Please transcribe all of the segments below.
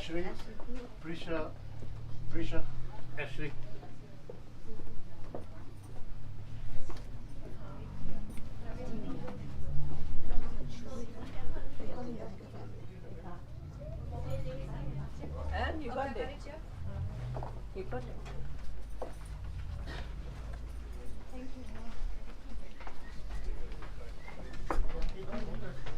Ashley, Prisha, Ashley. And you got it. You got it. Thank you.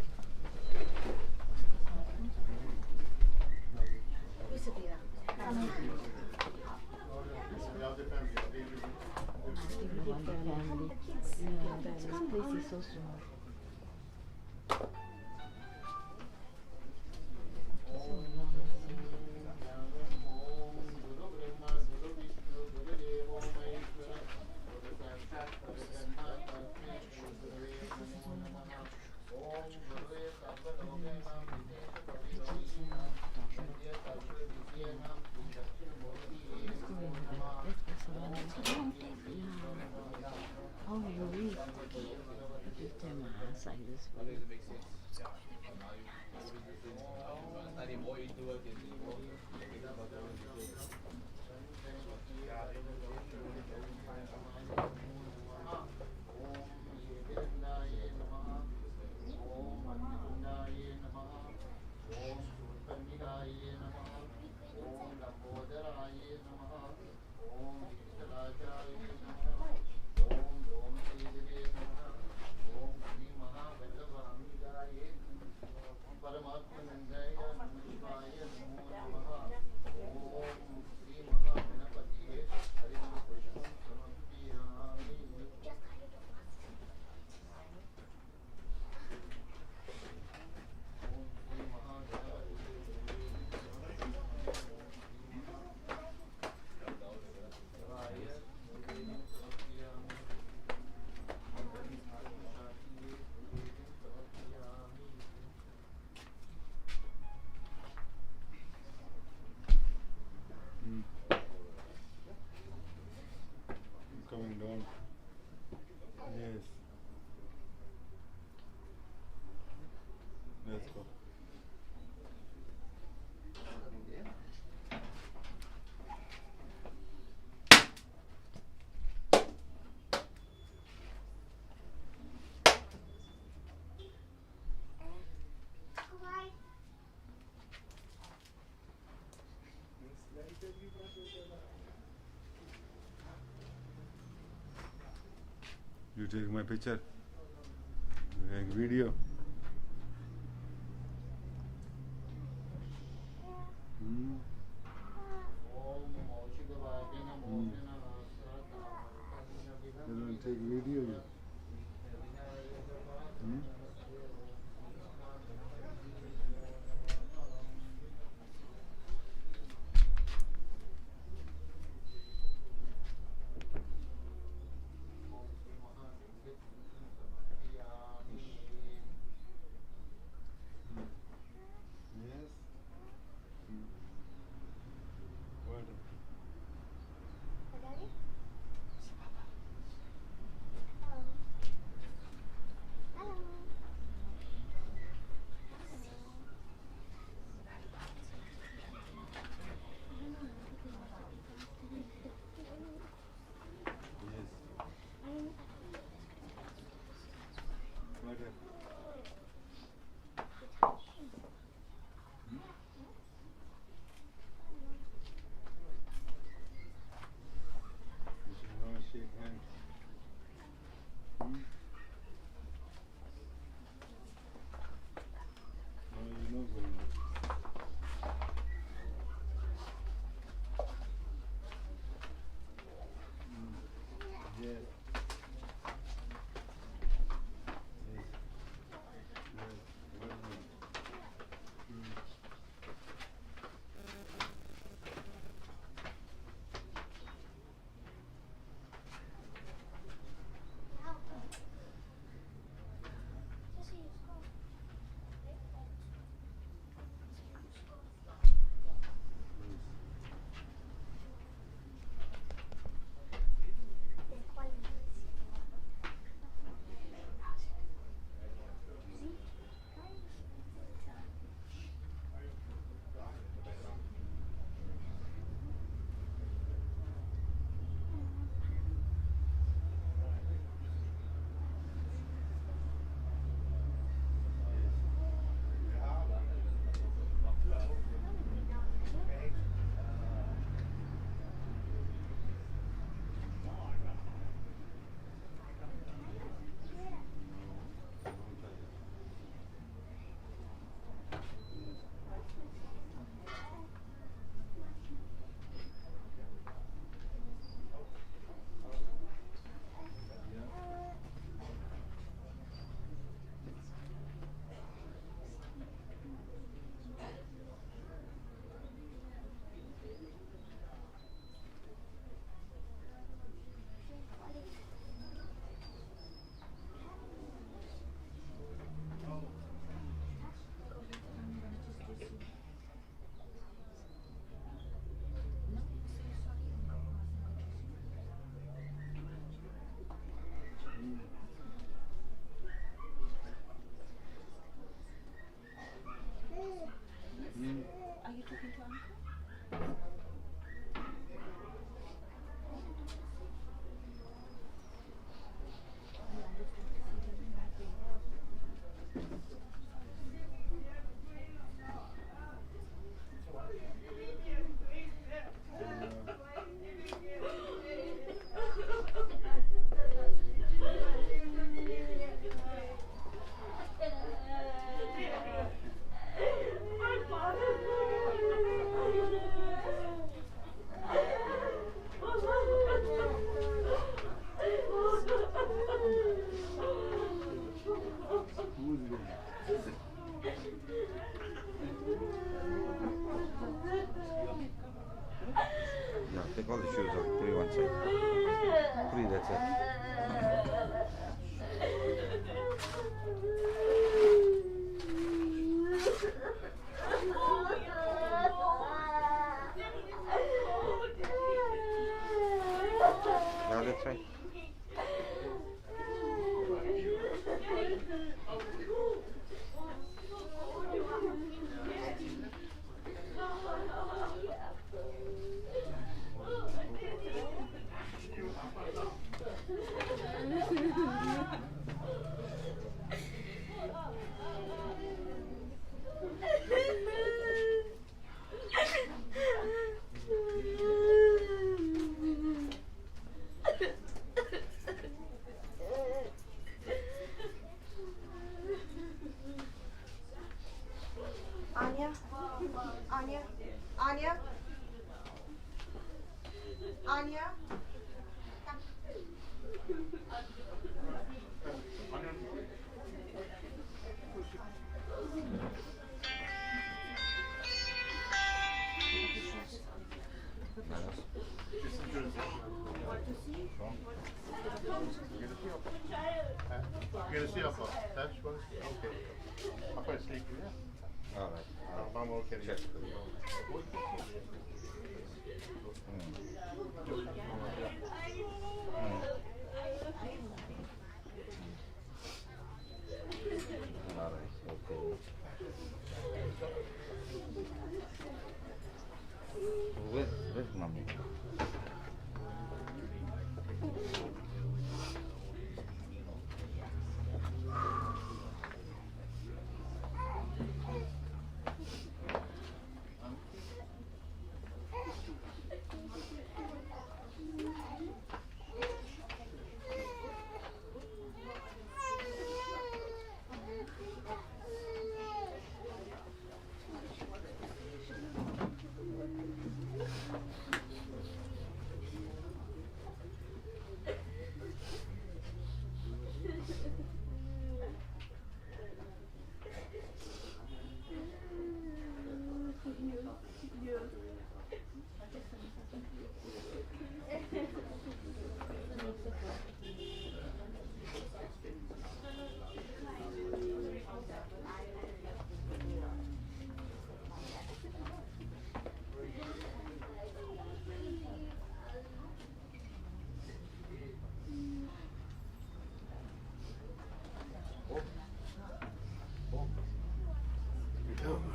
Coming down. Yes. Let's go. You take my picture. Like video. Hmm. You don't take video. Hmm? picture. No, that's right. Anya? Anya? Anya? Anya? You're gonna see up that one? Okay. I'll probably sneak you in. All right. I'm okay. Check. All right. Okay. Where's mommy?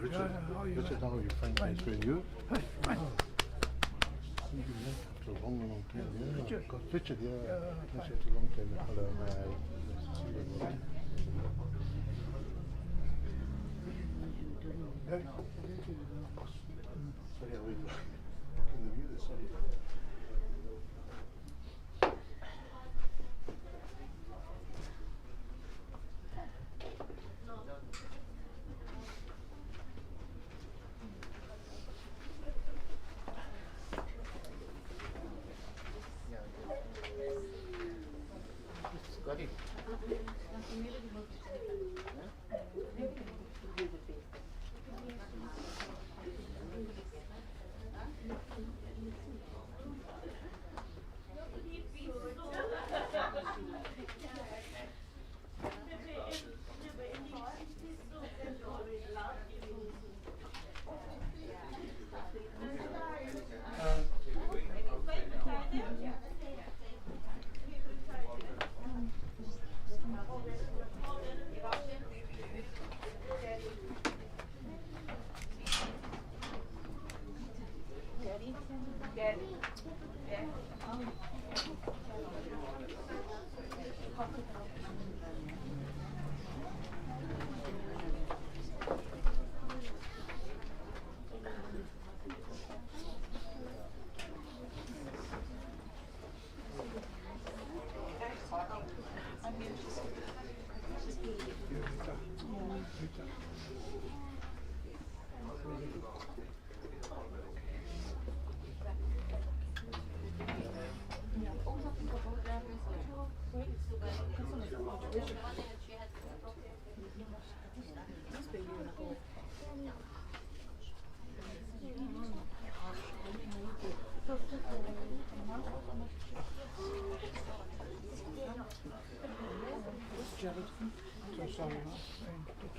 Richard, Richard, how are you? Fine, thanks for you. Oh. After a long, long time, yeah. Richard? Richard, yeah. Richard, a long time. Hello, man. Nice to see you. Sorry, I was in the view this side. Scotty.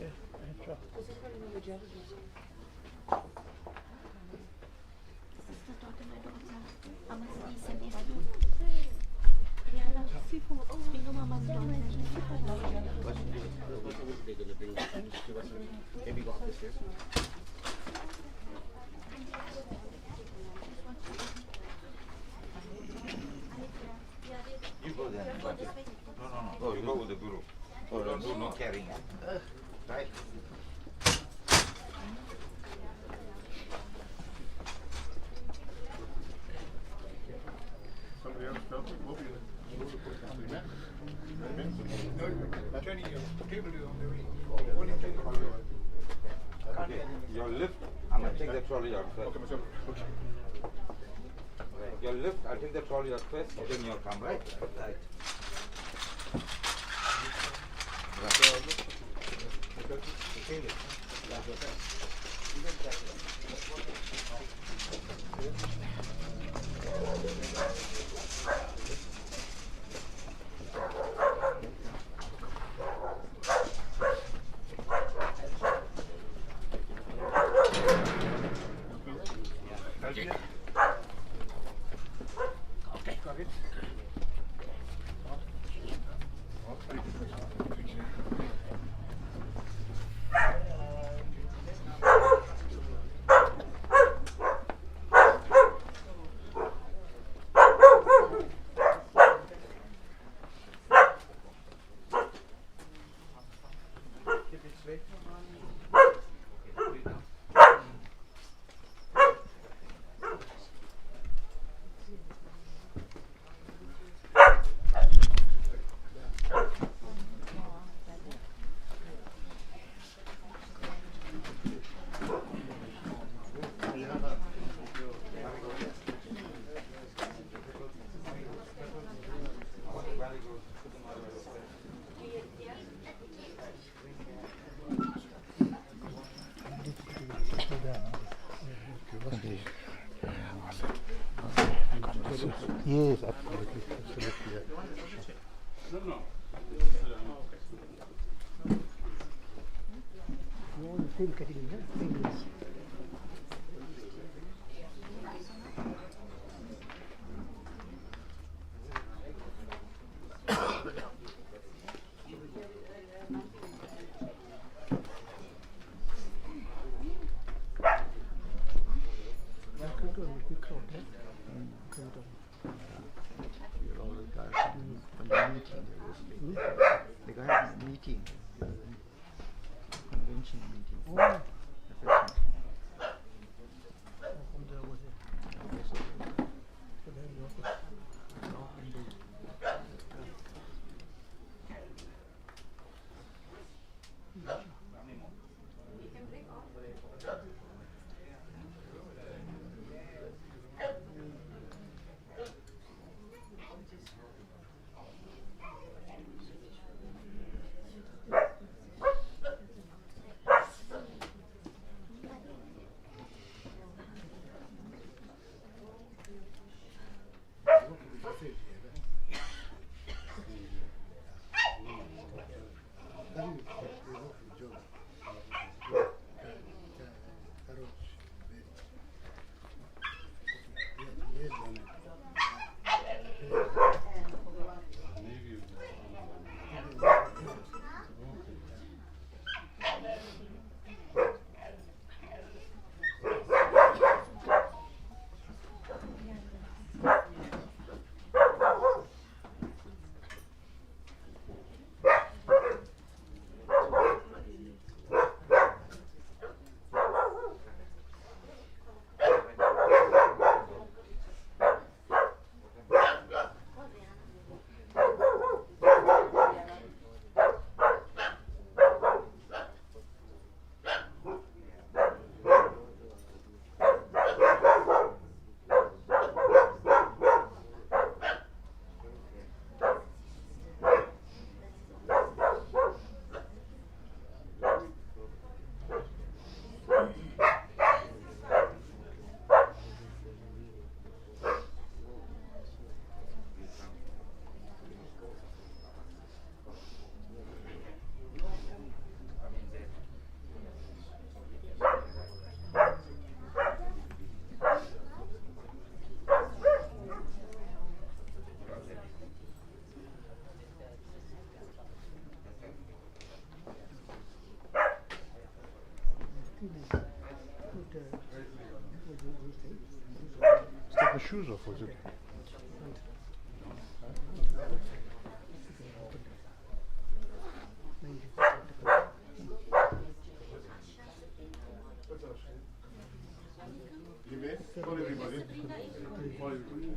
Okay, bra. You go there. No. Oh, you go with the guru. Oh, don't do no carrying. Right? Somebody else felt it? What were you? Okay. Your lift, I'm gonna take the trolley out first. Okay. Your lift, I'll take the trolley out first, then you'll come, right? Right. Yes, absolutely. Absolutely. Yeah. No. They got a meeting, convention meeting. Take the shoes off, was it? Call everybody. Call everybody.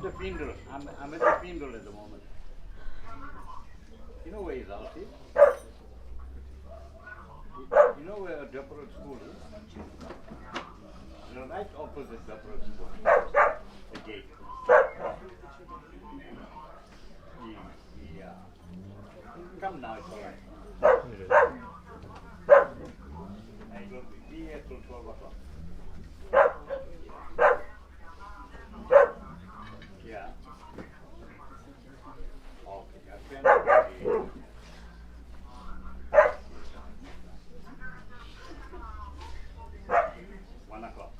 at the funeral. I'm at the funeral at the moment. You know where his house is? You know where Depperell School is? You're right opposite Depperell School. The gate. Yeah. Come now, it's all right. I will be here till 12 o'clock. Yeah. Okay, I can be 1 o'clock.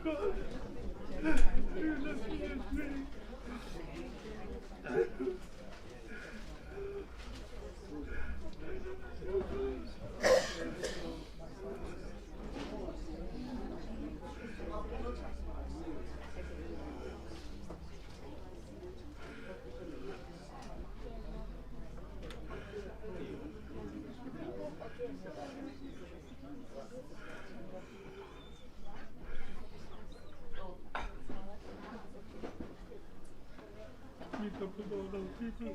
Meet up with all those people.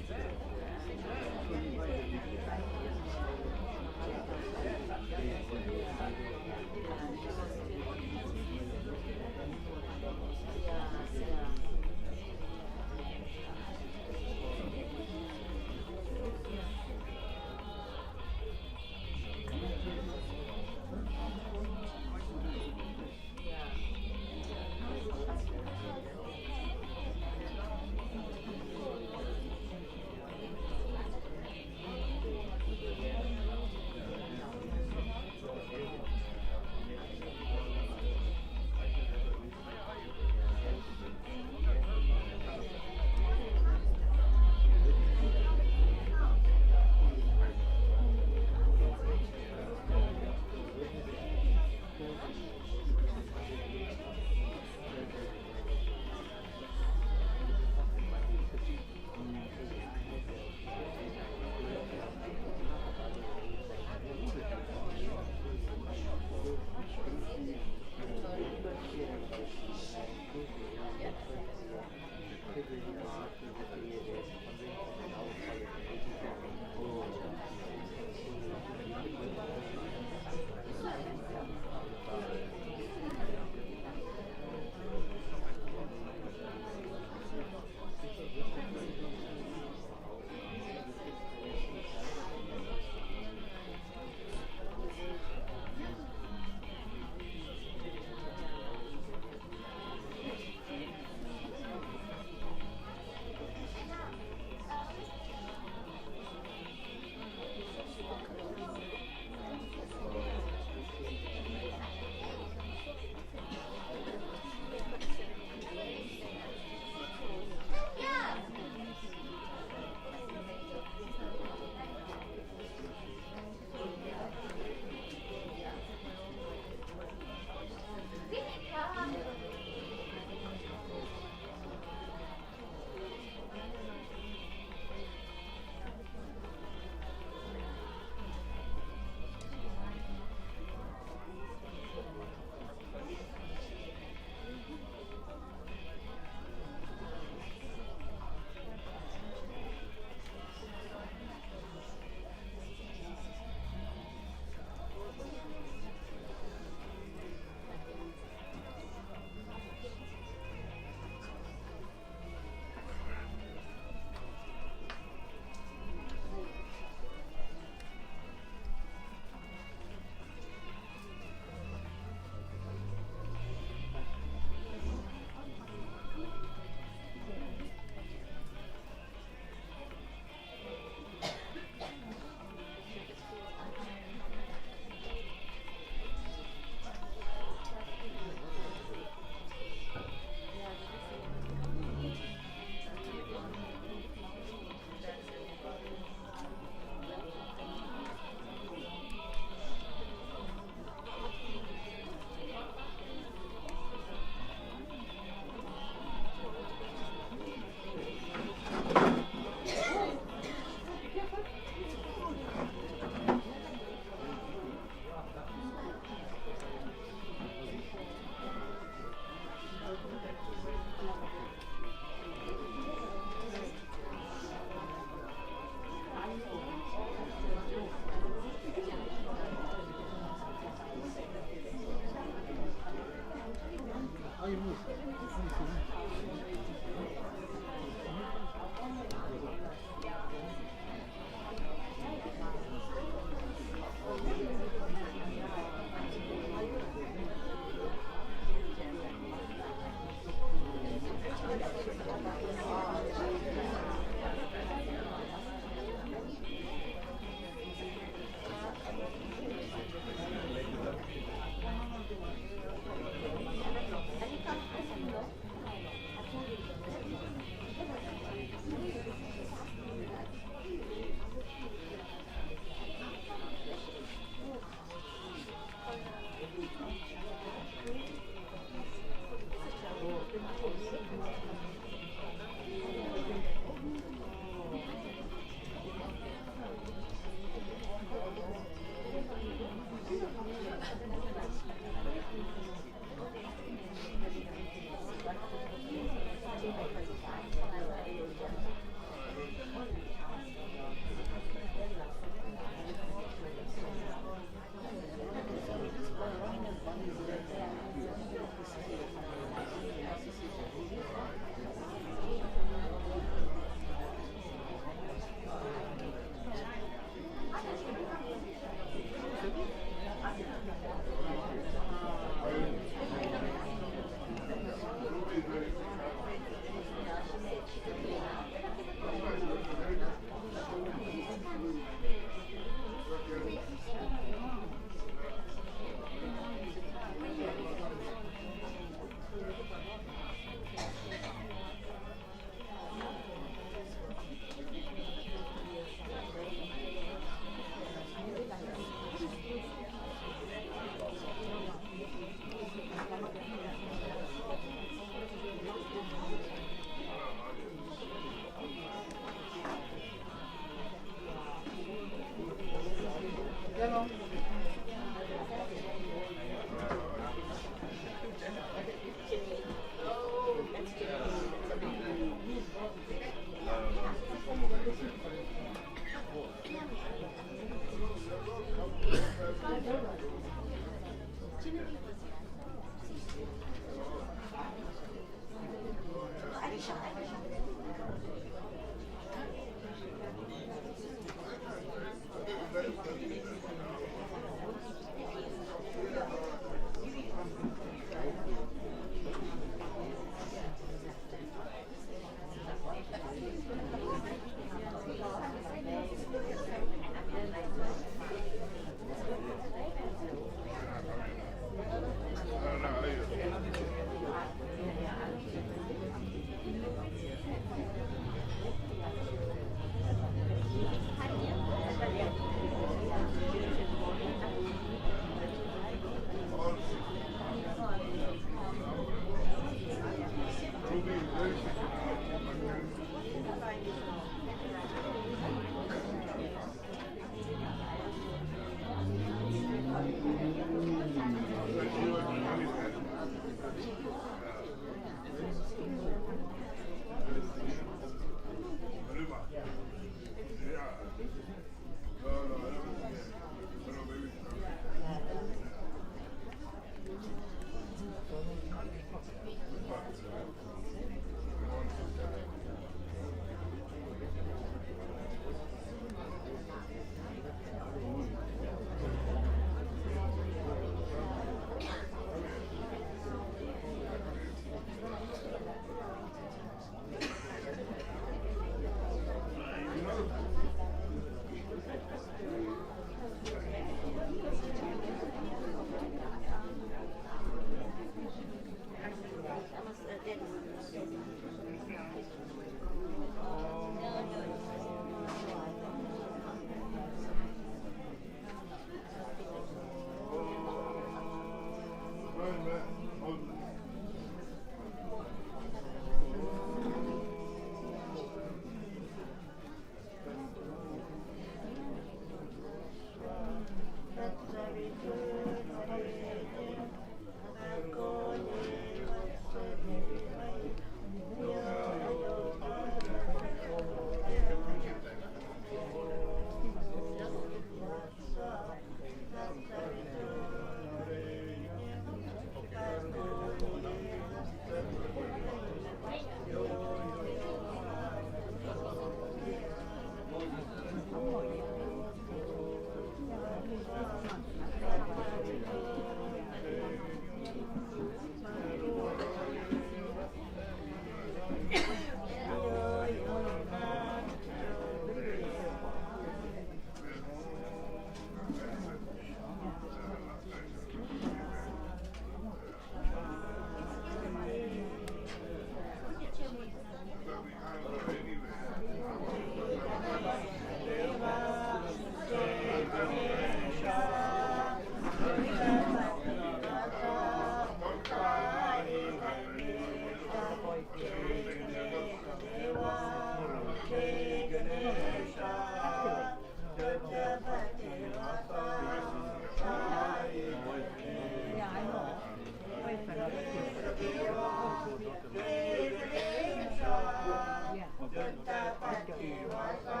Jutta Pativasa,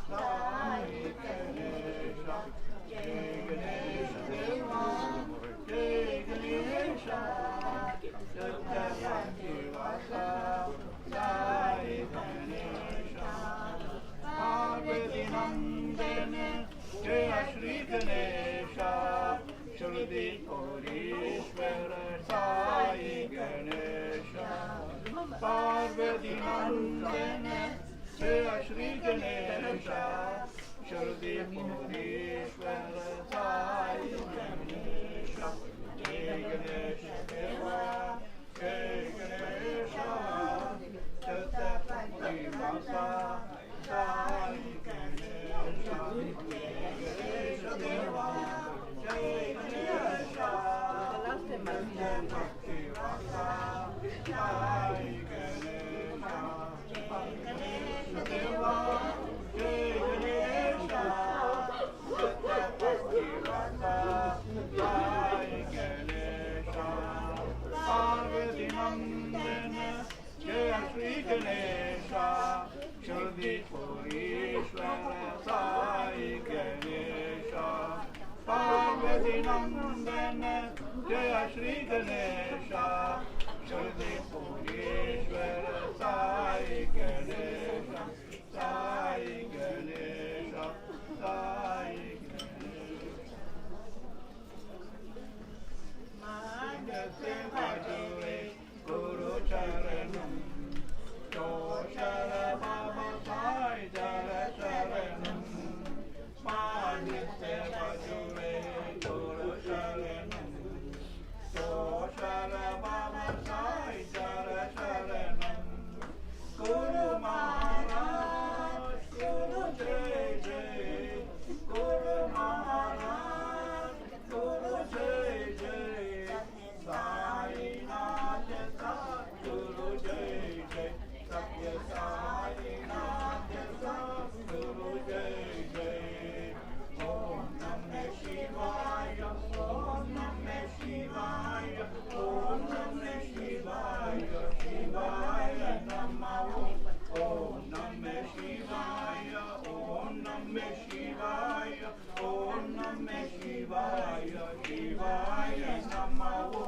Sai Ganesha, Jai Ganesha Deva, Jai Ganesha, Jutta Pativasa, Sai Ganesha, Parvati Nandana, Jai Shri Ganesha, Shruti Purishwara, Sai Ganesha, Parvati Nandana, Jai Shri Ganesha, Shruti Purishwara, Sai Ganesha, Jai Ganesha Deva, Jai Ganesha, Jutta Pativasa, Sai Ganesha, Jai Ganesha Deva, Jai Ganesha, Jutta Pativasa, Sai Ganesha, Jai Ganesha Deva, Jai Ganesha, Jutta Pativasa, Sai Ganesha, Parvati Nandana, Jai Shri Ganesha, Shruti Purishwara, Sai Ganesha, Parvati Nandana, Jai Shri Ganesha, Shruti Purishwara, Sai Ganesha, Sai Ganesha, Sai Ganesha. Mandase Bhajure Guru Charanam, Doshara Baba Sai Jara Charanam, Mandase Bhajure Guru Charanam, Doshara Baba Sai Jara Charanam, Guru Maharaj, Guru Jai Jai, Guru Maharaj, Guru Jai Jai, Sai Nath Sat Guru Jai Jai, Satya Sai Nath Sat Guru Jai Jai, Om Namah Shivaya, Om Namah Shivaya, Om Namah Shivaya, Shivaya Namaha, Om Namah Shivaya, Om Namah Shivaya, Om Namah Shivaya, Shivaya Namaha,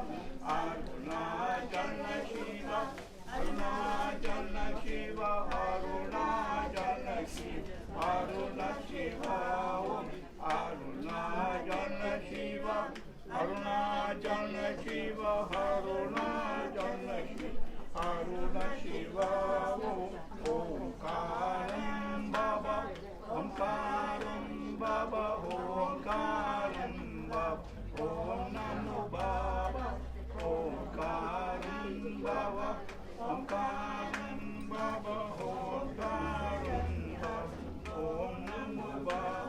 Arunachala Shiva, Arunachala Shiva, Arunachala Shiva, Arunachala Shiva, Arunachala Shiva, Arunachala Shiva, Arunachala Shiva, Aruna Shiva, Omkaram Baba, Omkaram Baba, Omkaram Baba, Om Namo Baba, Omkaram Baba, Omkaram Baba, Omkaram Baba, Om Namo Baba.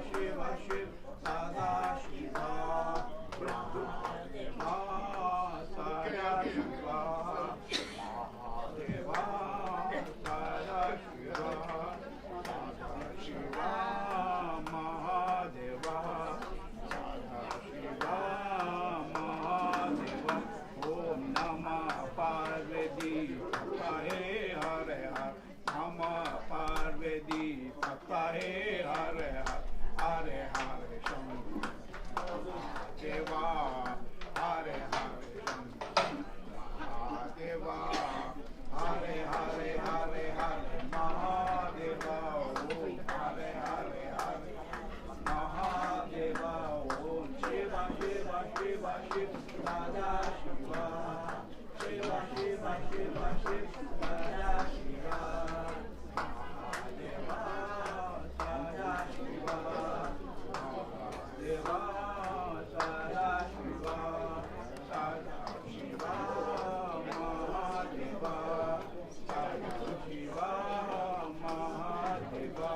Shiva Shiv Sada Shiva Mahadeva Sada Shiva Mahadeva Sada Shiva Shiva Mahadeva Sada Shiva Mahadeva Om Namah Parvati Pataye Hare Hare Namah Parvati Pataye Hare Hare Hare Hare Shankar Deva Hare Hare Shankar Deva Hare Hare Hare Hare Mahadeva Om Hare Hare Hare Mahadeva Om Shiva Shiva Shiva Shiva Sada Shiva Shiva Shiva Shiva Shiva Sada Shiva Mahadeva Sada Shiva Mahadeva Sada Shiva Sada Shiva Mahadeva Sada Shiva Mahadeva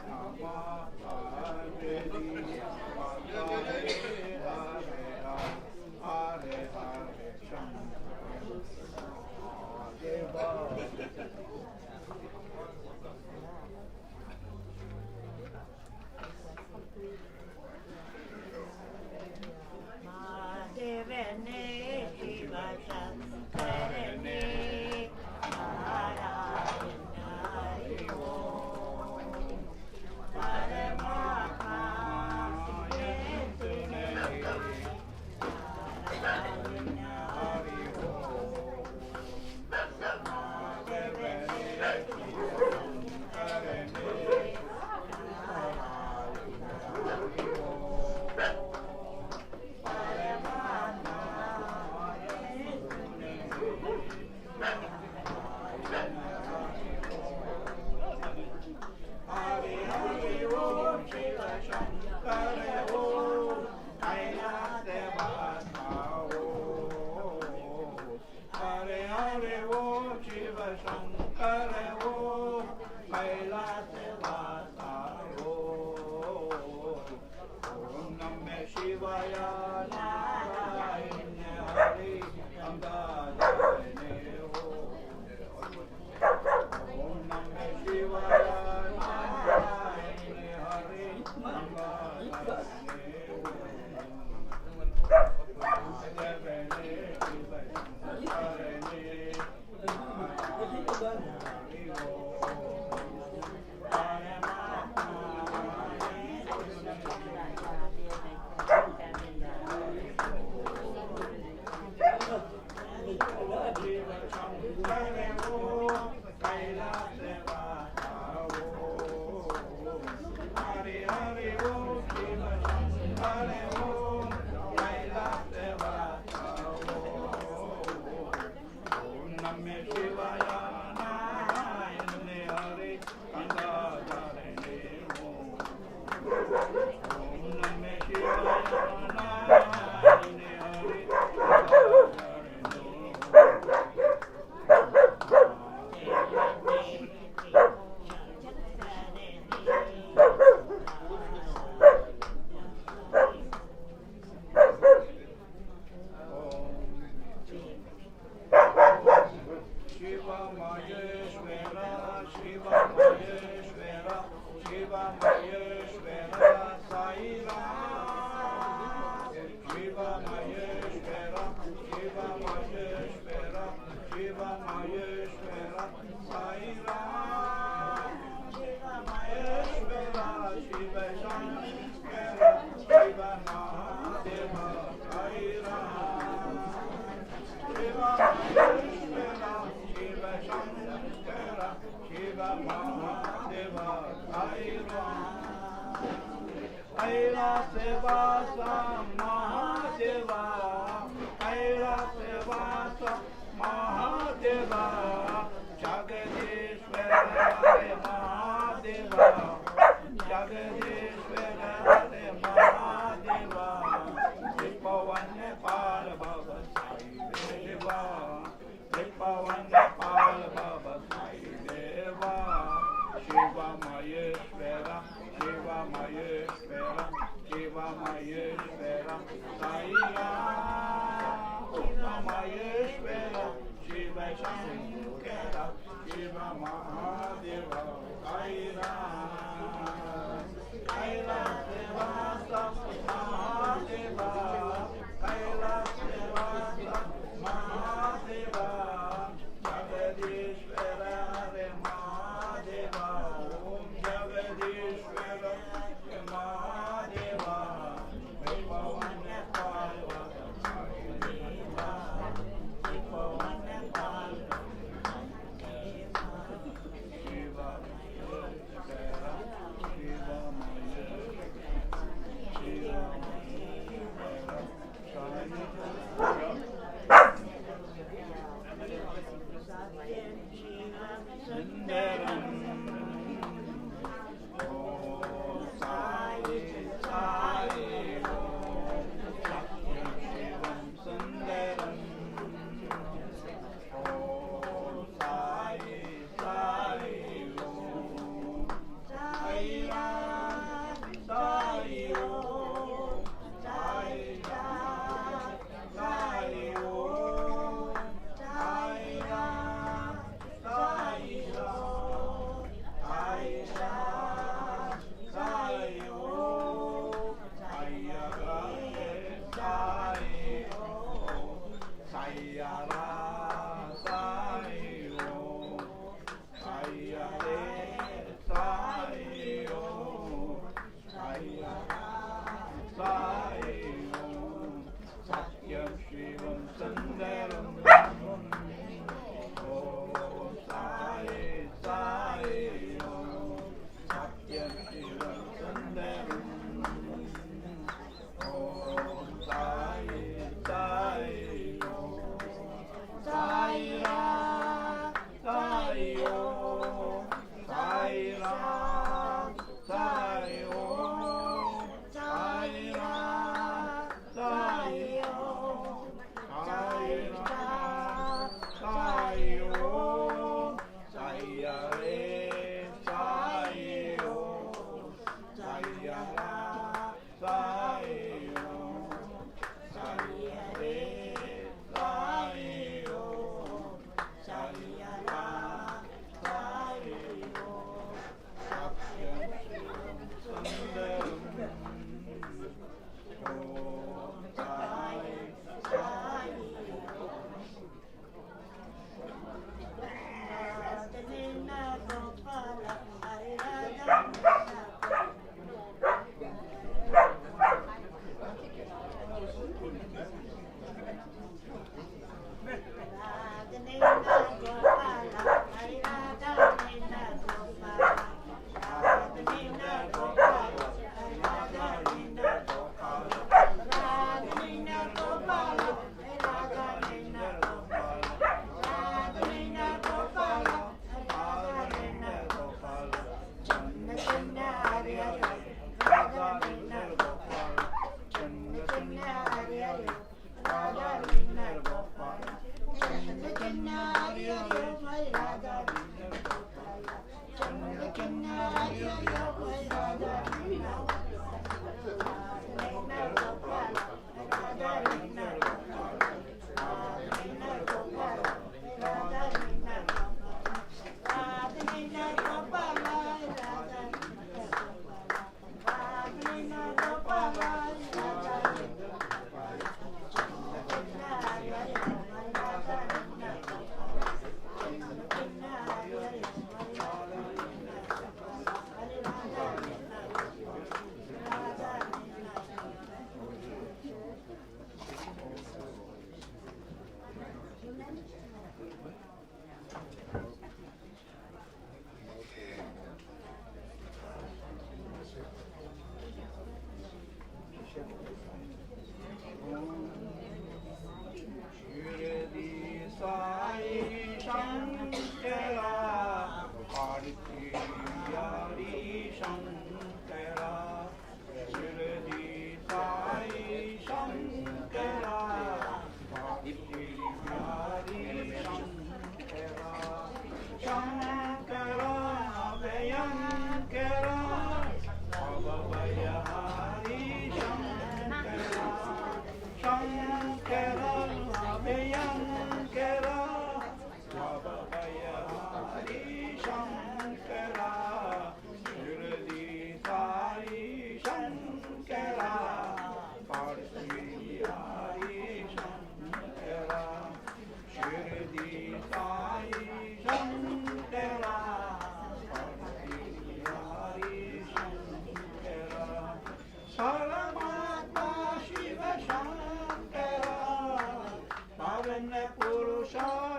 Namah Parvati Pataye Hare Hare Hare Shankar Deva Mahadevane Shiva Shankarane Narayana Paramahatma Yesune Narayana Hari Shankara, Shiva Mahadeva, Kailas, Kailas Devasa, Mahadeva, Kailas Devasa, Mahadeva, Jagadishvara Mahadeva, Om Jagadishvara Mahadeva, Vipavana Parva, Mahadeva, Vipavana Parva, Shiva, Shiva, Shiva, Sundaram, Om Sai Sai Om Satyam Shivam Sundaram, Om Sai Sai Om Sai Ram Sai Om Sai Ram Sai Om Sai Ram Sai Ram Sai Ram Sai Om Sai Ram Sai Om Sai Ram Sai Om Sai Ram Sai Om Sai Ram Sai Om Satyam Shivam Sundaram, Om Sai Sai Om Satyam Shivam Sundaram, Om Sai Sai Om Sai Ram Sai Om Sai Ram Sai Om Sai Ram Sai Om Sai Ram Sai Om Sai Hare Sai Om Sai Ram Sai Om Sai Hare Sai Om Sai Ram Sai Om Satyam Shivam Sundaram, Om Sai Sai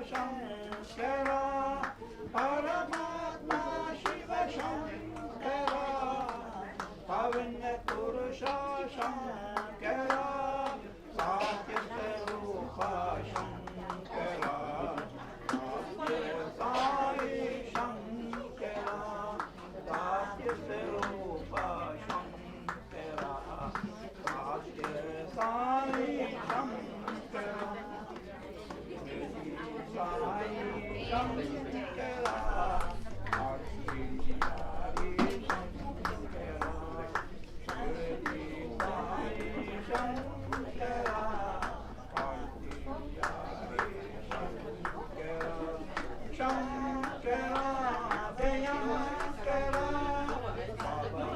Shankara, Paramatma Shiva Shankara, Pavanya Purusha Shankara, Satya Sarupa Shankara, Satya Sai Shankara, Satya Sarupa Shankara, Satya Sai Shankara, Sai Shankara, Hari Hari Shankara, Shri Sai Shankara, Hari Hari Shankara, Shankara, Dayankara, Baba Hari Shankara,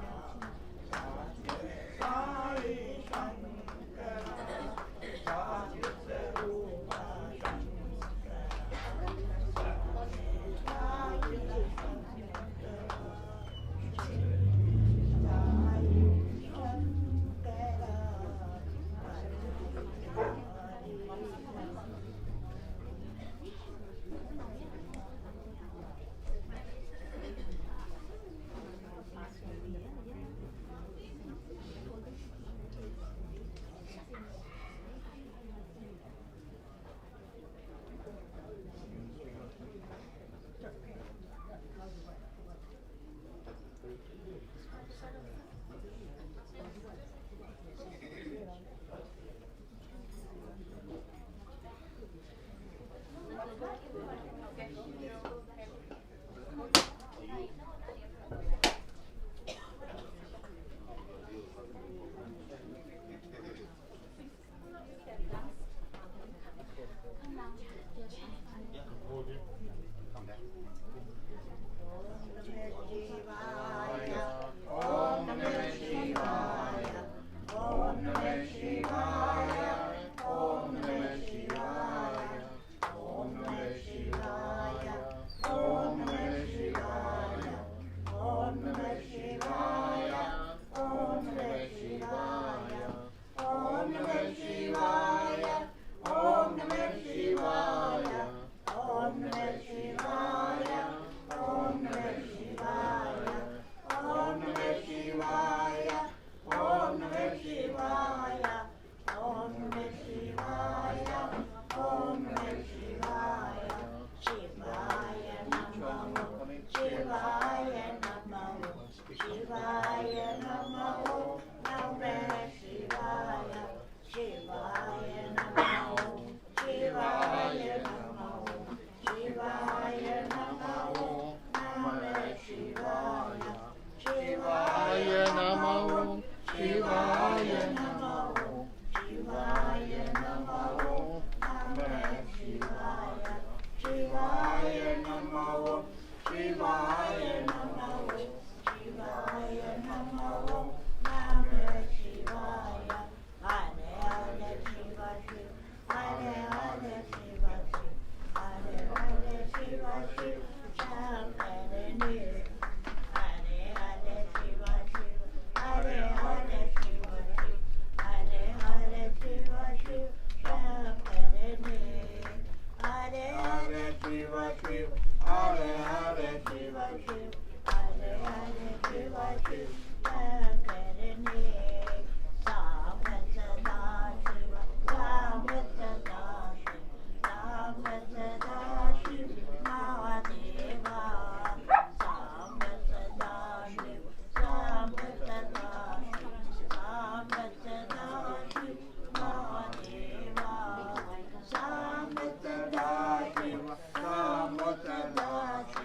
Shankara, Dayankara, Baba Hari Shankara, Shri Sai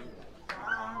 Shankara,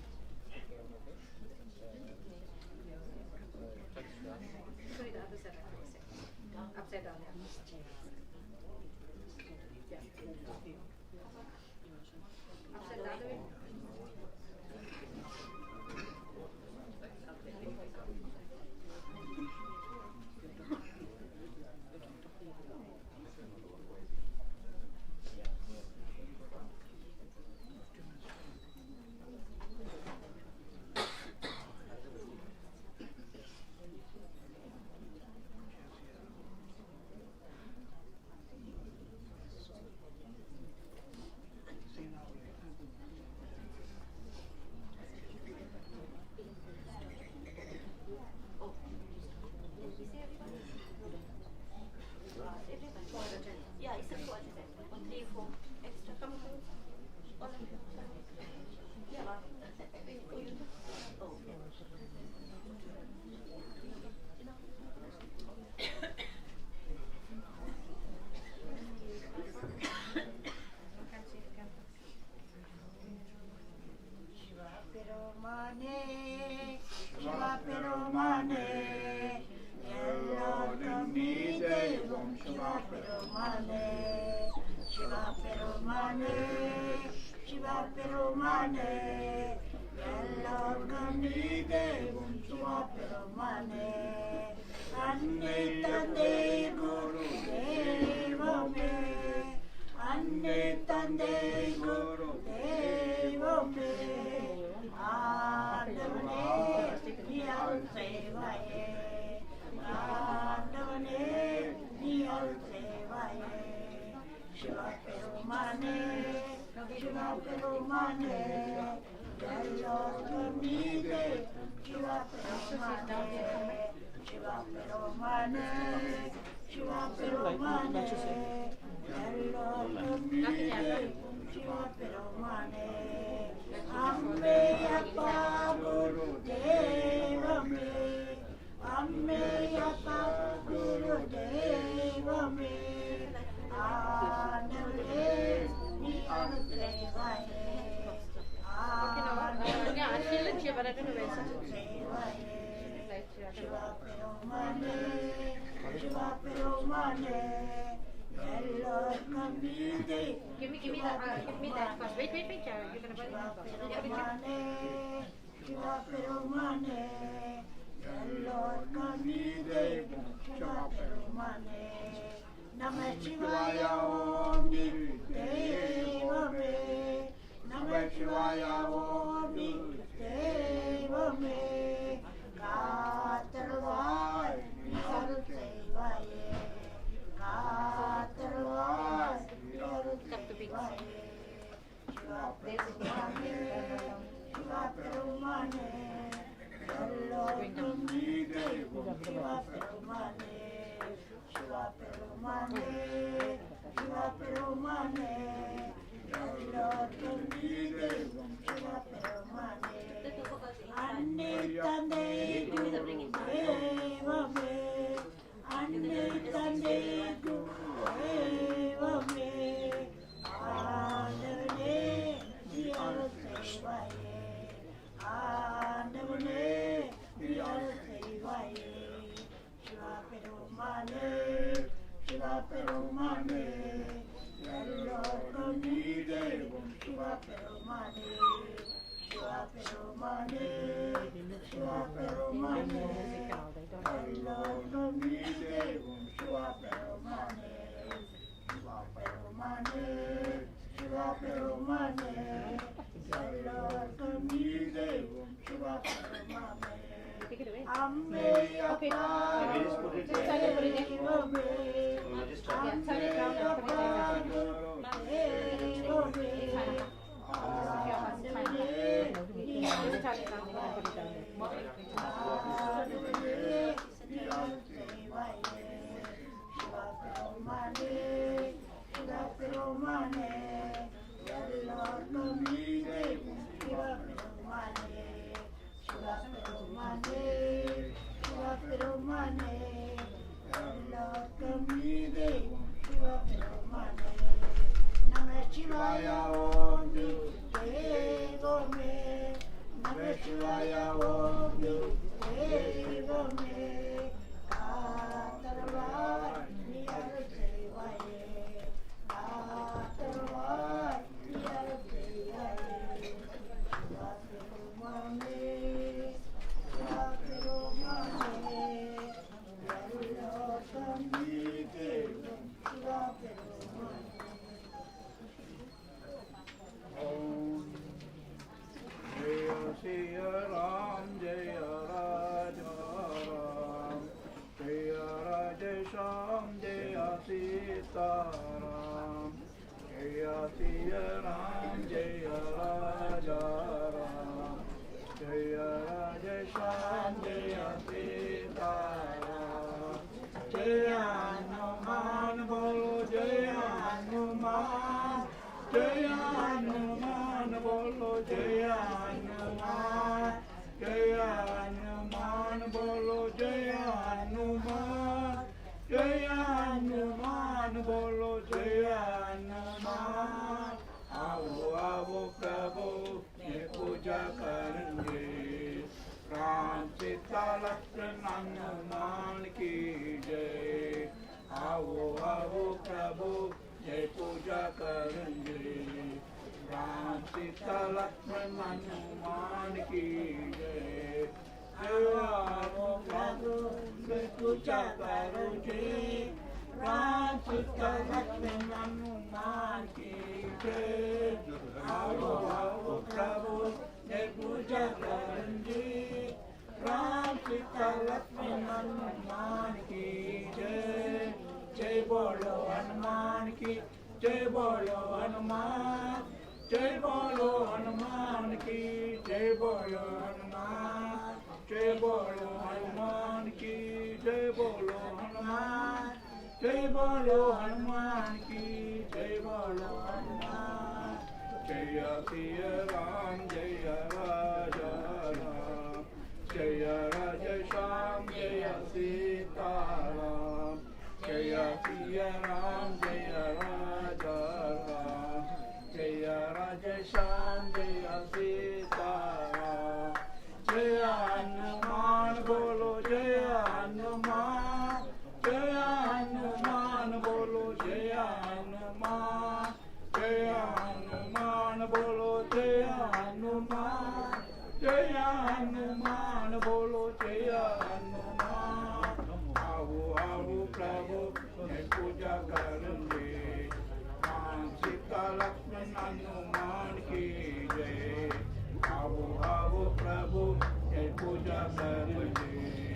Perumane, Yellow Kami Devam Shiva Perumane, Shiva Perumane, Shiva Perumane, Yellow Kami Devam Shiva Perumane, Annetande Guru Devame, Annetande Guru Devame, Adavane Niyal Sevaye, Adavane Niyal Sevaye, Shiva Perumane, Shiva Perumane, Yello Kamide, Shiva Perumane, Shiva Perumane, Shiva Perumane, Yello Kamide, Shiva Perumane, Amme Yapa Guru Devame, Amme Yapa Guru Devame, Adavane Niyal Sevaye, Shiva Perumane, Shiva Perumane, Yello Kamide. Give me that first. Wait, Joe. You're gonna put it in. Shiva Perumane, Yello Kamide, Shiva Perumane, Namah Shivaya Om Devame, Namah Shivaya Om Devame, Katarvai Niyal Sevaye, Katarvai Niyal Sevaye, Shiva Perumane, Shiva Perumane, Yello Kamide, Shiva Perumane, Shiva Perumane, Shiva Perumane, Yello Kamide, Shiva Perumane, Annetande Guru Devame, Annetande Guru Devame, Adavane Niyal Sevaye, Adavane Niyal Sevaye, Shiva Perumane, Shiva Perumane, Yello Kamide, Shiva Perumane, Shiva Perumane, Shiva Perumane, Yello Kamide, Shiva Perumane, Shiva Perumane, Shiva Perumane, Yello Kamide, Shiva Perumane, Amme Yapa Guru Devame, Amme Yapa Guru Devame, Shivaya Om Devame, Namah Shivaya Om Devame, Katarvai Niyal Sevaye, Katarvai Niyal Sevaye, Shiva Perumane, Shiva Perumane, Yello Kamide, Shiva Perumane. Jaya Siya Ram, Jaya Raja Ram, Jaya Rajesham, Jaya Sita Ram, Jaya Siya Ram, Jaya Raja Ram, Jaya Rajesham, Jaya Sita Ram, Jaya Hanuman Bolo, Jaya Hanuman, Jaya Hanuman Bolo, Jaya Hanuman, Jaya Hanuman Bolo, Jaya Hanuman, Jaya Hanuman Bolo, Jaya Hanuman. आओ आओ प्रभु ये पूजा करेंगे, राम सीता सीता लक्ष्मण हनुमान की जय। आओ आओ प्रभु जय पूजा करेंगे। राम सीता लक्ष्मण हनुमान की जय। आओ प्रभु जय पूजा करेंगे। राम सीता लक्ष्मण हनुमान की जय। आओ आओ प्रभु जय पूजा करेंगे। राम सीता लक्ष्मण हनुमान की जय। जय बोलो हनुमान की जय। बोलो हनुमान जय। बोलो हनुमान की जय। बोलो हनुमान जय। बोलो हनुमान की जय। बोलो हनुमान जय। बोलो हनुमान की जय। बोलो हनुमान। जय सिया राम जय राजा राम। जय राजा श्याम जय सीताराम। जय सिया राम जय राजा राम। जय राजा श्याम जय सीताराम। जय हनुमान बोलो जय हनुमान। जय हनुमान बोलो जय हनुमान। जय हनुमान बोलो जय हनुमान। जय हनुमान बोलो जय हनुमान। आओ आओ प्रभु मैं पूजा करेंगे। राम सीता लक्ष्मण हनुमान की जय। आओ आओ प्रभु मैं पूजा करेंगे।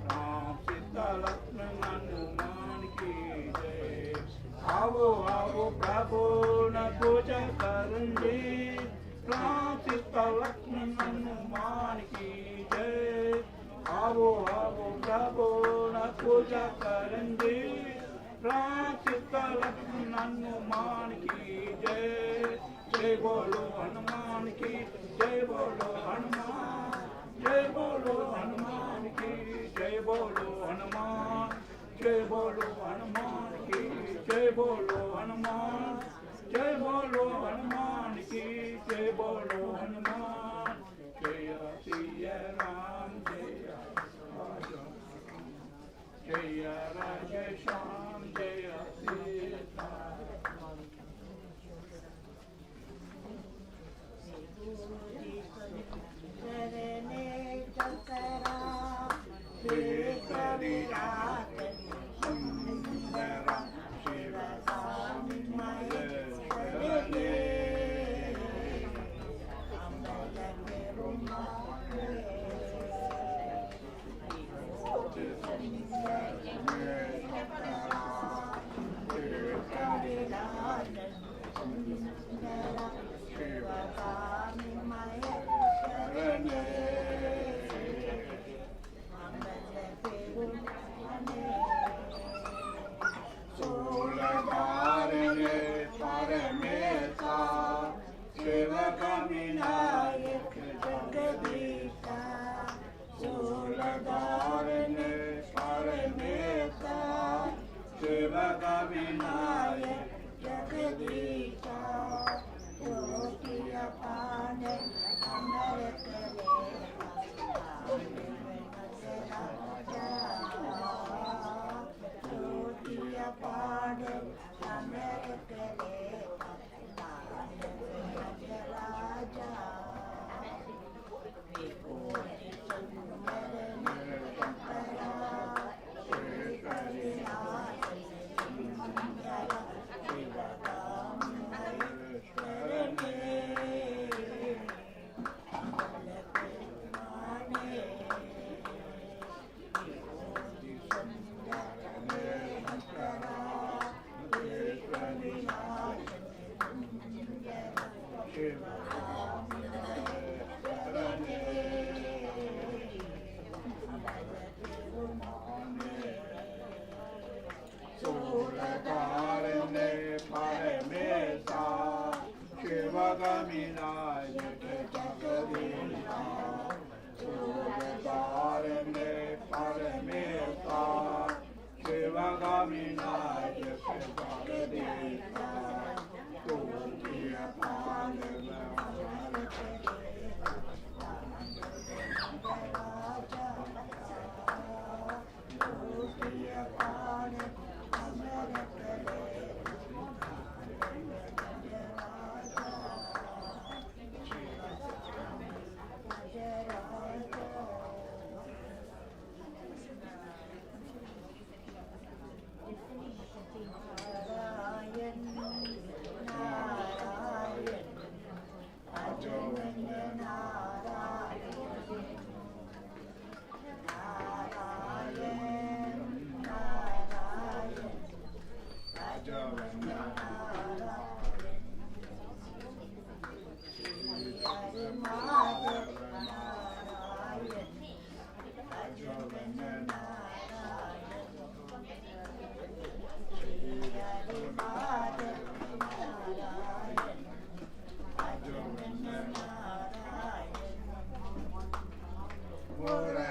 राम सीता लक्ष्मण हनुमान की जय। आओ आओ प्रभु न पूजा करेंगे। राम सीता लक्ष्मण हनुमान की जय। आओ आओ प्रभु न पूजा करेंगे। राम सीता लक्ष्मण हनुमान की जय। जय बोलो हनुमान की जय। बोलो हनुमान जय। बोलो हनुमान की जय। बोलो हनुमान जय। बोलो हनुमान की जय। बोलो हनुमान जय। बोलो हनुमान की जय। बोलो हनुमान। जय सिया राम जय राजा। जय राजा श्याम जय Sita. Shiva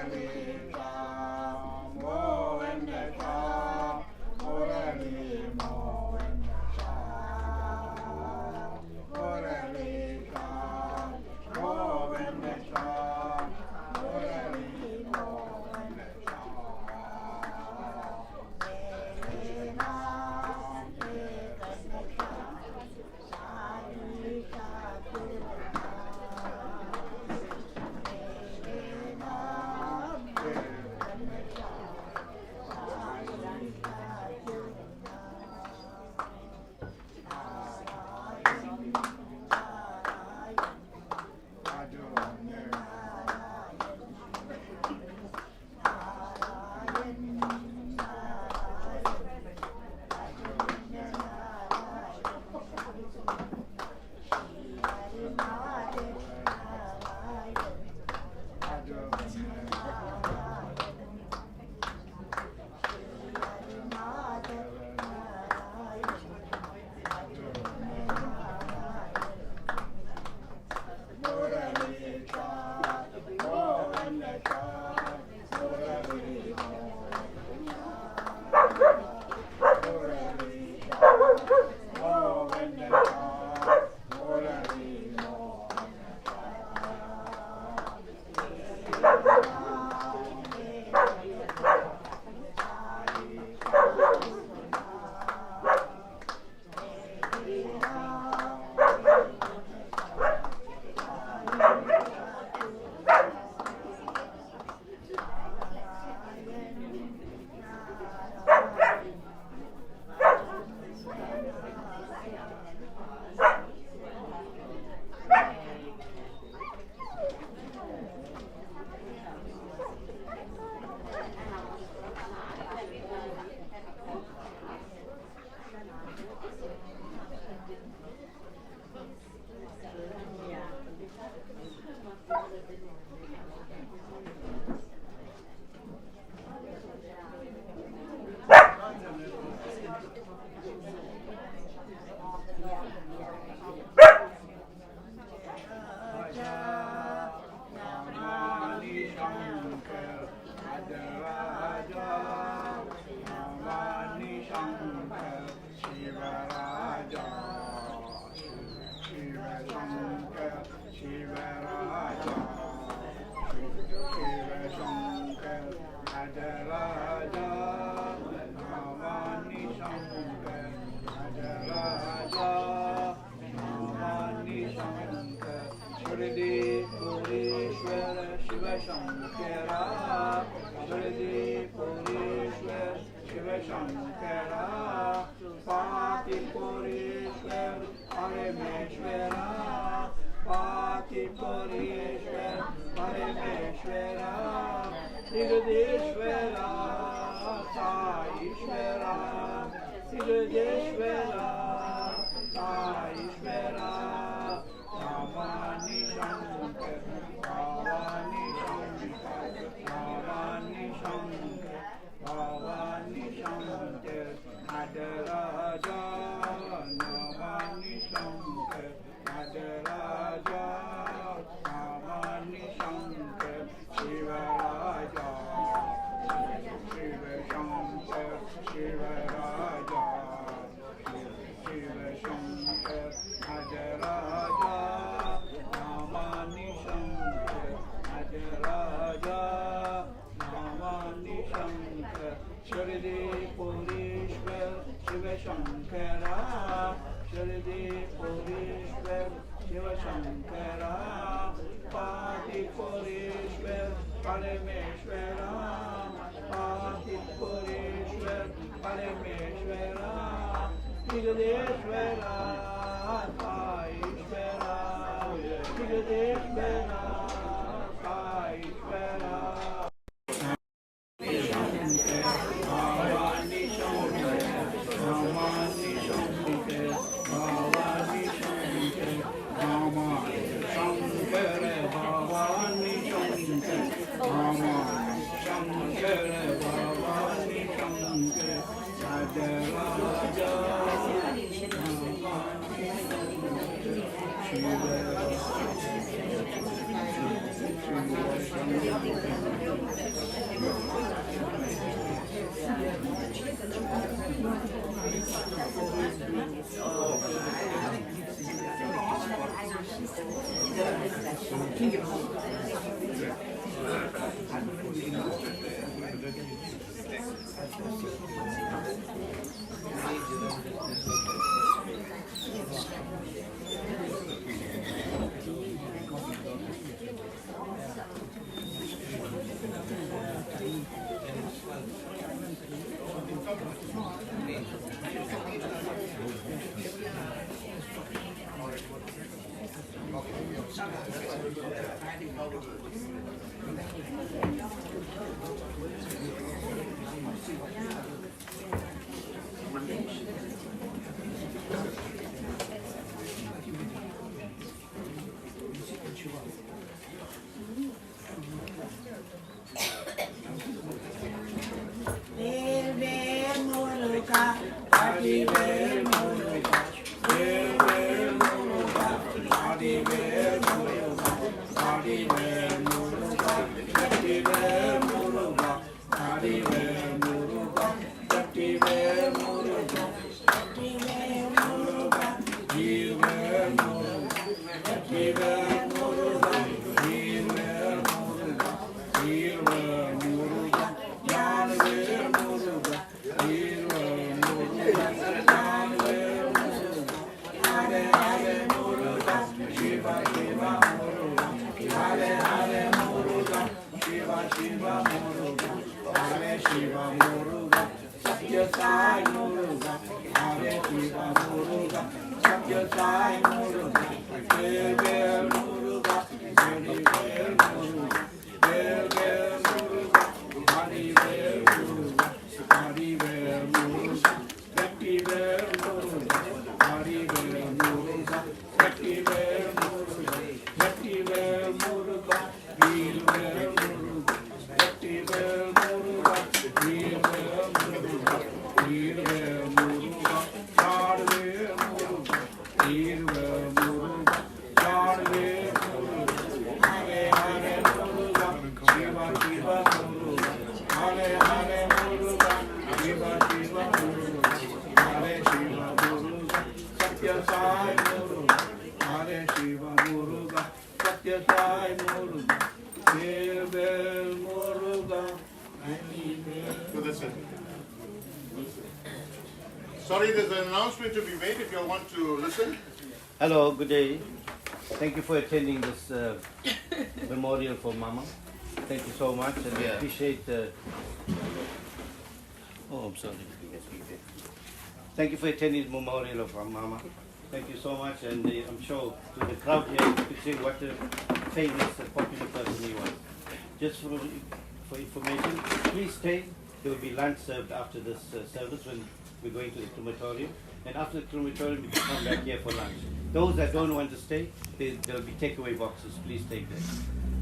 So that's it. Sorry, there's an announcement to be made if you want to listen. Hello, good day. Thank you for attending this memorial for Mama. Thank you so much, and we appreciate. Oh, I'm sorry. Thank you for attending the memorial of our Mama. Thank you so much, and I'm sure to the crowd here you could see what a famous and popular person he was. Just for information, please stay. There will be lunch served after this service when we're going to the crematorium. And after the crematorium, you can come back here for lunch. Those that don't want to stay, there'll be takeaway boxes. Please take them.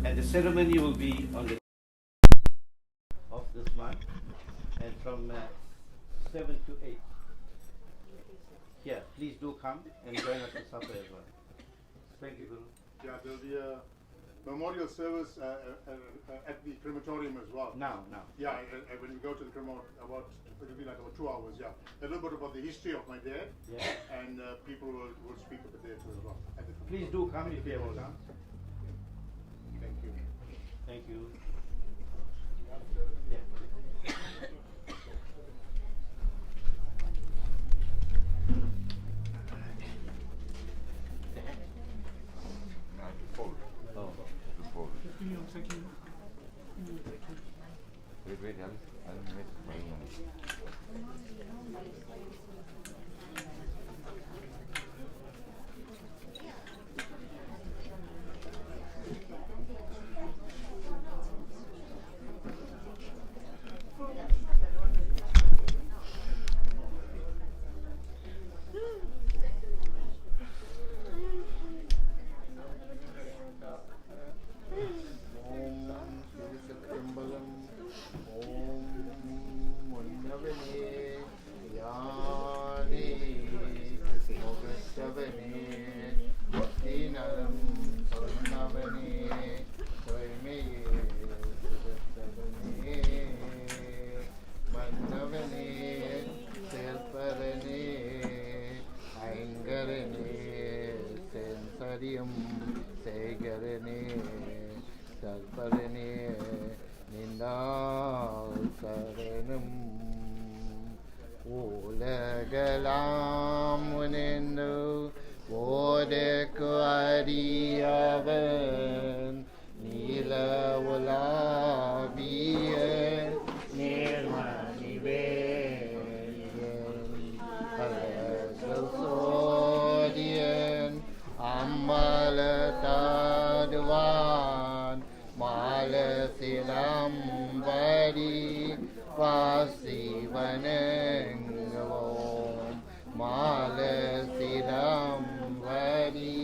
And the ceremony will be on the of this month, and from 7 to 8. Yeah, please do come and join us for supper as well. Thank you, Guru. Yeah, there'll be a memorial service at the crematorium as well. Now. Yeah, when we go to the crematorium, it'll be like about 2 hours, yeah. A little bit about the history of my dad, and people will speak of it there too as well. Please do come if you have a chance. Thank you. Thank you. Wait, I'll make my Om பரணே நின்னால் சரணம் உலகலாம் உணர்ந்து ஓதற்கு அறியவன் நீல உலாவிய நேர்மணிவேன் அழகல் சோதியன் அம்மல தாடுவான் மால சிலம்படி வாசிவனங்கவோம் மால சிலம்படி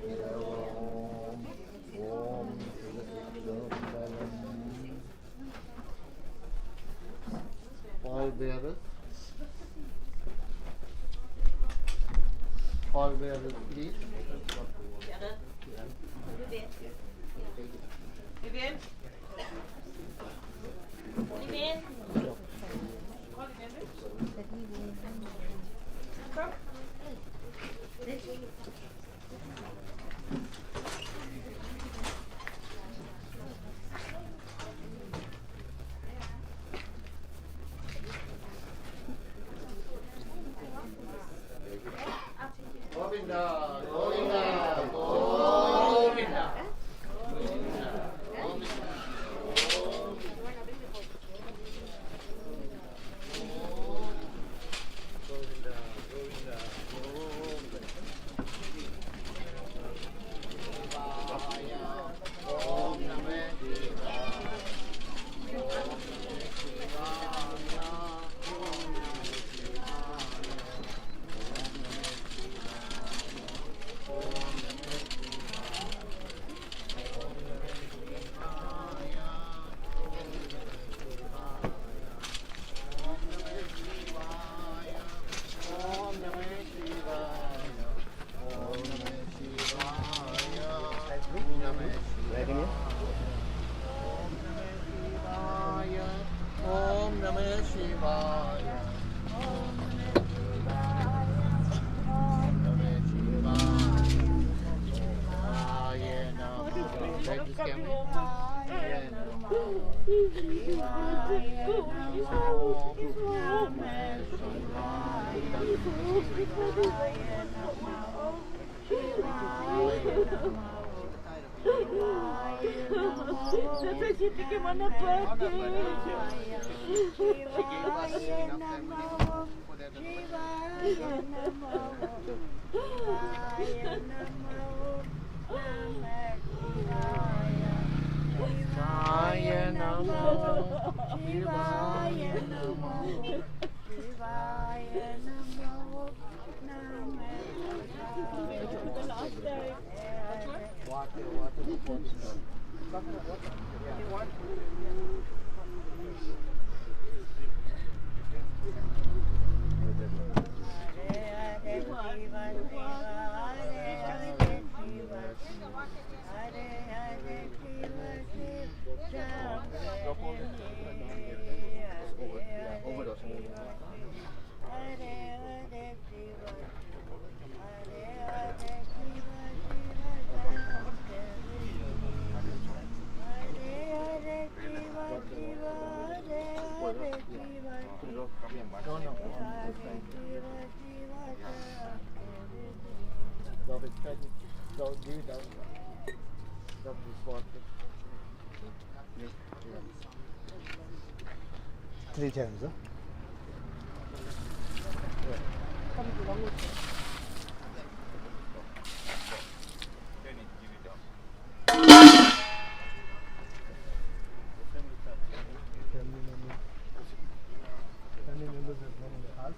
வாசிவனங்கவோம் ஓம் திருச்சிற்றம்பலம். Pallbearers, pallbearers, please. Vivian? Vivian? Govinda, Govinda, Govinda. Three times, huh? Family members have gone in the house.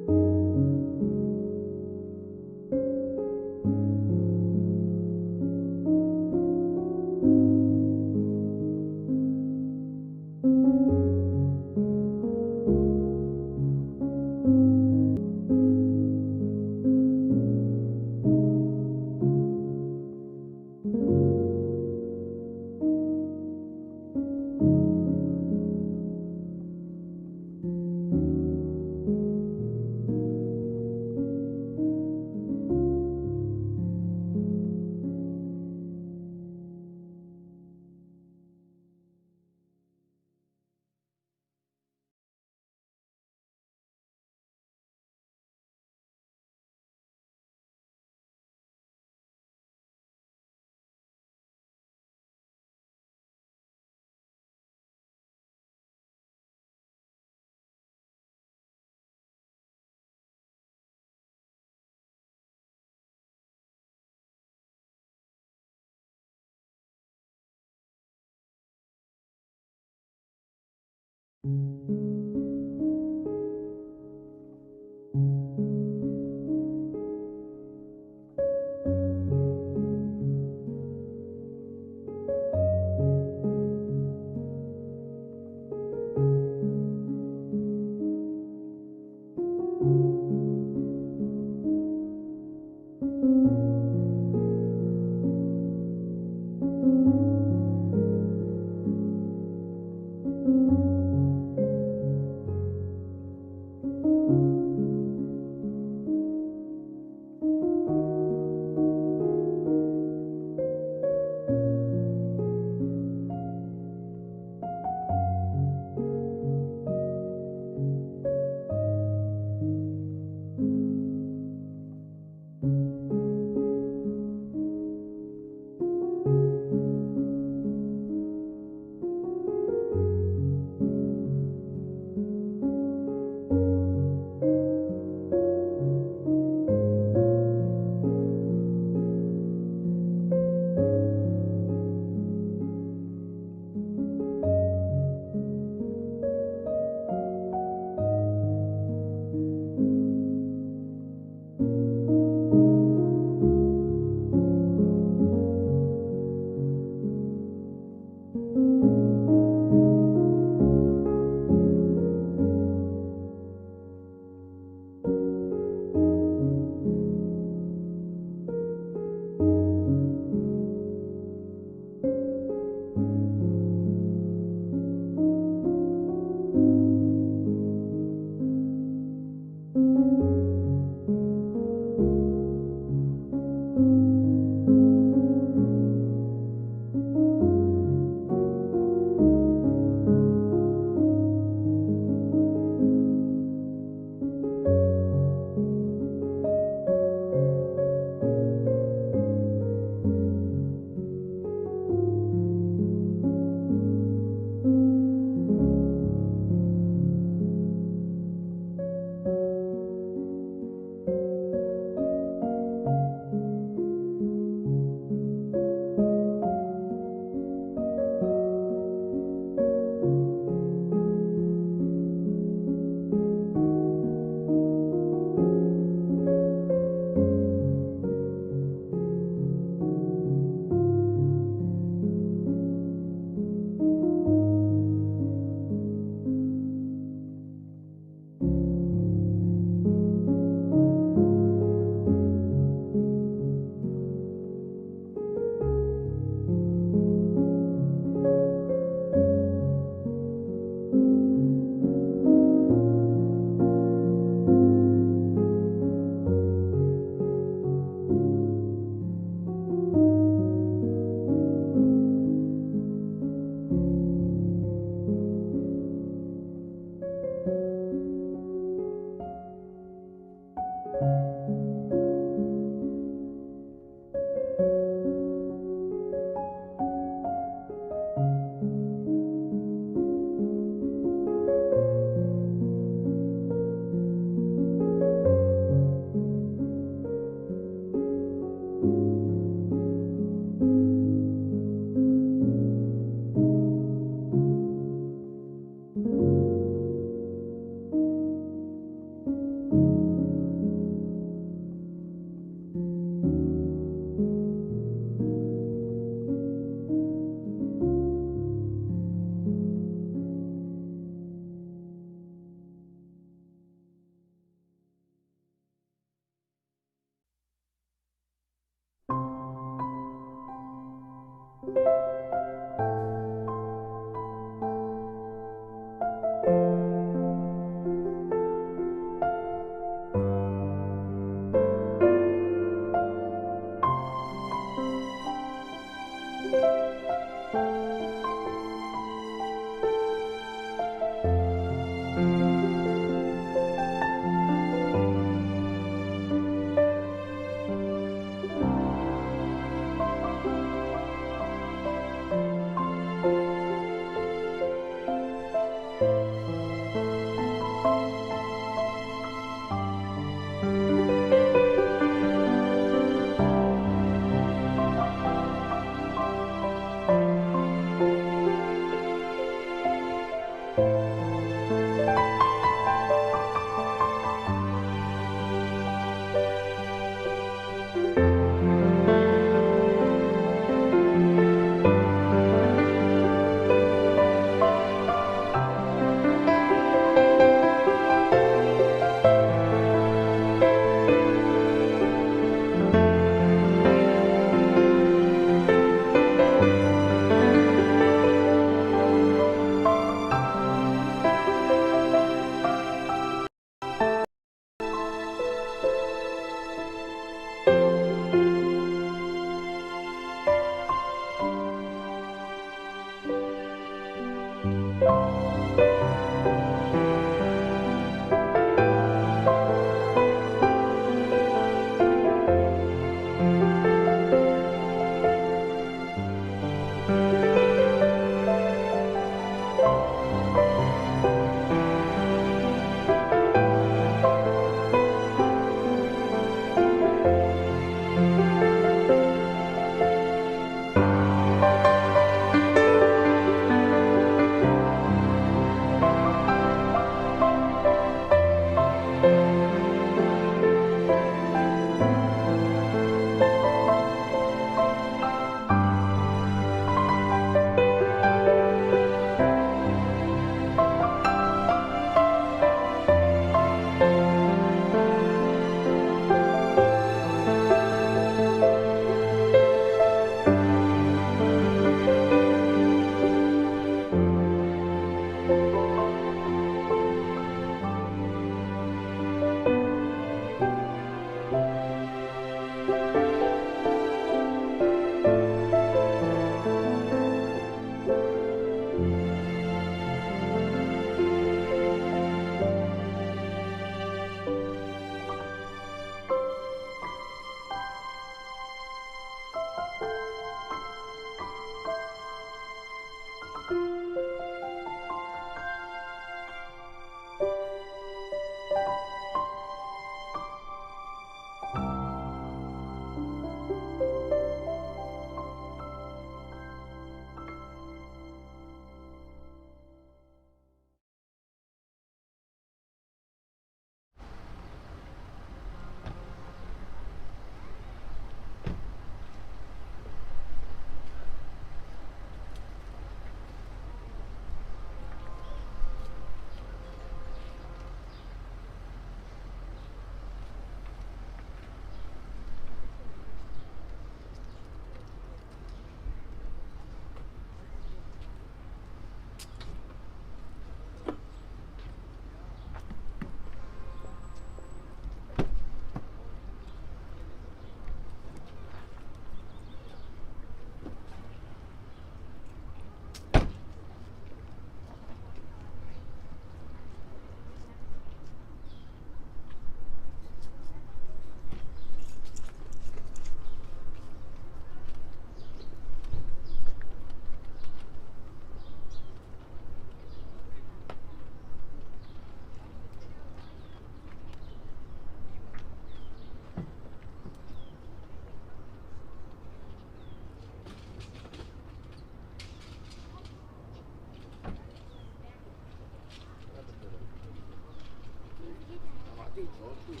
These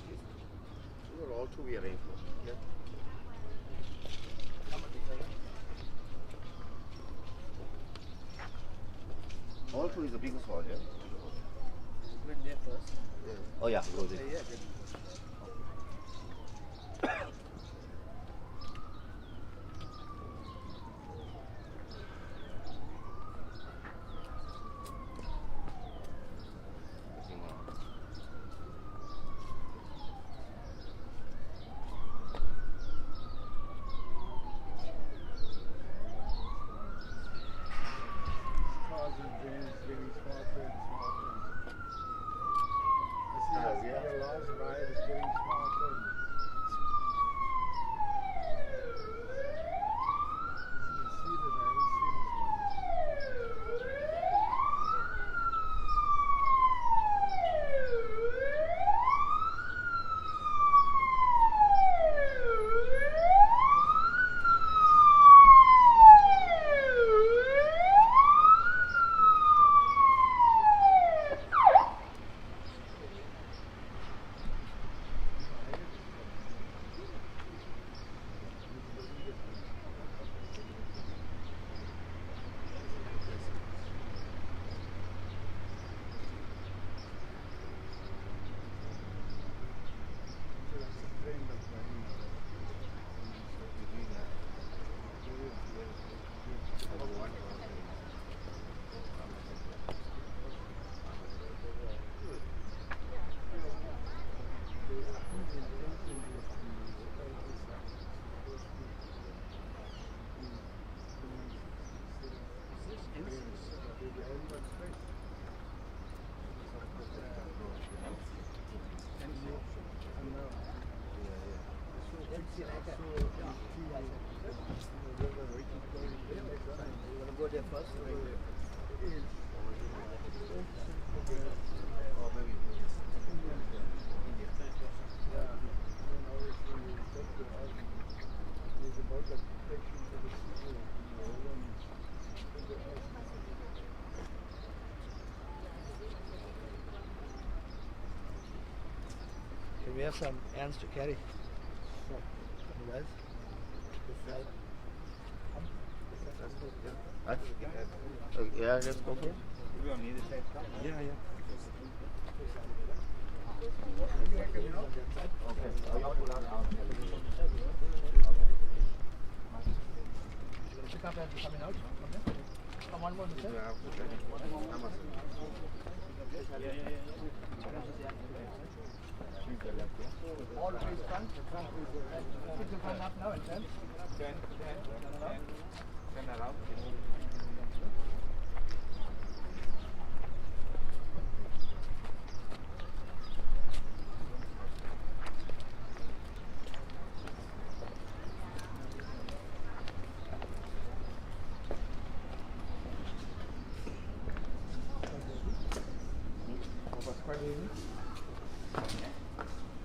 are all two we arranged for. Yeah. All two is the biggest one, yeah? Went there first. Yeah. Oh yeah, go there. Cars and vans getting smarter and smarter. I see Yeah. your last ride is getting smarter. You see that I haven't seen this one. So that's a trend of driving. Go there first. Can we have some ants to carry? You guys? This side. Yeah, let's go for it. Yeah, yeah. Pick up as you're coming out. From there. Come one more this side. All trees front. Keep the front up now and turn. Turn around.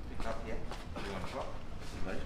Pick up here. You want to drop? Right.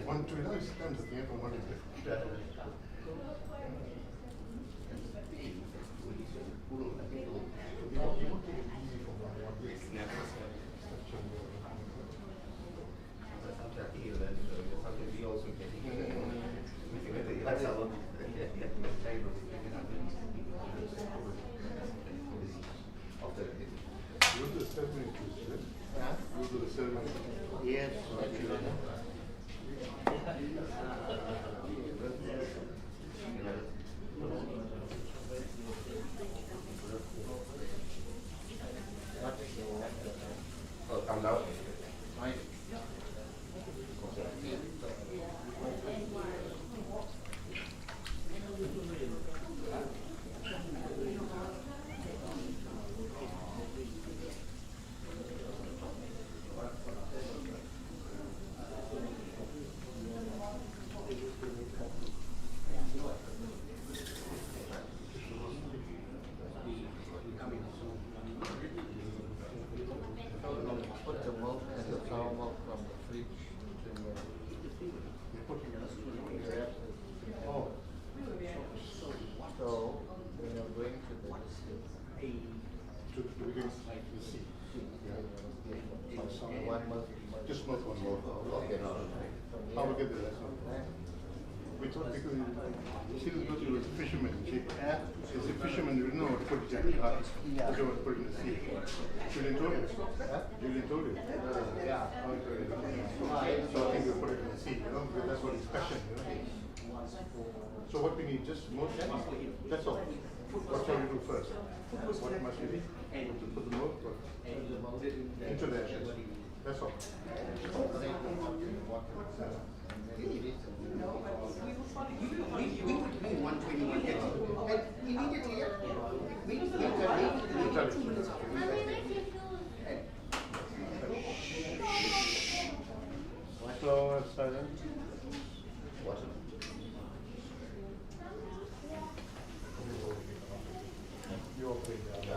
One, two, no, it's done, the other one is different. You do the ceremony too, is it? You do the ceremony? Yes. Come down. Put the milk and the sour milk from the fridge in the Oh, so when you're going to the to begin to see. one milk, Just not one more. okay, I will get the rest of it. We thought because she thought he was a fisherman. She, as a fisherman, you know what to put it in the heart. You know what to put it in the sea. Julian told you. Julian told you. yeah. So I think we put it in the sea, you know, because that's what his passion, you know. So what we need, just more milk. That's all. What shall we do first? What must we do? To put the milk into the ashes. That's all. Slow and silent. You open it.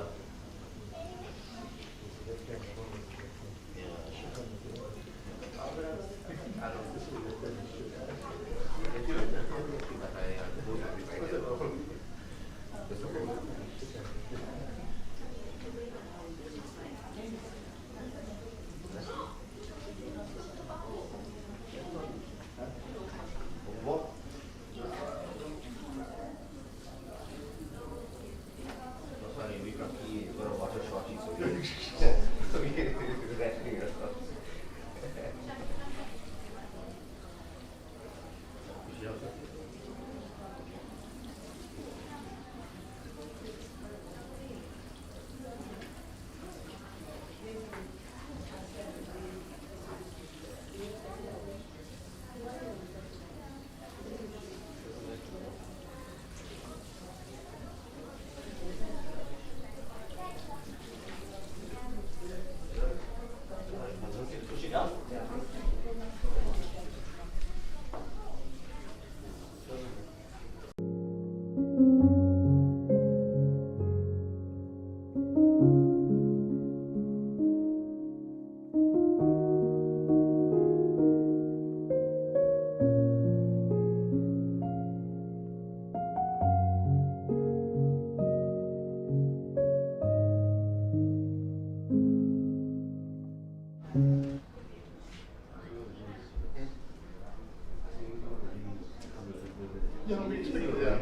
Yeah, we expect that.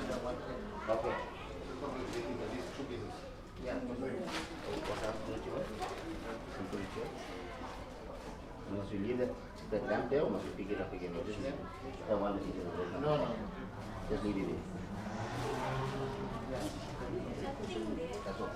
Okay. These two pieces. Yeah. What else do you want? Simple ritual. Unless you leave that lamp there, or must you pick it up again? Or just that one that you did. No. Just leave it there. That's all.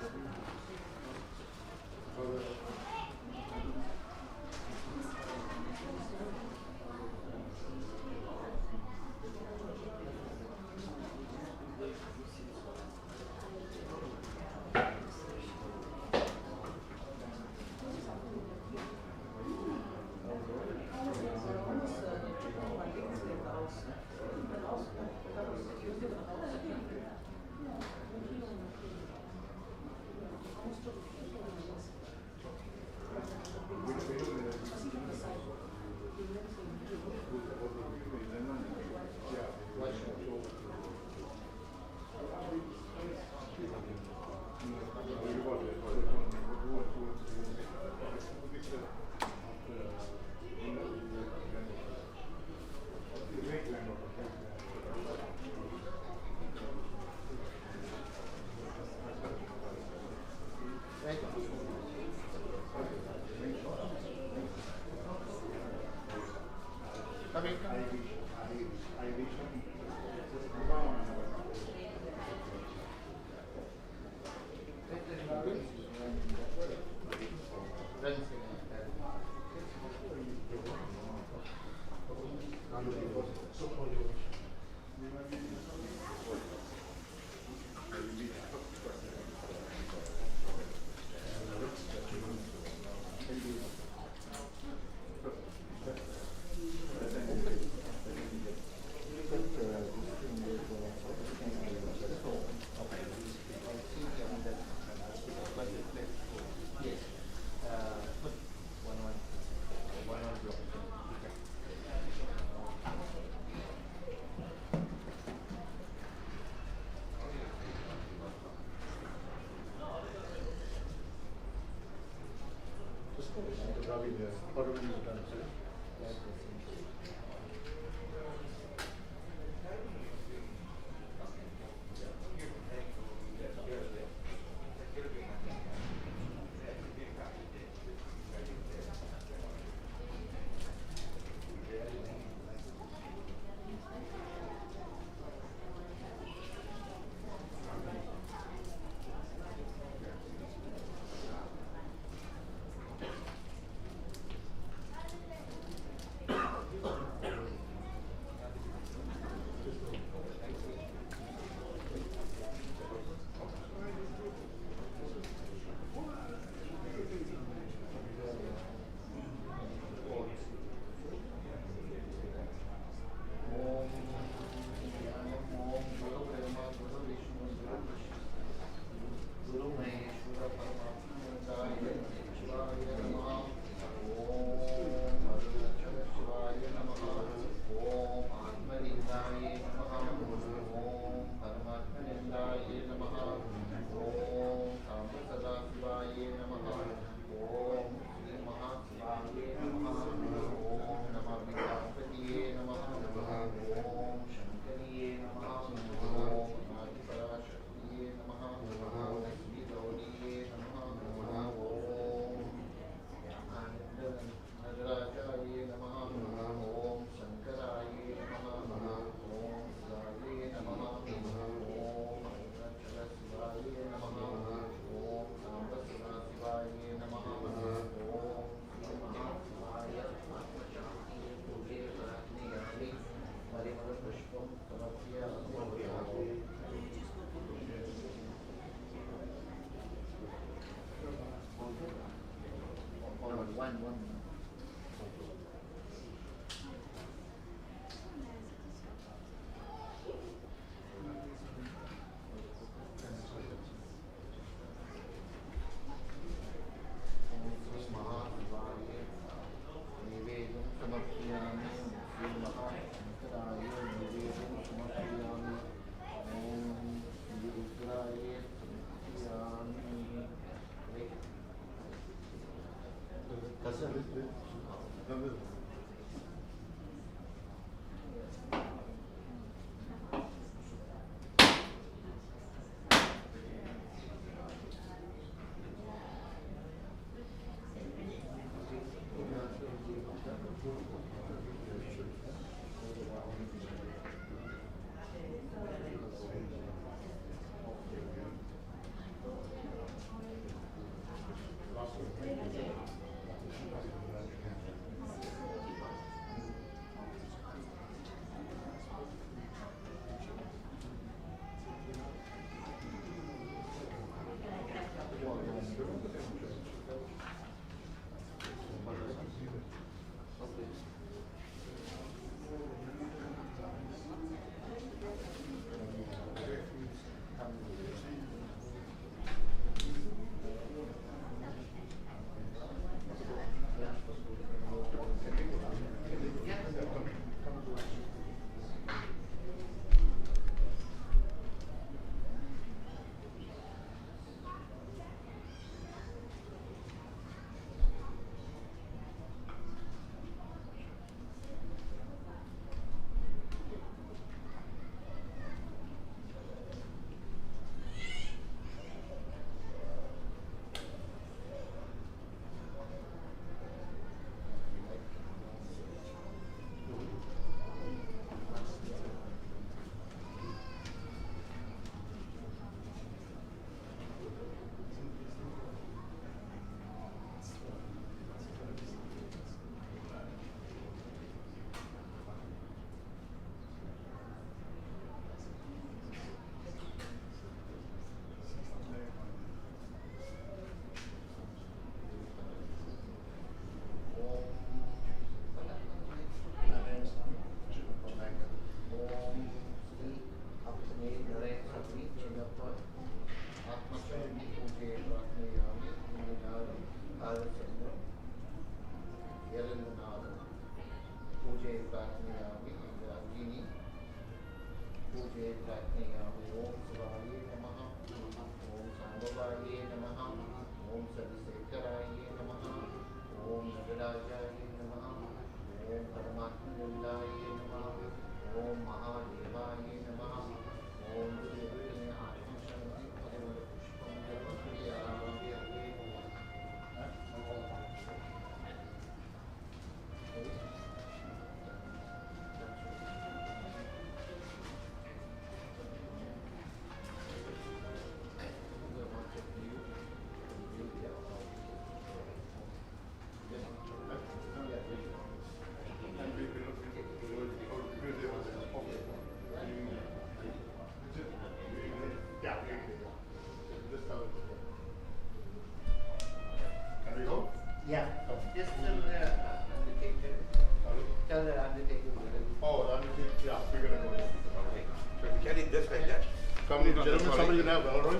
Gentlemen, somebody will have Elroy.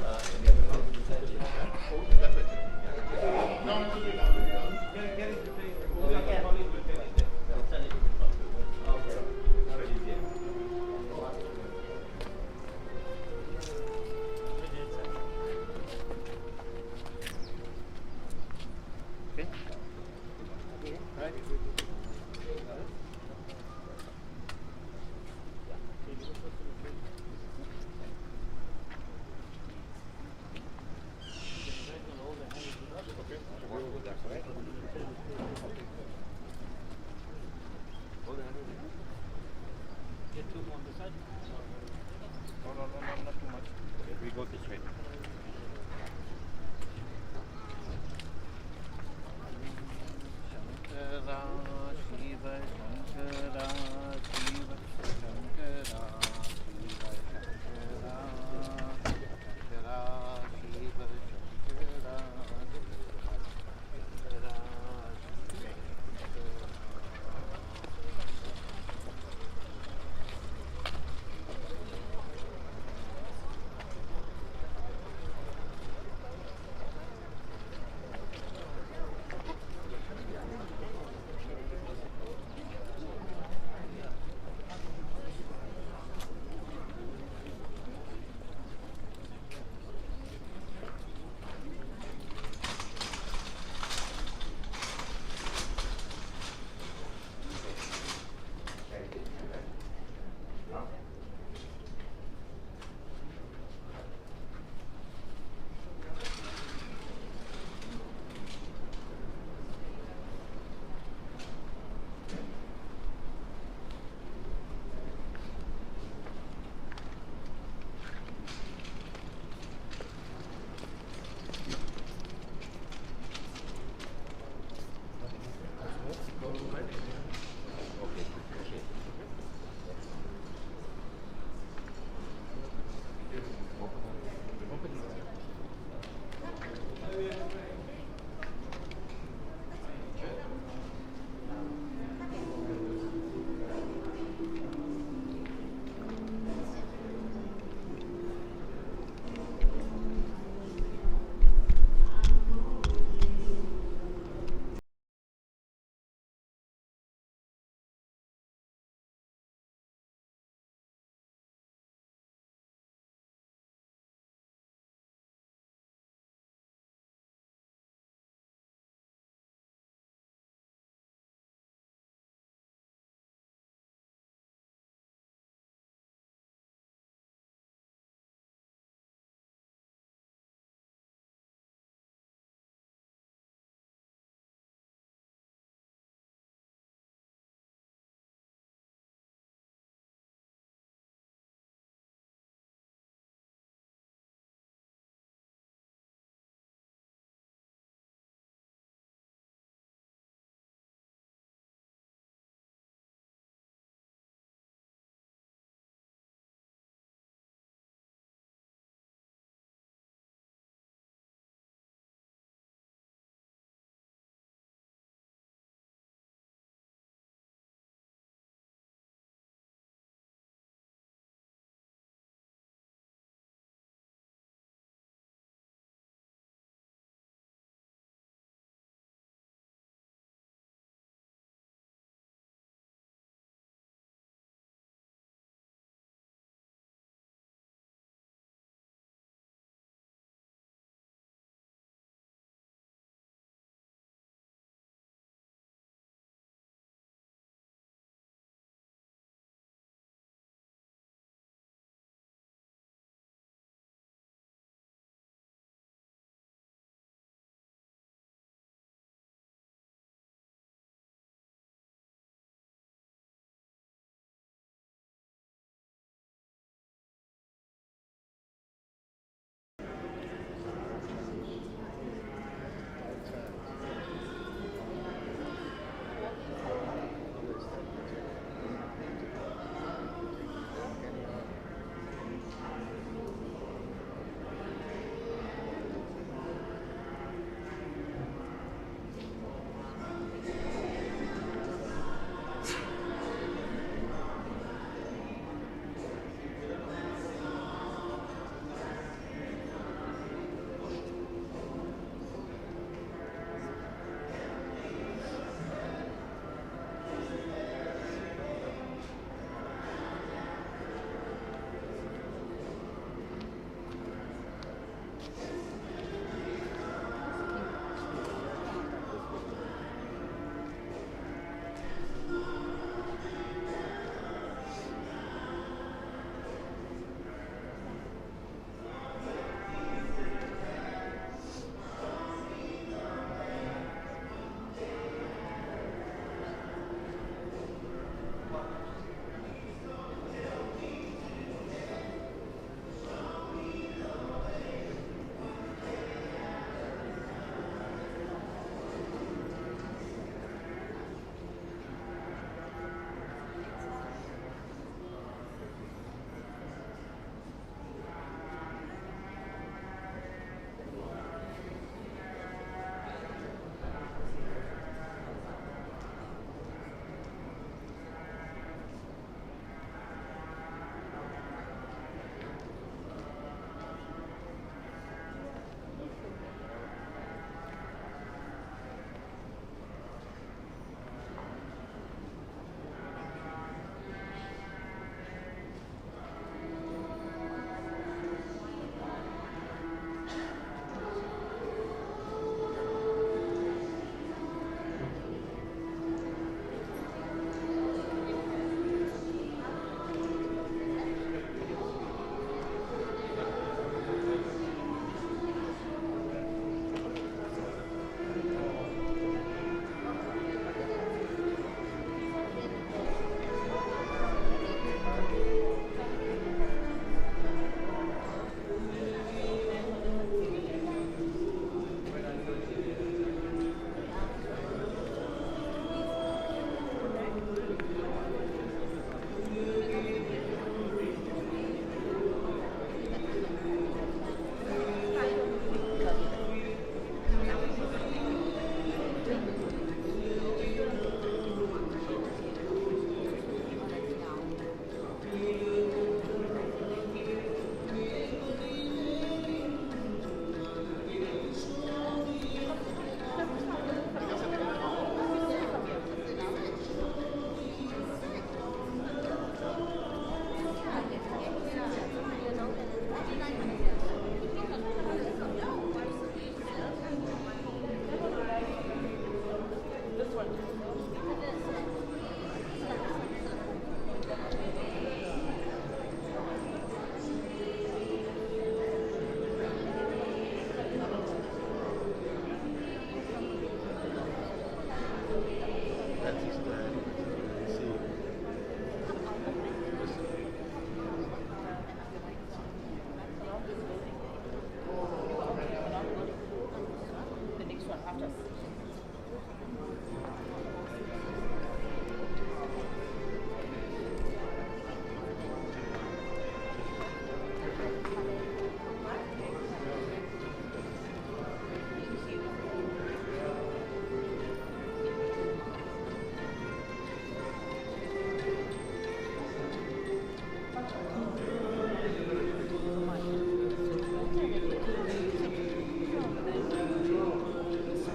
No, no, not too much. Okay, we go this way. Shankara, Shiva, Shankara, Shiva, Shankara, Shiva, Shankara, Shankara, Shiva, Shankara, Shankara,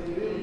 Thank you.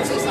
She's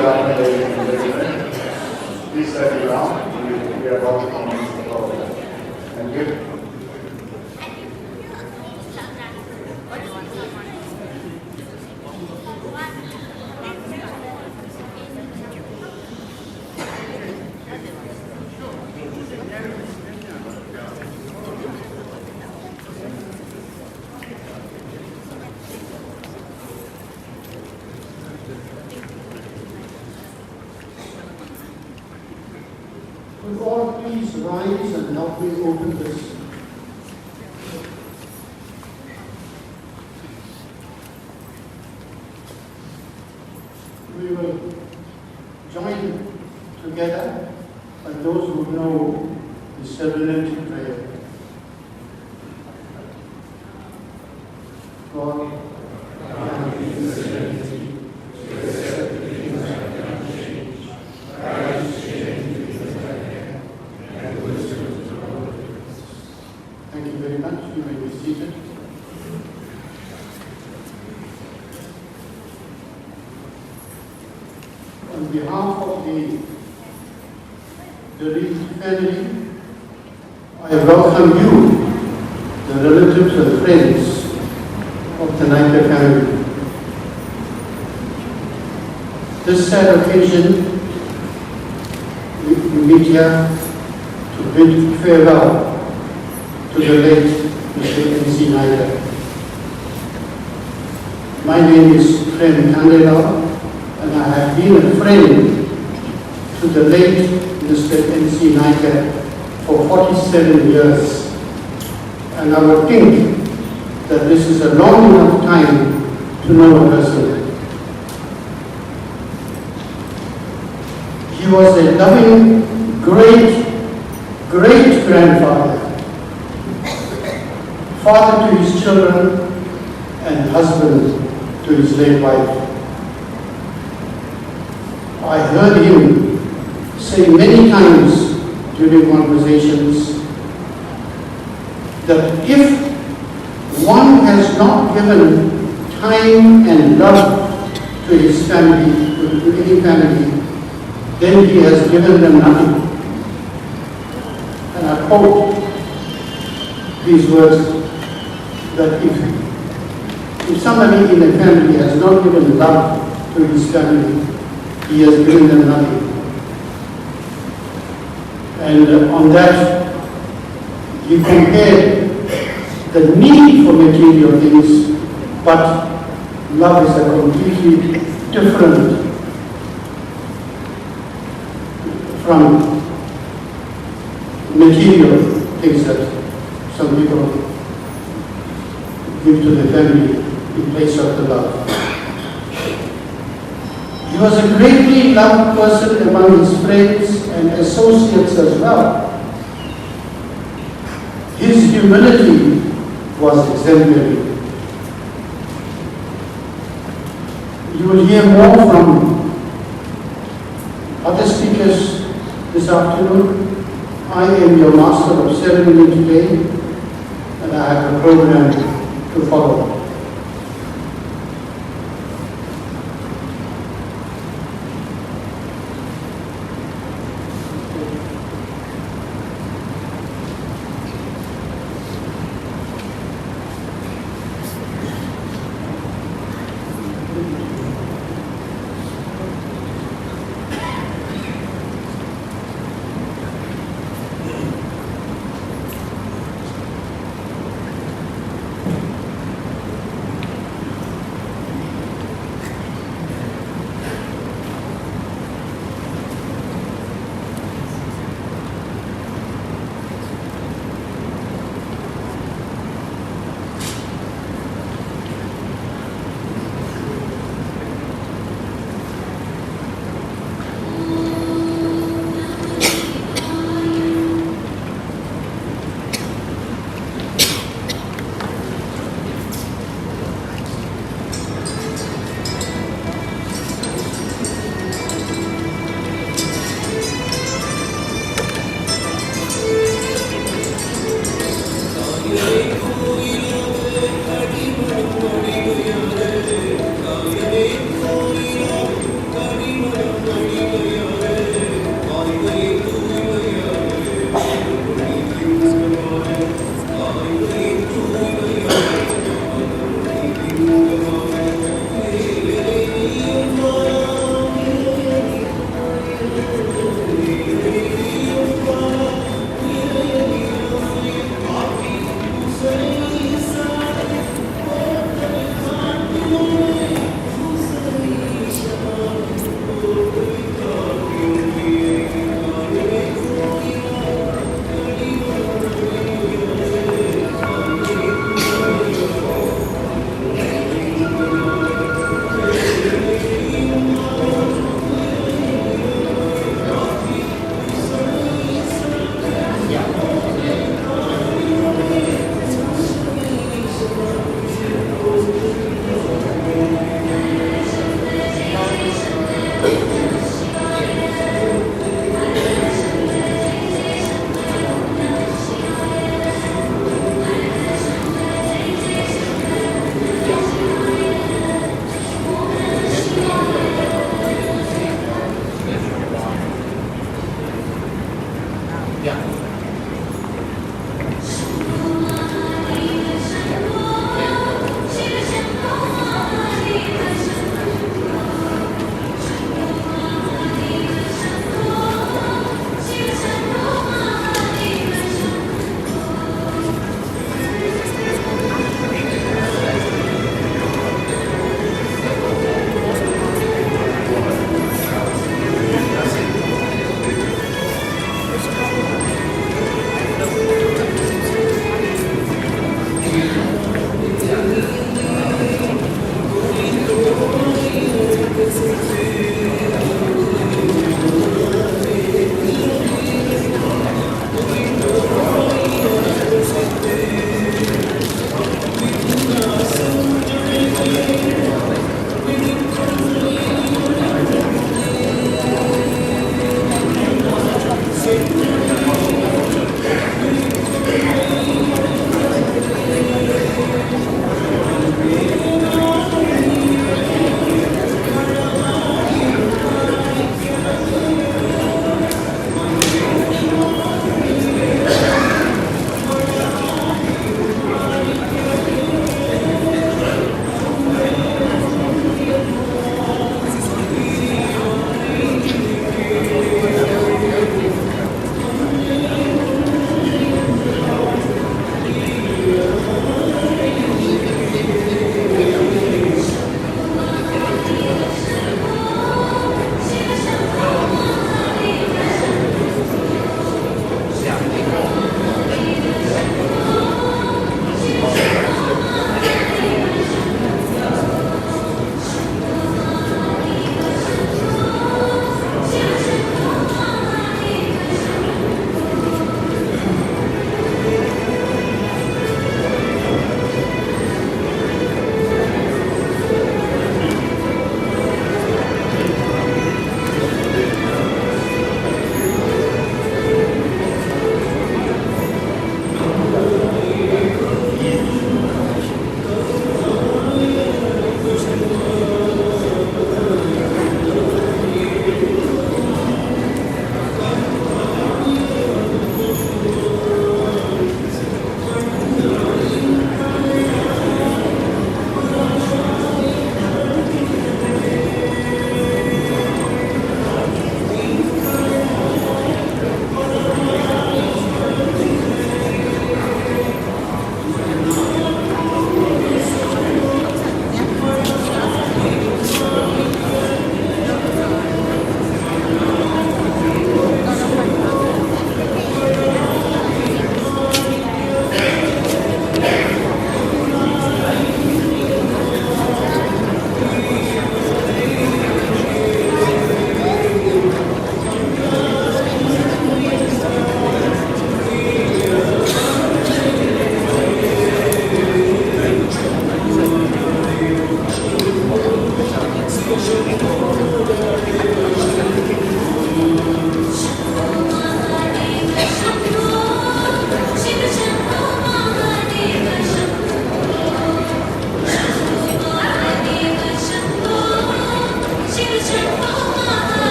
good afternoon, ladies and gentlemen. Please settle down. We are about to commence the program. Thank you. Would all please rise and help me open this? We will join together, and those who know the serenity prayer. God, thank you very much. You may be seated. On behalf of the bereaved family, I welcome you, the relatives and friends of the Naicker family. This sad occasion, we meet here to bid farewell to the late Mr. N.C. Naicker. My name is Prem Kandela, and I have been a friend to the late Mr. N.C. Naicker for 47 years. And I would think that this is a long enough time to know a person. He was a loving, great-grandfather, father to his children, and husband to his late wife. I heard him say many times during conversations that if one has not given time and love to his family, to any family, then he has given them nothing. And I quote these words, that if somebody in a family has not given love to his family, he has given them nothing. And on that, he compared the need for material things, but love is a completely different from material things that some people give to the family in place of the love. He was a greatly loved person among his friends and associates as well. His humility was exemplary. You will hear more from other speakers this afternoon. I am your master of ceremony today, and I have a program to follow.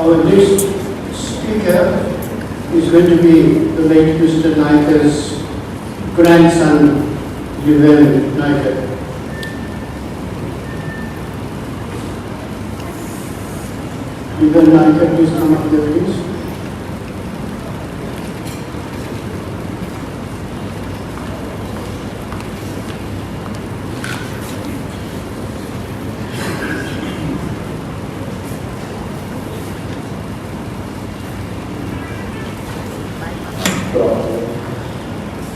Our next speaker is going to be the late Mr. Naicker's grandson, Naicker. Naicker, please come up here, please.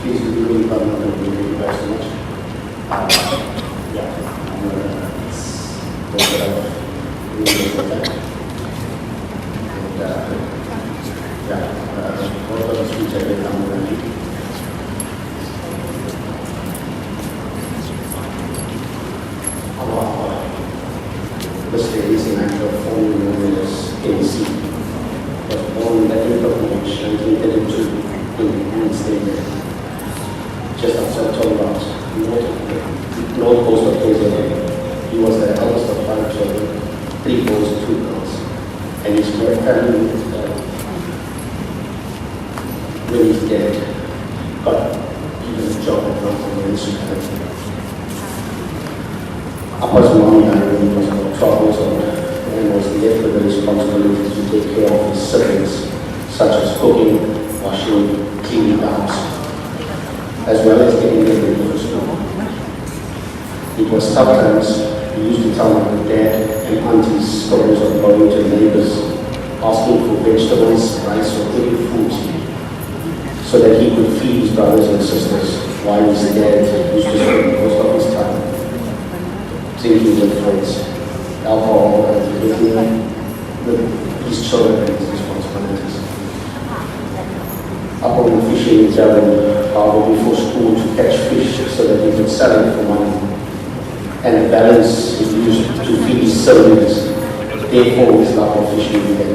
Please do really well, not thank you guys so much. Yeah, I'm going to what was the speech I did, I'm going to Mr. Easy Naicker, formerly known as AC, was born the 8th of March 1932 in State, just outside Tollgate, north coast of KZN. He was the eldest of 5 children, 3 boys, 2 girls, and his family, when he's dead, got given a job at North America. Appa's mom died when he was about 12 years old and was left with the responsibility to take care of his siblings, such as cooking, washing, cleaning the house, as well as getting them ready for school. It was tough times. He used to tell my dad and aunties stories of going to neighbors, asking for vegetables, rice, or any food, so that he could feed his brothers and sisters, while his dad used to spend most of his time drinking with friends, alcohol, and living with his children and his responsibilities. Appa would fishing in Germany, harbor before school to catch fish so that he could sell it for money. And the balance he used to feed his siblings, therefore his love of fishing began.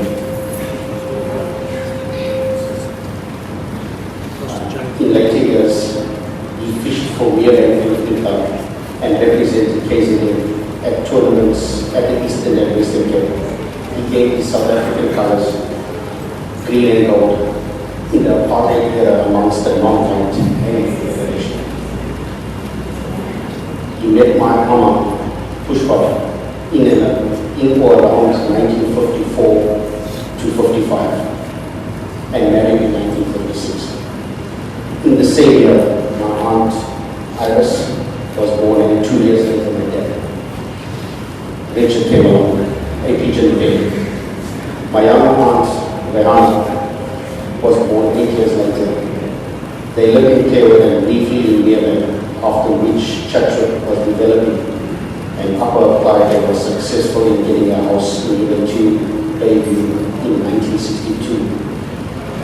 In later years, he fished for mere than 15,000 and represented KZN at tournaments at the Eastern and Western Cape. He gave his South African colours, green and gold, in the apartheid era amongst the non-white and federation. He met my mama, Pushpa, in or around 1954 to 55 and married in 1956. In the same year, my aunt Iris was born, and 2 years later my dad. Rachel came along, a pigeon baby. My young aunt, Rehan, was born 8 years later. They lived in Clearwood and briefly in Lebanon, after which Chatrick was developing, and Appa applied and was successful in getting a house in the Bayview in 1962,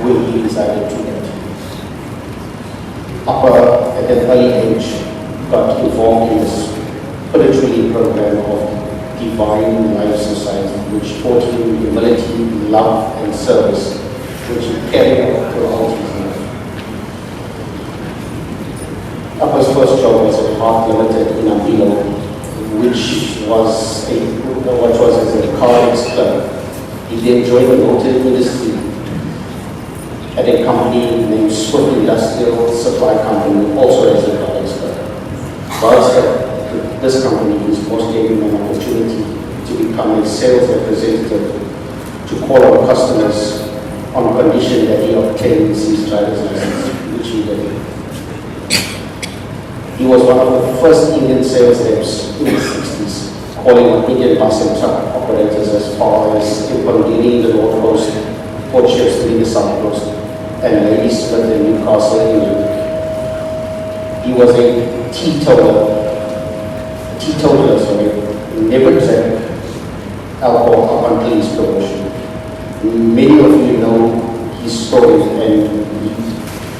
where he decided to get. Appa, at an early age, got involved in the spiritual program of Divine Life Society, which taught him humility, love, and service, which he carried out throughout his life. Appa's first job was at Heart Limited in Ambilo, which was as a car clerk. He then joined the motor industry at a company named Swift Industrial Supply Company, also as a car clerk. Whilst at this company, his boss gave him an opportunity to become a sales representative to call on customers on condition that he obtains his driver's license, which he did. He was one of the first Indian sales reps in the 60s, calling on Indian bus and truck operators as far as Impondini in the North Coast, Port Shepstone in the South Coast, and Ladysmith in Newcastle, England. He was a teetotaler, never drank alcohol up until his promotion. Many of you know his story and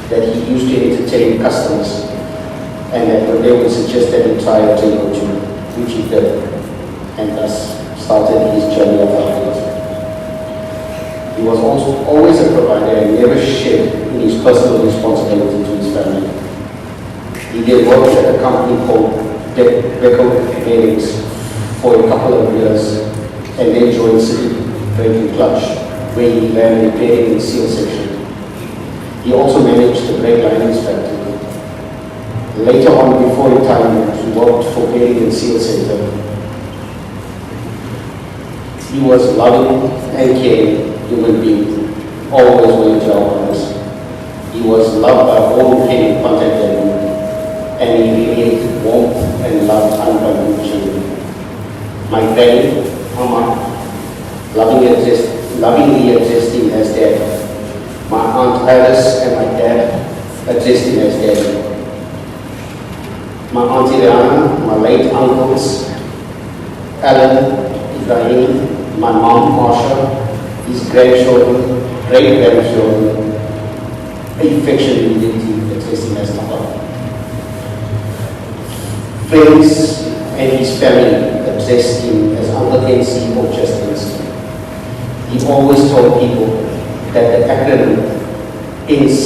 that he used to entertain customers, and that when they would suggest that he try a drink or two, which he did, and thus started his journey of alcoholism. He was also always a provider and never shared in his personal responsibility to his family. He then worked at a company called Beco Bearings for a couple of years, and then joined City breaking clutch, where he ran repairing the seal section. He also managed the brake linings factory. Later on, before retirement, he worked for Bearing and Seal Center. He was loving and caring human being, always willing to help others. He was loved by all who came in contact with him, and he radiated warmth and love unconditionally. My granny, Mama, lovingly addressed him as Dad. My Aunt Iris and my dad addressed him as Daddy. My Auntie Rihanna, my late uncles, Alan, Ibrahim, my mom Marsha, his grandchildren, great-grandchildren, affectionately addressed him as Papa. Friends and his family addressed him as Uncle NC or just NC. He always told people that the acronym NC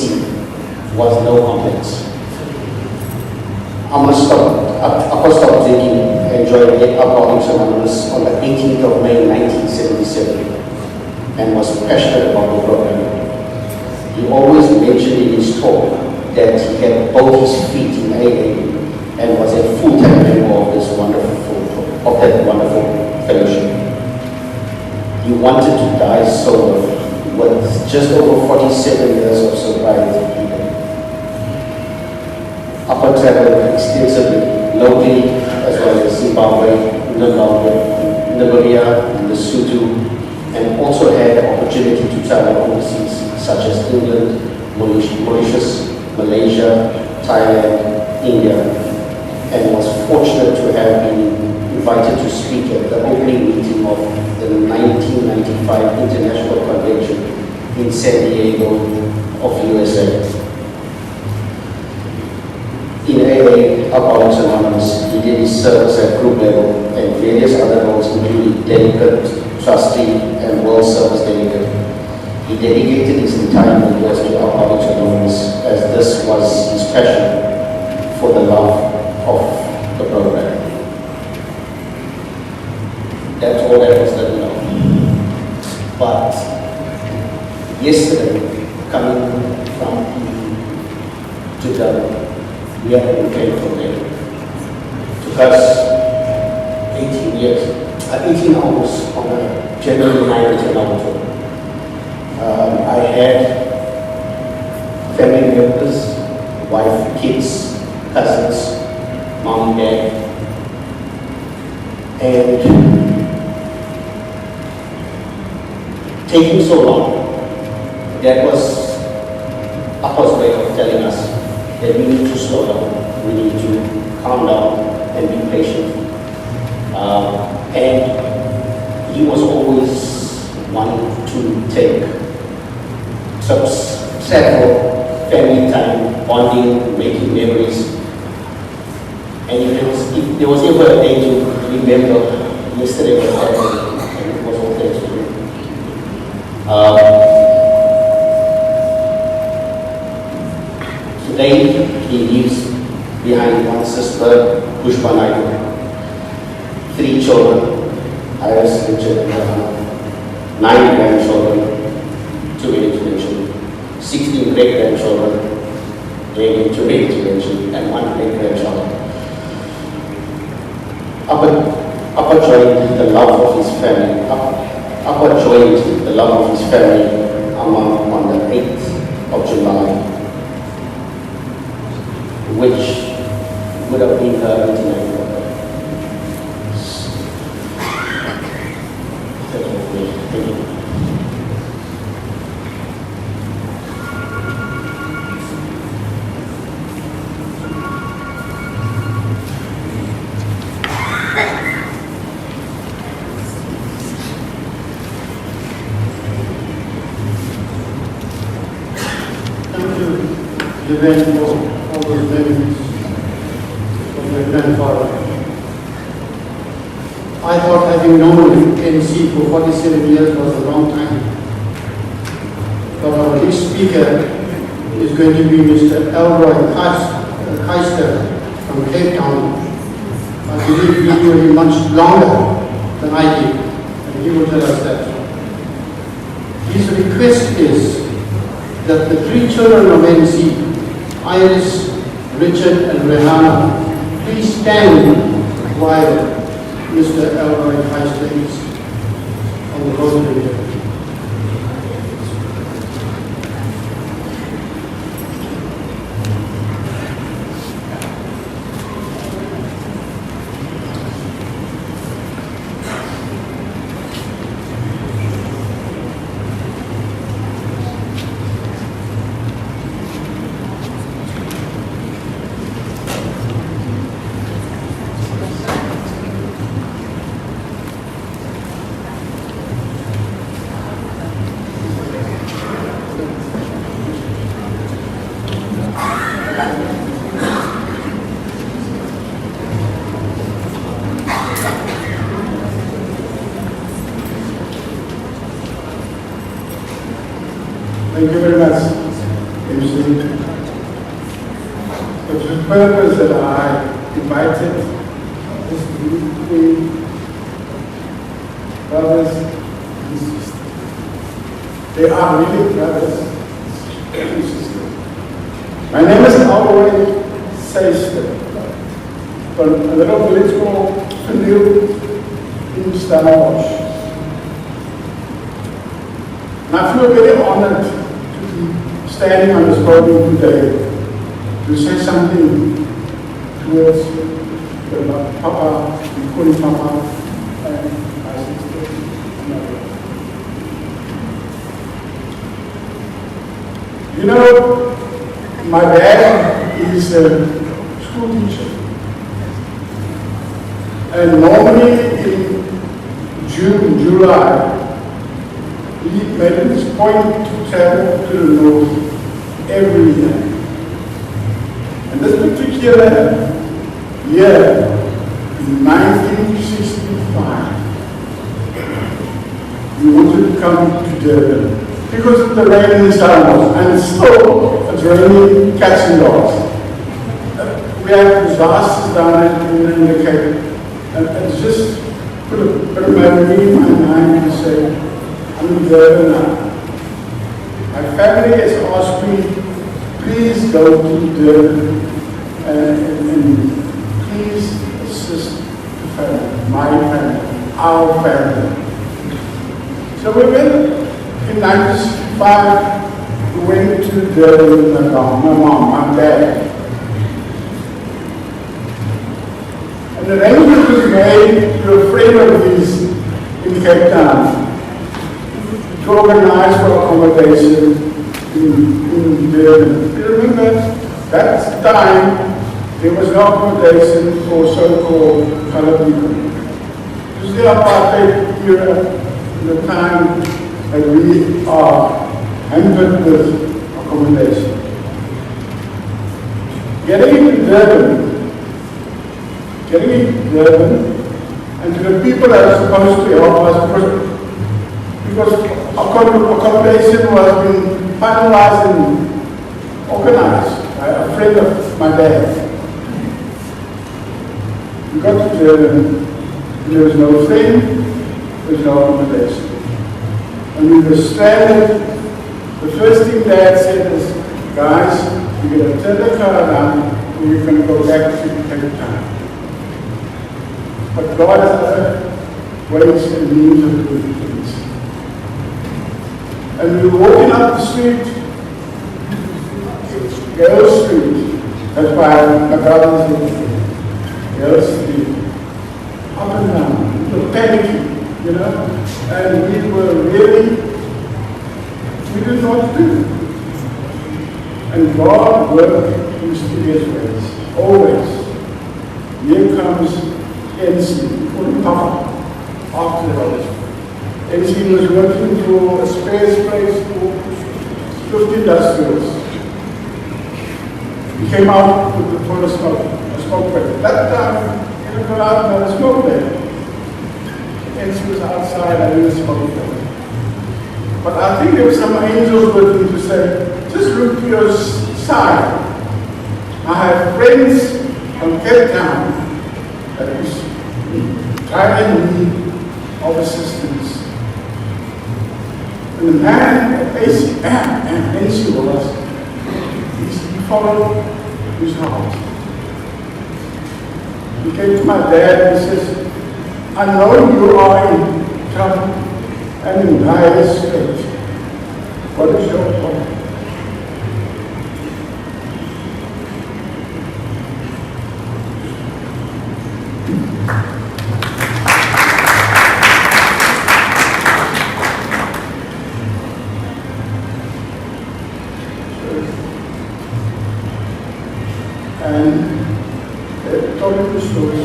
was no complex. I stopped drinking and joined Alcoholics Anonymous on the 18th of May 1977 and was passionate about the program. He always mentioned in his talk that he had both his feet in AA and was a full-time member of that wonderful fellowship. He wanted to die sober with just over 47 years of sobriety. Upper traveled extensively, locally as well as Zimbabwe, Namibia, Lesotho, and also had the opportunity to travel overseas, such as England, Mauritius, Malaysia, Thailand, India, and was fortunate to have been invited to speak at the opening meeting of the 1995 International Convention in San Diego of USA. In AA, Alcoholics Anonymous, he did his service at group level and various other roles, including delegate, trustee, and world service delegate. He dedicated his entire years to Alcoholics Anonymous, as this was his passion for the love of the program. That's all that was done now. But yesterday, coming from to the we have been praying for them. It took us 18 hours on a January 9th in October. I had family members, wife, kids, cousins, mom, dad, and taking so long, that was Papa's way of telling us that we need to slow down, we need to calm down and be patient. And he was always one to take trips, travel, family time, bonding, making memories. And if there was ever a day to remember, yesterday was that day, and it was all thanks to him. Today, he leaves behind one sister, Pushpa Naicker, 3 children, Iris, Richard, and Johanna, 9 grandchildren, too many to mention, 16 great-grandchildren, maybe too many to mention, and 1 great-grandchild. Upper joined the love of his family. Upper joined the love of his family on the 8th of July, which would have been her 89th birthday. Thank you. Thank you, for all those benefits of my grandfather. I thought having known NC for 47 years was a long time. But our next speaker is going to be Mr. Elroy Keister from Cape Town. I believe he knew him much longer than I did, and he will tell us that. His request is that the 3 children of NC, Iris, Richard and Rihanna, please stand while Mr. Elroy Heister is on the rosary here. Thank you very much, MC. The purpose that I invited is to meet brothers and sisters. They are really brothers and sisters. My name is Elroy Heister from a little village called Peniel in Stellenbosch. And I feel very honored to be standing on this podium today to say something towards the Papa, the Kuni Papa, and my sister. You know, my dad is a school teacher. And normally in June, July, he made this point to travel to the north every year. And this particular year, in 1965, we wanted to come to Durban because of the rain in Stellenbosch, and it's raining cats and dogs. We have disasters down in the Cape, and it's just put a bit of memory in my mind to say, I'm in Durban now. My family has asked me, please go to Durban and please assist the family, my family, our family. So we went in 1965, we went to Durban with my mom, my dad. And the arrangement was made to a friend of his in Cape Town to organize for accommodation in Durban. You remember, that time there was no accommodation for so-called colored people. It was the apartheid era, the time that we are hampered with accommodation. Getting into Durban, and to the people that are supposed to help us, because accommodation was being finalized and organized by a friend of my dad. We got to Durban, and there was no thing, there was no accommodation. And we were stranded. The first thing Dad said is, guys, you're going to turn the car around, and you're going to go back to Cape Town. But God has ways and means of doing things. And we were walking up the street, Girls Street. That's why my brother's living there. Girls Street. Up and down. We were panicking, you know. And we were really, we didn't know what to do. And God worked in mysterious ways. Always. Here comes NC, Kuni Papa, after the others. NC was working for a space place for 50 industrials. He came out with the full smoke break. That time, he would go out and have a smoke break. NC was outside and he was smoking. But I think there were some angels with him to say, just look to your side. I have friends from Cape Town that is trying in need of assistance. And the man at NC was, he followed his heart. He came to my dad and he says, I know you are in trouble and in dire straits. What is your problem? And told him the story.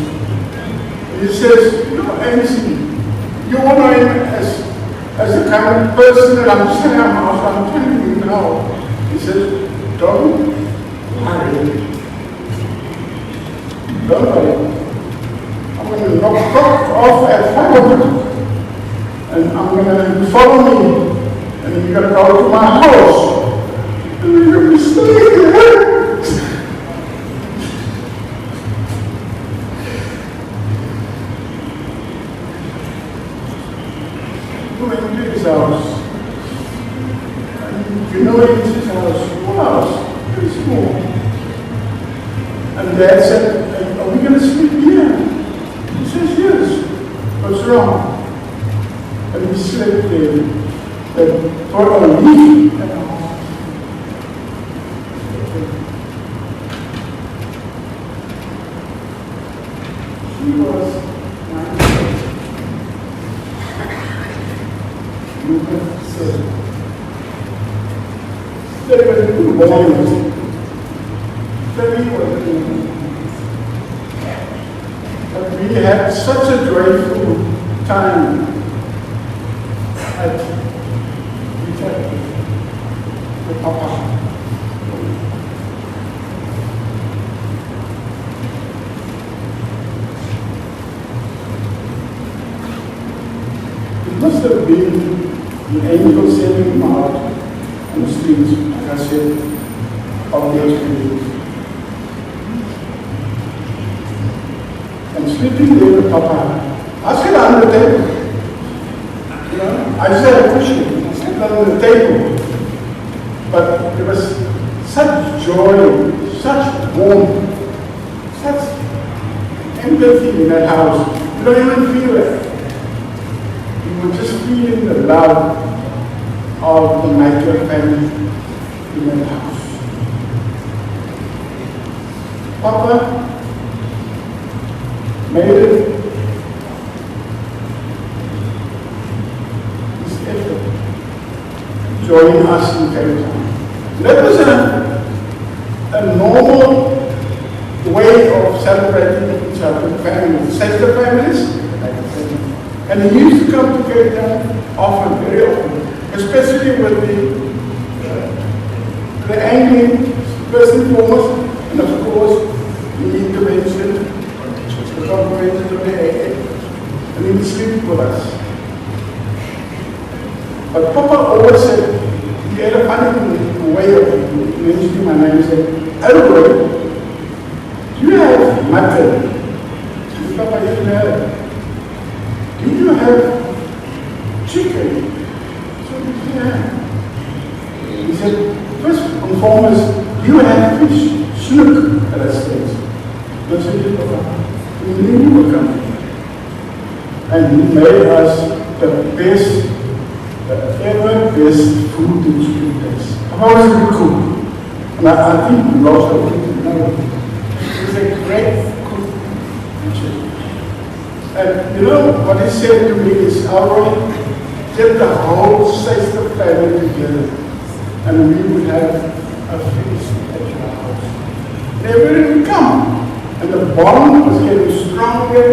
He says, you know, Anthony, you honor him as the kind of person that I'm saying I'm telling you now. He says, don't worry. Don't worry. I'm going to knock off at 5 o'clock. And I'm going to follow me. And you're going to go to my house. And you're going to stay there. His house. And you know it's his house. What house? Very small. And Dad said, are we going to sleep here? He says, yes. What's wrong? And we slept there. And for a week and a half. She was 9. But we had such a joyful time at with Papa. It must have been the angel sending him out on the streets, like I said, of the experience. And sleeping there with Papa, I slept under the table. You know, I just had a cushion. I slept under the table. But there was such joy, such warmth, such empathy in that house. You don't even feel it. You were just feeling the love of the Naicker family in that house. Papa made it his effort to join us in Cape Town. That was a normal way of celebrating each other, families, sister families. And he used to come to Cape Town often, very often, especially with the angling, first and foremost, and of course, the intervention, the comprehension of the AA, and he would sleep with us. But Papa always said, he had a funny way of mentioning my name. He said, Elroy, do you have mutton? I said, Papa, yes, we have. Do you have chicken? So yeah. He said, first and foremost, do you have fish? Snook at that stage. I said, yes, Papa. We knew you were coming. And he made us the best, the ever best food in street place. I've always been cook. And I think we lost our food. He was a great cook. And you know what he said to me is, Elroy, get the whole sister family together and we would have a feast at your house. They wouldn't come. And the bond was getting stronger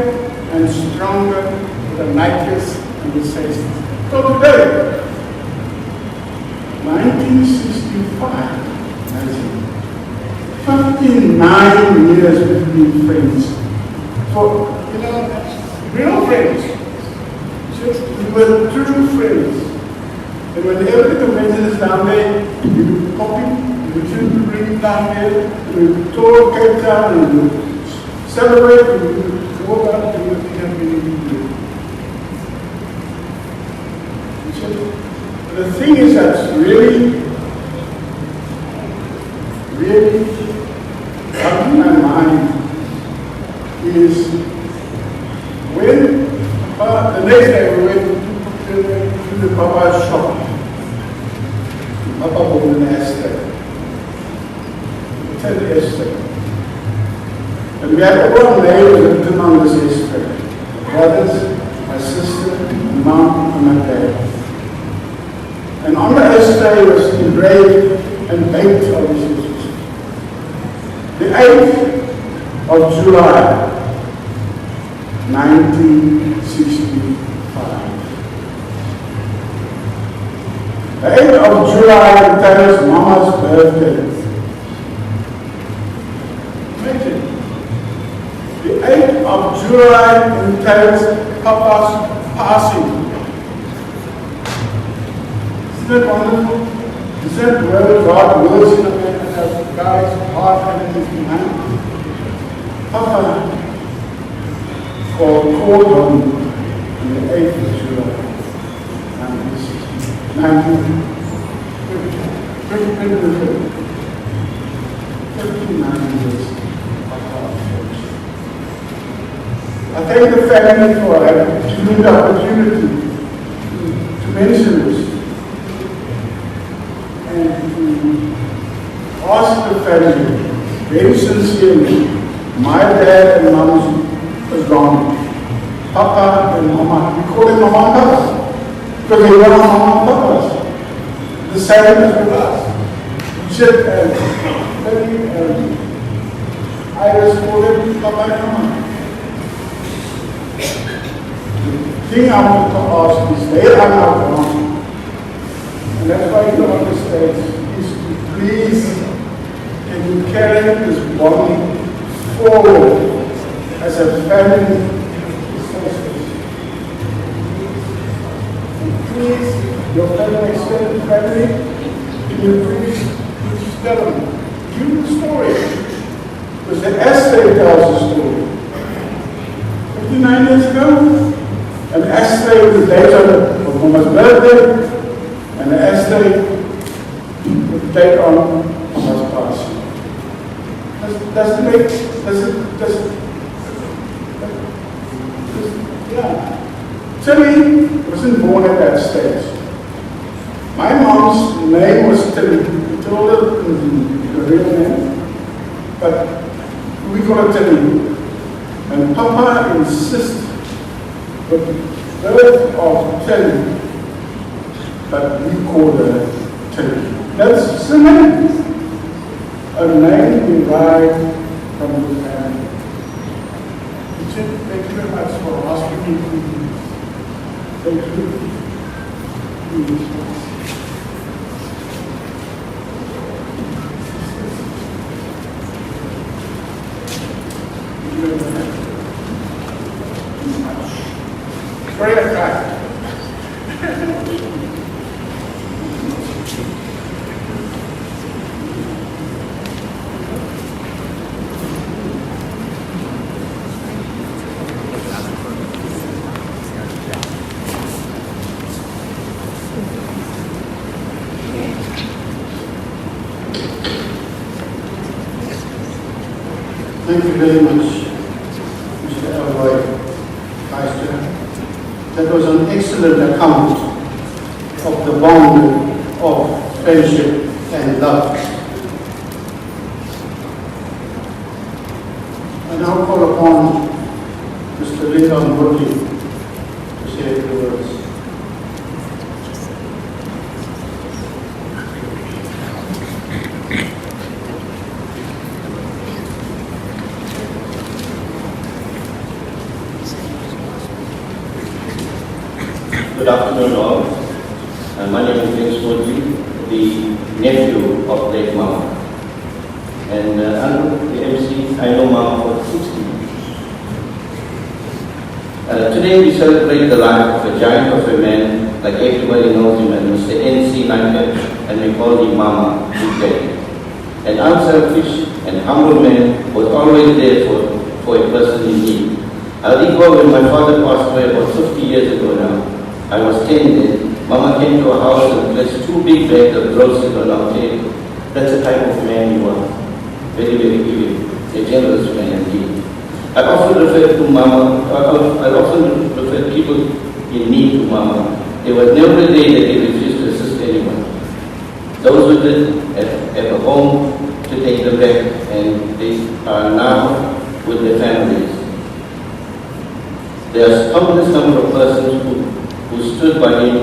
and stronger with the Naickers and the sisters. So today, 1965, 59 years we've been friends. So, you know, real friends. Just, we were true friends. And whenever the convention is down there, we would copy, we would bring down there, we would tour Cape Town, and we would celebrate, we would walk out, and we would have really good. the thing is that's really got in my mind is when the next day we went to the Papa's shop. Papa bought an estate. It's an estate. And we had all our neighbors written on this estate. Brothers, my sister, my mom, and my dad. And on the estate was engraved and baked obviously. The 8th of July, 1965. The 8th of July entails Mama's birthday. Imagine. The 8th of July entails Papa's passing. Isn't that wonderful? Is that where God works in a man and has guy's heart and his behind? Papa called on the 8th of July, 59 years. I thank the family for giving me the opportunity to mention this. And ask the family very sincerely. My dad and mom was gone. Papa and Mama, we call them Mama and Papa because they were Mama and Papas. The same as with us. Chip and Penny and Iris call them Papa and Mama. The thing I want to ask is they are not gone. And that's why you understand is to please can you carry this bonding forward as a family. And please, your family, extended family, can you please tell them, give them the story. Because the essay tells the story. 59 years ago, an essay with the date of Mama's birthday, and the essay with the date on Mama's passing. Yeah. Tilly wasn't born at that stage. My mom's name was Tilly. We told her the real name, but we call her Tilly. And Papa insists with the birth of Tilly, but we call her Tilly. That's the name. A name derived from the family. Thank you very much for asking me to do this. Thank you. Very attractive. Thank you very much, Mr. Elroy. That was an excellent account of the bond of friendship and love. I now call upon Mr. Lyndon Woodley to say a few words. Good afternoon all. My name is James Woodley, the nephew of late Mama. And under the MC, I know Mama for 60 years. Today we celebrate the life of a giant of a man, like everybody knows him, and Mr. N.C. Naicker, and we call him Mama today. An unselfish and humble man was always there for a person in need. I recall when my father passed away about 50 years ago now. I was 10 then, Mama came to our house and placed 2 big bags of groceries on our table. That's the type of man he was. Very, very giving. A generous man indeed. I often refer to Mama, I often refer people in need to Mama. There was never a day that he refused to assist anyone. Those who did at a home to take them back, and they are now with their families. There are countless number of persons who stood by him.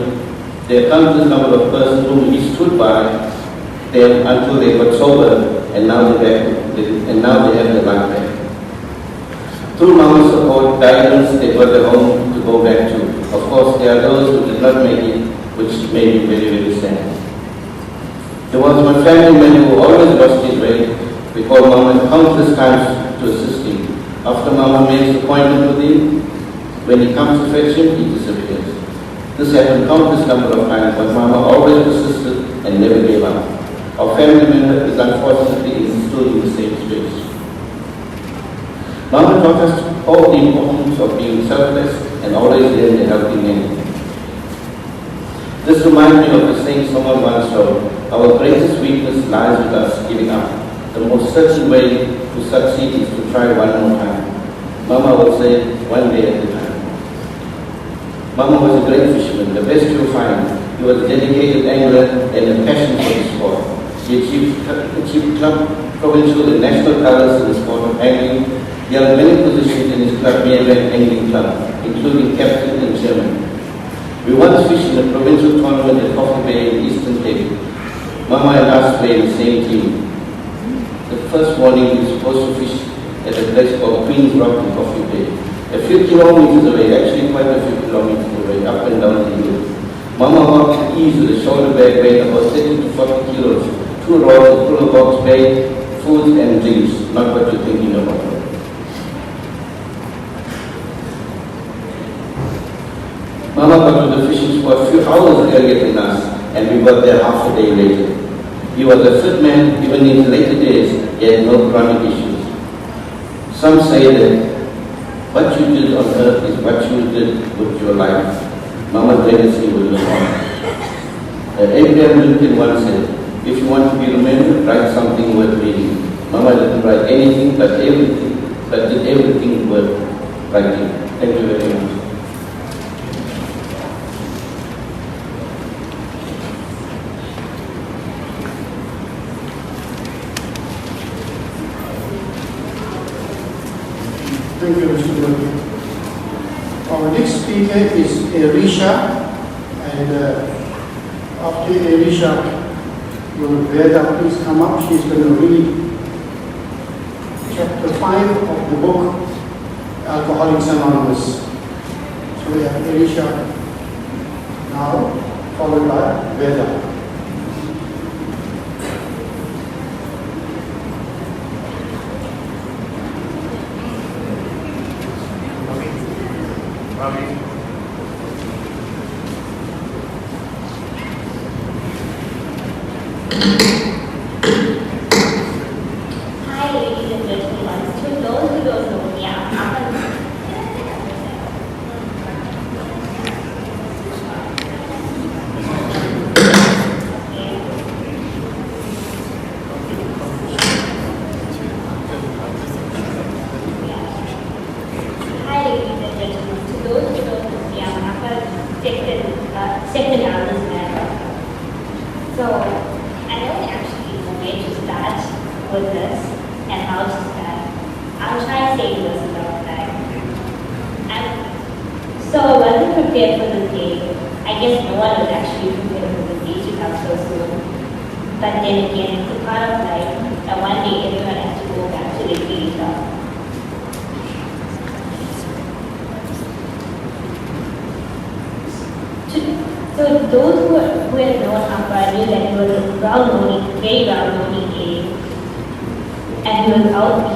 There are countless number of persons whom he stood by them until they got sober, and now they have their life back. Through Mama's support, guidance, they got a home to go back to. Of course, there are those who did not make it, which made me very, very sad. There was one family member who always lost his way. We called Mama countless times to assist him. After Mama makes an appointment with him, when he comes to fetch him, he disappears. This happened countless number of times, but Mama always persisted and never gave up. Our family member is unfortunately still in the same space. Mama taught us all the importance of being selfless and always lend a helping hand. This reminds me of the saying someone once wrote, our greatest weakness lies with us giving up. The most certain way to succeed is to try one more time. Mama would say, one day at a time. Mama was a great fisherman, the best you'll find. He was a dedicated angler and a passion for the sport. He achieved club, provincial and national colors in the sport of angling. He held many positions in his club, Maybank Angling Club, including captain and chairman. We once fished in a provincial tournament at Coffee Bay in Eastern Cape. Mama and us played in the same team. The first morning we were supposed to fish at a place called Queen's Rock in Coffee Bay. A few kilometers away, actually quite a few kilometers away, up and down the hill. Mama walked with ease with a shoulder bag weighing about 30 to 40 kilos, 2 rods, a pull box bag, food and drinks, not what you're thinking about. Mama got to the fishing spot a few hours earlier than us, and we got there half a day later. He was a fit man. Even in his later days, he had no chronic issues. Some say that what you did on earth is what you did with your life. Mama's legacy will live on. Abraham Lincoln once said, if you want to be remembered, write something worth reading. Mama didn't write anything, but did everything worth writing. Thank you very much. Thank you, Mr. Murphy. Our next speaker is Erisha, and after Erisha, will Veda please come up? She's going to read chapter 5 of the book, Alcoholics Anonymous. So we have Erisha now, followed by Veda.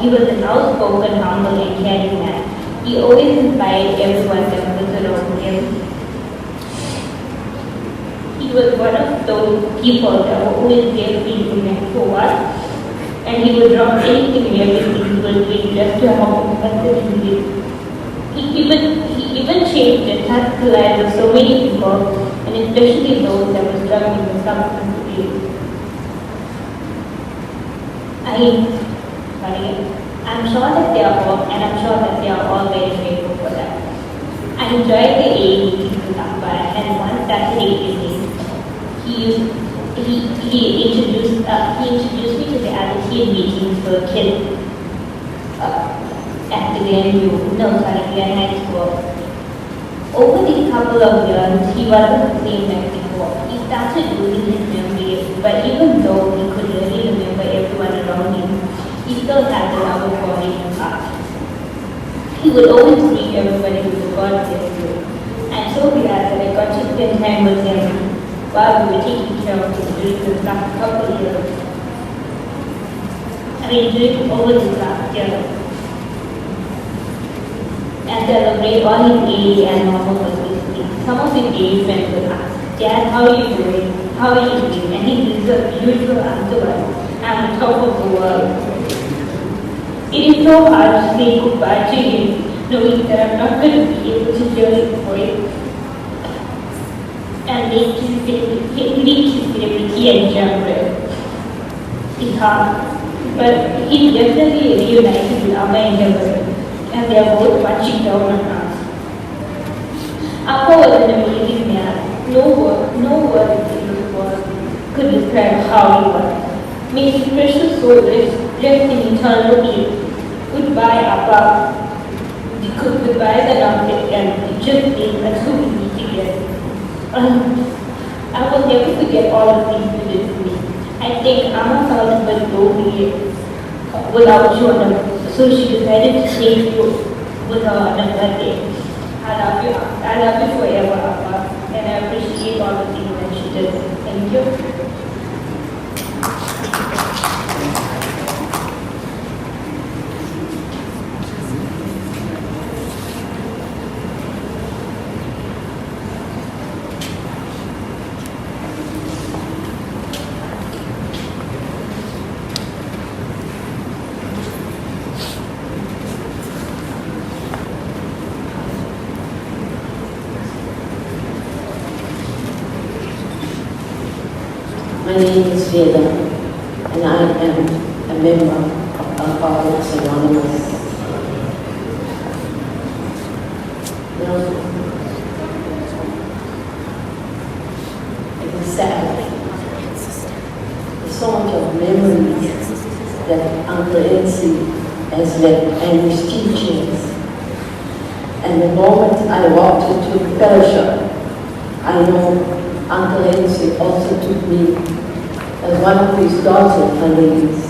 He was an outspoken, humble, and caring man. He always inspired everyone that was around him. He was one of those people that were always there for us, and he would drop anything and everything he was doing just to help us. He even changed and touched the lives of so many people, and especially those that were struggling with substance abuse. I'm sure that they are all, and I'm sure that they are all very grateful for that. I enjoyed the AA meetings with Abba, and one Saturday evening, he introduced me to the other teen meetings for kids at the Glen High School. Over the couple of years, he wasn't the same like before. He started losing his memory, but even though he could really remember everyone around him, he still had the love of God in his heart. He would always greet everybody with the God bless you. I'm so glad that I got to spend time with him while we were taking care of him during the last couple of years. During over this last year. And celebrate all his AA and normal publicity. Some of his AA friends would ask, Dad, how are you doing? How are you doing? And he gives the usual answer was, I'm on top of the world. It is so hard to say goodbye to him, knowing that I'm not going to be able to hear his voice and make his celebrity and genre. It's hard, but he definitely reunited with Amma and Elroy, and they are both punching down on us. Appa was an amazing man. No words in this world could describe how he was. May his precious soul rest in eternal peace. Goodbye, Appa. Goodbye, the Naicker, and it just being a so easy to get. I will never forget all of these you did for me. I think Amma felt it was lonely without you, so she decided to take you with her on a birthday. I love you forever, Appa, and I appreciate all the things that she did. Thank you. My name is Veda, and I am a member of Alcoholics Anonymous. It is sad. There's so much of memories that Uncle Elsie has left and his teachings. And the moment I walked into the fellowship, I know Uncle Elsie also took me as one of his daughters, her name is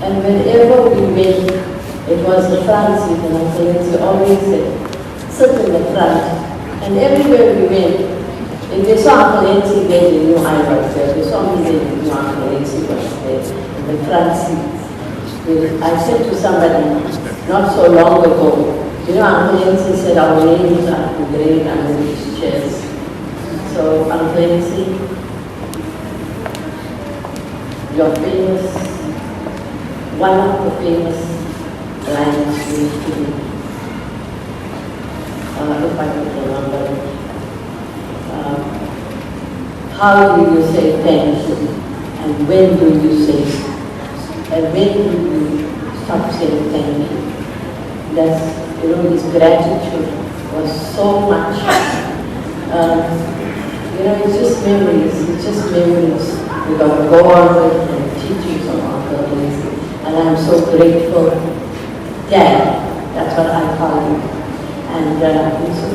and whenever we went, it was the front seat, and Uncle Elsie always said, sit in the front. And everywhere we went, if they saw Uncle Elsie there, they knew I was there. They saw me there, they knew Uncle Elsie was there in the front seat. I said to somebody not so long ago, Uncle Elsie said our names are engraved under these chairs. So, Uncle Elsie, you're famous, one of the famous lines used to be, if I could remember it. How do you say thank you? And when do you say, and when do you stop saying thank you? That's, his gratitude was so much. It's just memories. We're going to go on with and teachings of Uncle Elsie. And I'm so grateful. Dad, that's what I call him. And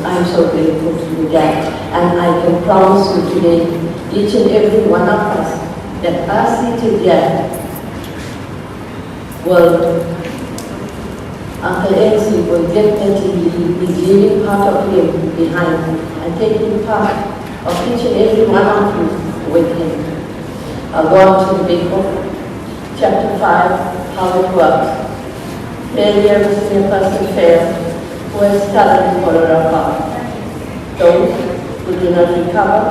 I'm so grateful to you, Dad. And I can promise you today, each and every one of us, that us seated here will, Uncle Elsie will definitely be leaving part of him behind and taking part of each and every one of you with him. I'll go on to the big book, chapter 5, how it works. Failure is a person fail who has talent for a part. Those who do not recover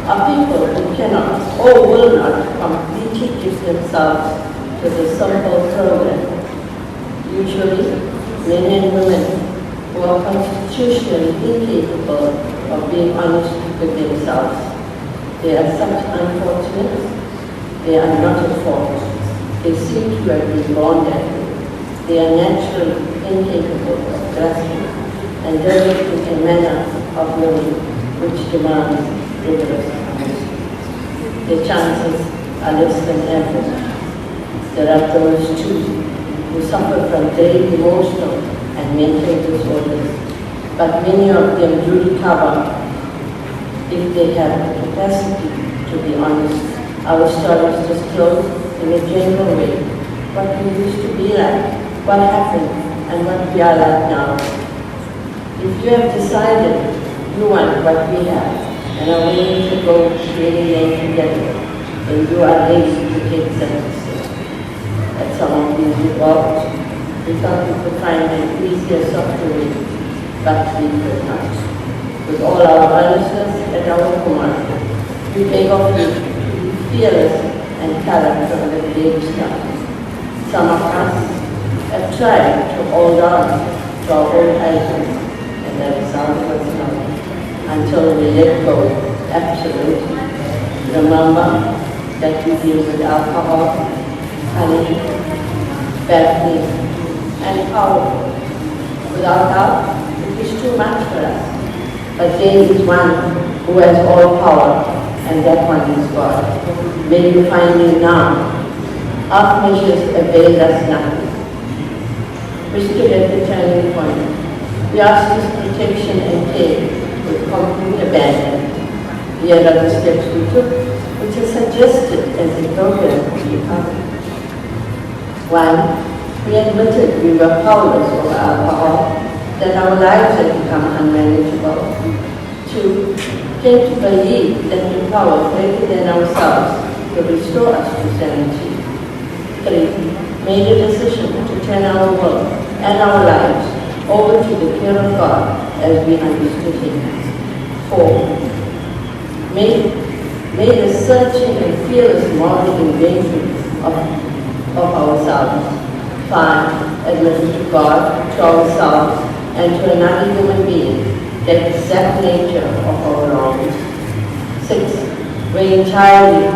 are people who cannot or will not completely give themselves to the simple program. Usually, men and women who are constitutionally incapable of being honest with themselves. They are such unfortunates. They are not at fault. They seem to have been born that way. They are naturally incapable of grasping and developing a manner of living which demands rigorous honesty. Their chances are less than average. There are those too who suffer from grave emotional and mental disorders, but many of them do recover if they have the capacity to be honest. Our stories disclose in a general way what we used to be like, what happened, and what we are like now. If you have decided you want what we have and are willing to go really late together, then you are ready to take some steps. At some of these revolts, we thought we could find an easier, softer way, but we could not. With all our earnestness at our command, we beg of you to be fearless and character on the day start. Some of us have tried to hold on to our own ideas, and the result was none until we let go. Absolutely. Remember that we deal with alcohol, honey, bad things, and power. Without help, it is too much for us. But there is one who has all power, and that one is God. May you find him now. Half measures avail us nothing. We stood at the turning point. We asked his protection and care with complete abandon. Here are the steps we took, which are suggested as a program to recovery. 1. We admitted we were powerless over alcohol, that our lives had become unmanageable. 2. Came to believe that the power greater than ourselves could restore us to sanity. 3. Made a decision to turn our world and our lives over to the care of God as we understood Him. 4. Made a searching and fearless moral inventory of ourselves. 5. Admitted to God, to ourselves, and to another human being the exact nature of our wrongs. 6. We're entirely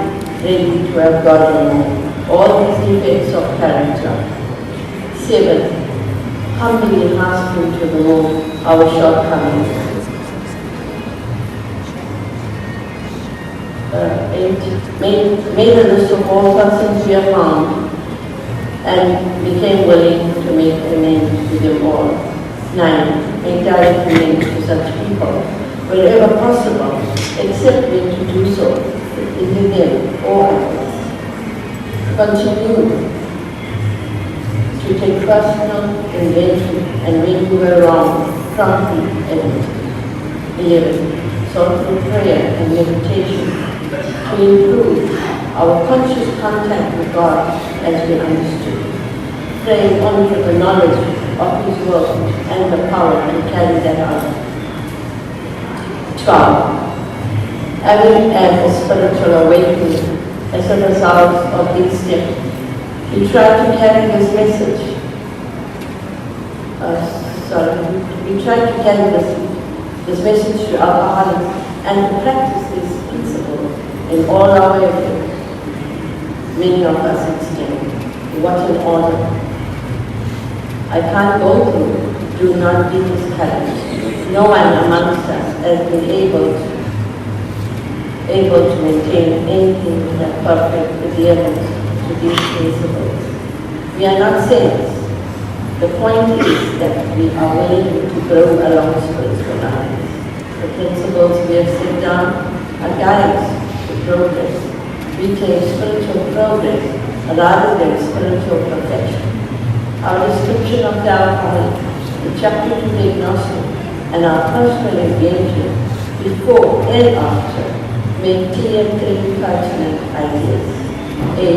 ready to have God remove all these defects of character. 7. Humbly ask Him to remove our shortcomings. 8. Made a list of all persons we have found and became willing to make amends to them all. 9. Make direct amends to such people wherever possible, except when to do so either them or others. Continue to take personal inventory and when you were wrong, promptly admit. 11. Sought through prayer and meditation to improve our conscious contact with God as we understood, praying only for the knowledge of His work and the power to carry that out. 12. Having had a spiritual awakening as a result of these steps, we tried to carry this message. We tried to carry this message to alcoholics and to practice these principles in all our efforts. Many of us exclaim, "What an honor! I can't go through. Do not be discouraged. No one amongst us has been able to maintain anything like perfect adherence to these principles. We are not saints. The point is that we are willing to grow along spiritual lines. The principles we have set down are guides to progress. We take spiritual progress rather than spiritual perfection. Our description of the alcoholic, the chapter to the agnostic, and our personal engagement before and after make clear three pertinent ideas. A.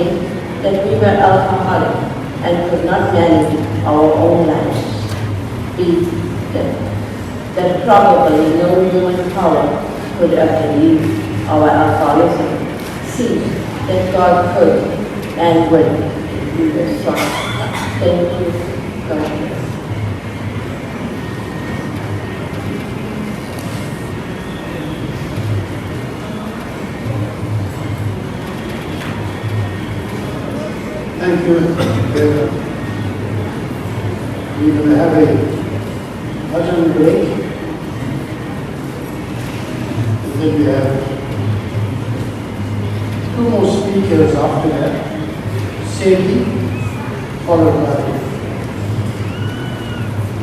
That we were alcoholic and could not manage our own lives. B. That probably no human power could have relieved our alcoholism. C. That God could and would if we were sought. Thank you. God bless. thank you. We're going to have a bhajan break. And then we have 2 more speakers after that. Sethi, followed by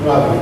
Ravi.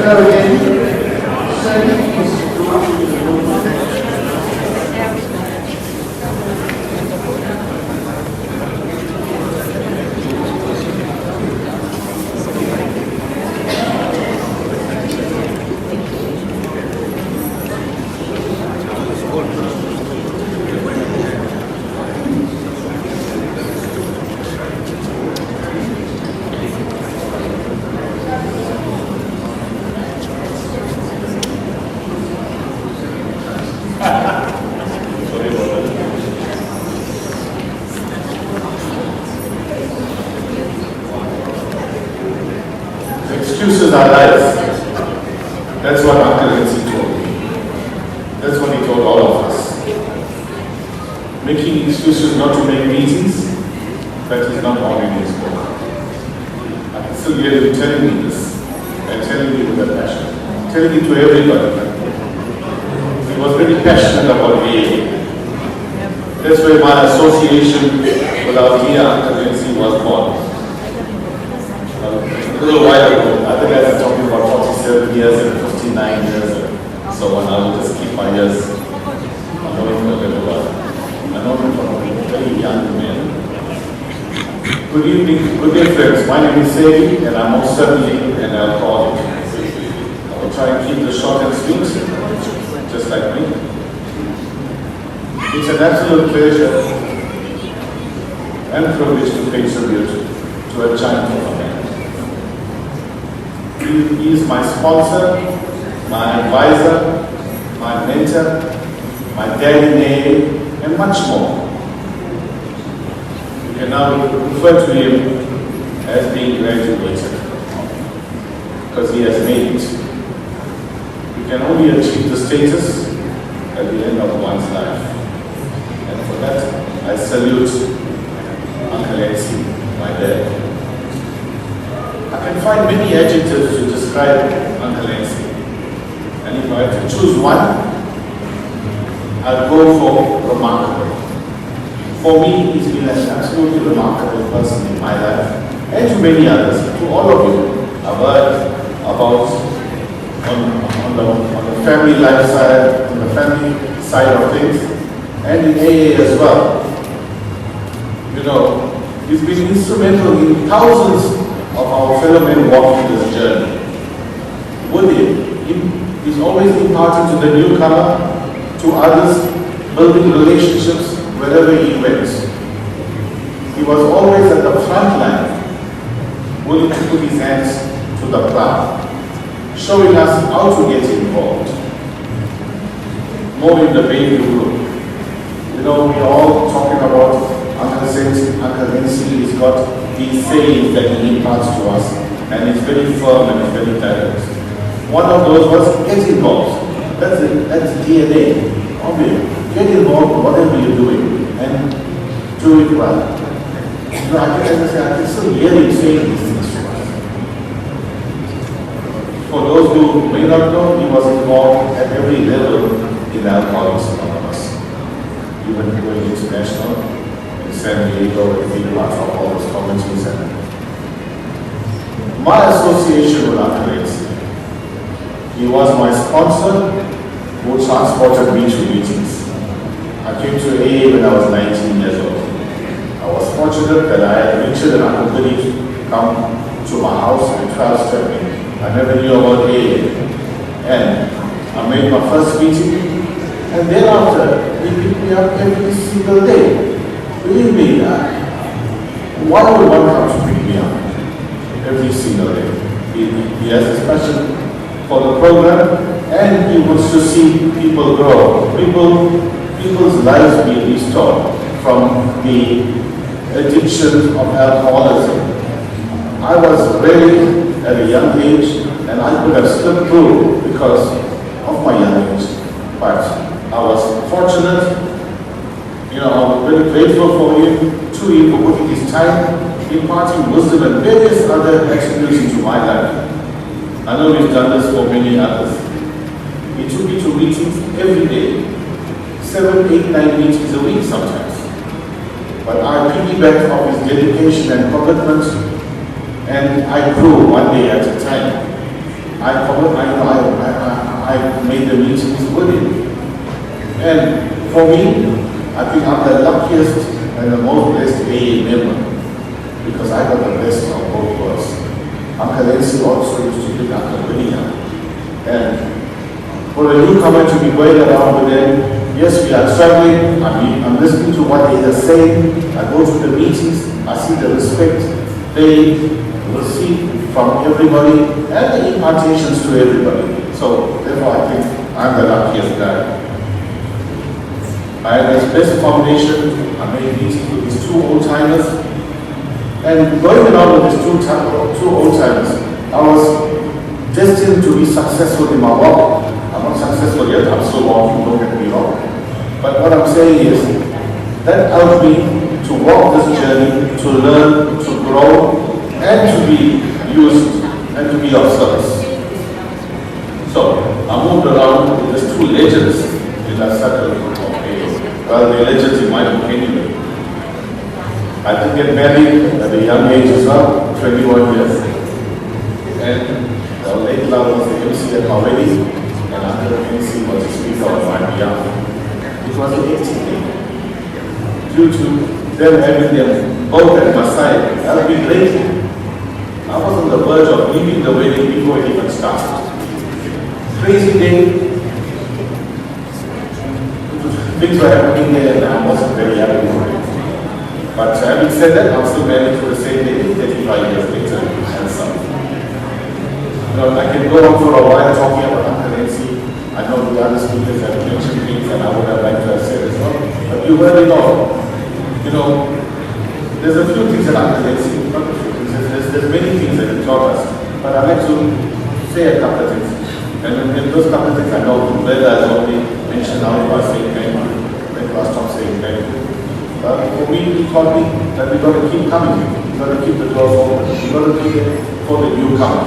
Hello again. Sandy, please come up to the room. Excuses are lies. That's what Uncle Nancy told me. That's what he told all of us. Making excuses not to make meetings, that is not all in his book. I can still hear him telling me this, and telling me with a passion, telling it to everybody. He was very passionate about AA. That's where my association with our dear Uncle Nancy was born. A little while ago, I think I was talking about 47 years and 59 years and so on. I will just keep my years. I know him for a little while. I know him from a very young man. Good evening, good day friends. My name is Sadie and I'm most certainly an alcoholic. I will try and keep this short and sweet, just like me. It's an absolute pleasure and privilege to pay tribute to a giant of a man. He is my sponsor, my advisor, my mentor, my daddy name, and much more. You can now refer to him as being graduated because he has made it. You can only achieve the status at the end of one's life. And for that, I salute Uncle Nancy, my dad. I can find many adjectives to describe Uncle Nancy. And if I have to choose one, I'll go for remarkable. For me, he's been an absolutely remarkable person in my life, and to many others, to all of you. I've heard about on the family lifestyle, on the family side of things, and in AA as well. You know, he's been instrumental in thousands of our fellow men walking this journey. With him, he's always imparting to the newcomer, to others, building relationships wherever he went. He was always at the front line, willing to put his hands to the plow, showing us how to get involved. More in the baby room. You know, we're all talking about Uncle Nancy has got these sayings that he imparts to us, and it's very firm and it's very direct. One of those was get involved. That's it. That's DNA. Obviously, get involved whatever you're doing and do it well. You know, I can still hear him saying these things to us. For those who may not know, he was involved at every level in Alcoholics Anonymous, even going international. San Diego and being part of all those committees. And my association with Uncle Nancy, he was my sponsor who transported me to meetings. I came to AA when I was 19 years old. I was fortunate that I had Richard and Uncle Billy come to my house and 12 stepping. I never knew about AA. And I made my first meeting, and thereafter he picked me up every single day. Believe me, why would one come to pick me up every single day? He has this passion for the program, and he wants to see people grow, people's lives be restored from the addiction of alcoholism. I was really at a young age, and I could have slipped through because of my young age, but I was fortunate. You know, I'm very grateful for him, to him for putting his time, imparting wisdom and various other attributes into my life. I know he's done this for many others. He took me to meetings every day, 7, 8, 9 meetings a week sometimes. But I piggybacked off his dedication and commitment, and I grew one day at a time. I made the meetings willingly. And for me, I think I'm the luckiest and the most blessed AA member because I got the best of both worlds. Uncle Nancy also used to pick Uncle William. And for a newcomer to be going around with them, yes, we are traveling. I'm listening to what they are saying. I go to the meetings. I see the respect they receive from everybody and the impartations to everybody. So therefore, I think I'm the luckiest guy. I had this best foundation. I made meetings with these two old-timers. And going along with these two old-timers, I was destined to be successful in my walk. I'm not successful yet, I'm still walking, don't get me wrong. But what I'm saying is, that helped me to walk this journey, to learn, to grow, and to be used, and to be of service. So, I moved around with these two legends in that circle. Well, they're legends in my book anyway. I did get married at a young age as well, 21 years. And the late love was the MC at my wedding, and Uncle MC was the speaker of my beyond. It was an 18 day. Due to them having them both at my side, I'll be grateful. I was on the verge of leaving the wedding before it even started. Crazy day. Things were happening there and I wasn't very happy with it. But having said that, I'm still married to the same lady 35 years later and some. I can go on for a while talking about Uncle Nancy. I know the other speakers have mentioned things and I would have liked to have said as well. But you heard it all. There's a few things that Uncle Nancy, not a few things, there's many things that he taught us. But I'd like to say a couple of things. And in those couple of things I know Brother has already mentioned how he was saying thank you. When he was stop saying thank you. For me, he taught me that we've got to keep coming. We've got to keep the doors open. We've got to keep it for the newcomer.